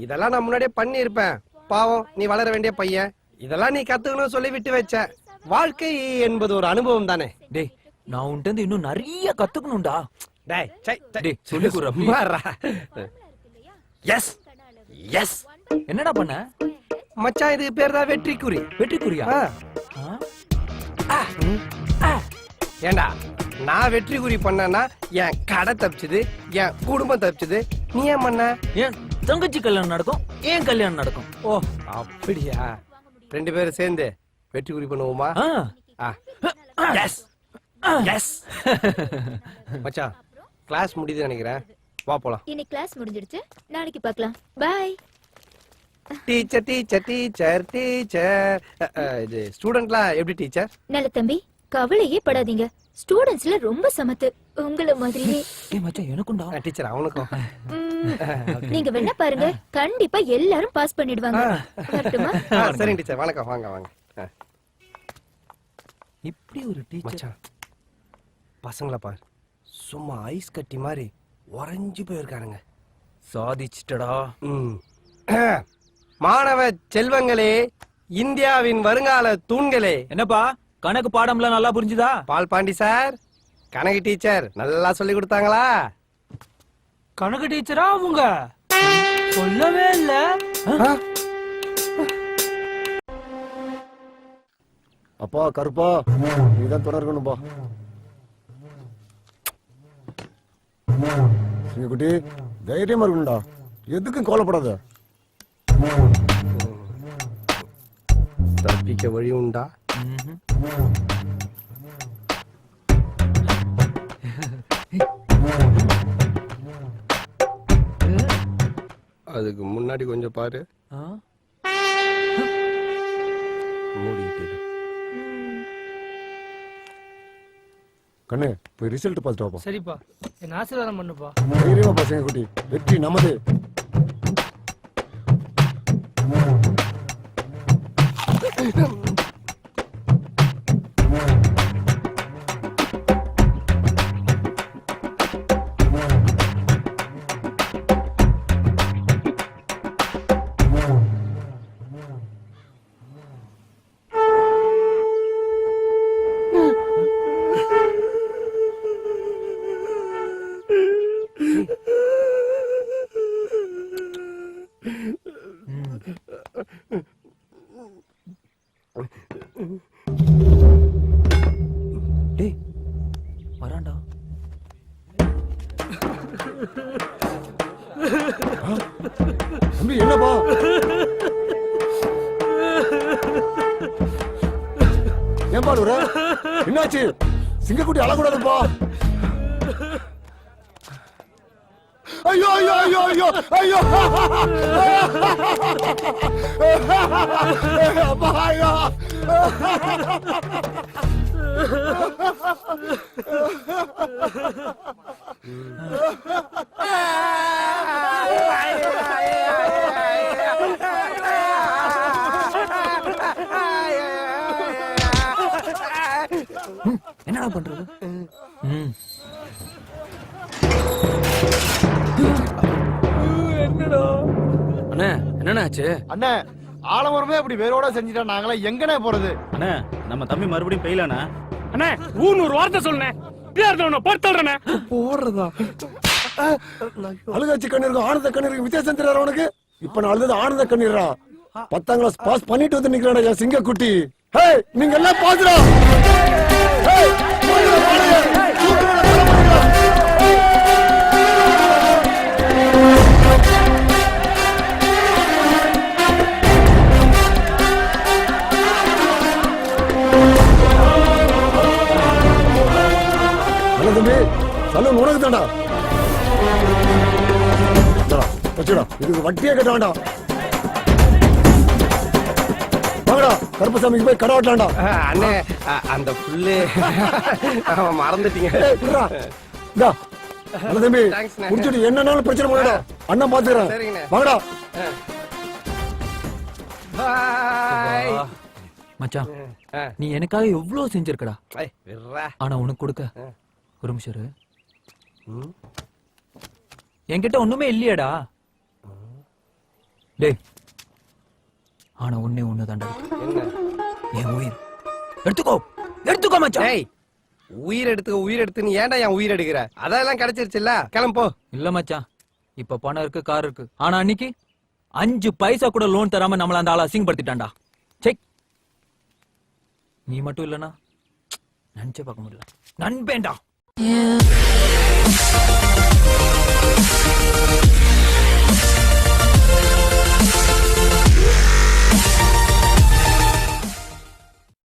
இதெல்லாம் நான் முன்னாடியே பண்ணி இருப்பேன். பாவம், நீ வளர வேண்டிய பையன். இதெல்லாம் நீ கத்துக்கணும் சொல்லி விட்டு வச்ச. வாழ்க்கை என்பது ஒரு அனுபவம் தானே. டேய், நான் உன்கிட்ட இருந்து இன்னும் நிறைய கத்துக்கணும்டா. டேய் டேய் சொல்லி குடுறா. Yes yes. என்னடா பண்ண மச்சான்? இது பேர் தான் வெற்றிக்குறி. வெற்றிக்குறியா? ஏண்டா, நான் வெற்றிக்குறி பண்ணனா என் கடை தப்பிச்சது, என் குடும்பம் தப்பிச்சது. நீ ஏன் பண்ண? என் தங்கச்சி கல்யாணம் நடக்கும், ஏன் கல்யாணம் நடக்கும். ஓ அப்படியா? ரெண்டு பேரும் சேர்ந்து வெற்றிக்குறி பண்ணுவோமா? S S. மச்சான் கிளாஸ் முடியுது நினைக்கிறேன், வா போலாம். இன்னைக்கு கிளாஸ் முடிஞ்சிடுச்சு, நாளைக்கு பார்க்கலாம். Bye. Teacher teacher teacher teacher. இது ஸ்டூடெண்ட்லாம் எப்படி டீச்சர்? நல்ல தம்பி, கவலையே படாதீங்க. ஸ்டூடண்ட்ஸ்ல ரொம்ப சமத்து, உங்கள மாதிரியே. ஏய் மச்சான், எனக்கும்டா. டீச்சர் அவனுக்கும். நீங்க வேணா பாருங்க, கண்டிப்பா எல்லாரும் பாஸ் பண்ணிடுவாங்க. வரட்டுமா? சரிங்க டீச்சர், வணக்கம். வாங்க வாங்க. இப்படி ஒரு டீச்சர். மச்சான் பசங்களை பாரு, சும்மா ஐஸ் கட்டி மாதிரி உறைஞ்சு போயிருக்கானுங்க. சாதிச்சிட்டடா. மாணவ செல்வங்களே, இந்தியாவின் வருங்கால தூண்களே. என்னப்பா கணக்கு பாடம்லாம் நல்லா புரிஞ்சுதா? பால் பாண்டி சார், கணக்கு டீச்சர் நல்லா சொல்லி கொடுத்தாங்களா? கணக்கு டீச்சரா அவங்க? சொல்லவே இல்ல. அப்பா கருப்பா, நீதான் தொடரணும்பா. குட்டி தைரியமா இருக்கணும்டா, எதுக்கும் கவலைப்படாத. தப்பிக்க வழி உண்டா? அதுக்கு முன்னாடி கொஞ்சம் பாரு. கண்ணு போய் ரிசல்ட் பார்த்துட்டு வாப்பா. சரிப்பா என்ன ஆசீர்வாதம் பண்ணுப்பா. தைரியமா பசங்க குட்டி, வெற்றி நமது. டேய் வரான்டா. தம்பி என்னப்பா? ஏன்பா அழுவுற? என்னாச்சு? சிங்கக்குட்டி அழக்கூடாதுப்பா. ஐயோ ஐயோ ஐயோ ஐயோ ஐயோ அப்பா ஐயோ. என்னடா பண்றது? என்னடா அண்ணே என்னண்ணாச்சு? அண்ணே ஆலமரமே அப்படி வேரோட செஞ்சுட்டா நாங்களே எங்கனே போறது? அண்ணே நம்ம தம்பி மறுபடியும் பெயிலானா? அண்ணே ஊன்னு ஒரு வார்த்தை சொல்லுனே. பொறுத்தல்றனே போடுறதா? அழுகாச்சி கண்ணீருக்கு ஆனந்த கண்ணீருக்கு வித்தியாசம் தெரியாத உனக்கு? இப்ப நான் அழுது ஆனந்த கண்ணீரா? 10ஆம் கிளாஸ் பாஸ் பண்ணிட்டு வந்து நிக்கிறேன் என் சிங்கக்குட்டி. ஹே நீங்க எல்லாம் பாத்துடா. ஹே போடுடா பாடுங்க. தம்பி சலூன் உனக்கு தாண்டா. வச்சுடா, இதுக்கு வட்டியே கட்ட வேண்டாம். வாங்கடா கருப்பசாமிக்கு போய் கடை ஓட்டலாம்டா. அண்ணே அந்த புல்லு மறந்துட்டீங்க. தம்பி குடிச்சிட்டு என்னன்னாலும் பிரச்சனை பண்ணடா. அண்ணன் பாத்துக்கிறேன். வாங்கடா. மச்சான் நீ எனக்காக எவ்வளவு செஞ்சிருக்கடா. ஆனா உனக்கு கொடுக்க ஒரு நிமிஷம் இரு. என்கிட்ட ஒண்ணுமே இல்லையடா. டேய் ஆனா ஒண்ணே ஒண்ணு தாண்டா. என் உயிர் எடுத்துக்கோ எடுத்துக்கோ மச்சான். உயிர் எடுத்துன்னு ஏன்டா என் உயிர் எடுக்கிற? அதெல்லாம் கிடைச்சிருச்சுல்ல, கிளம்போ. இல்ல மச்சான் இப்ப பணம் இருக்கு, கார் இருக்கு. ஆனா அன்னைக்கு 5 பைசா கூட லோன் தராம நம்மள அந்த ஆளை அசிங்கப்படுத்திட்டான்டா. செக் நீ மட்டும் இல்லனா நினைச்சே பார்க்க முடியல. நண்பேண்டா.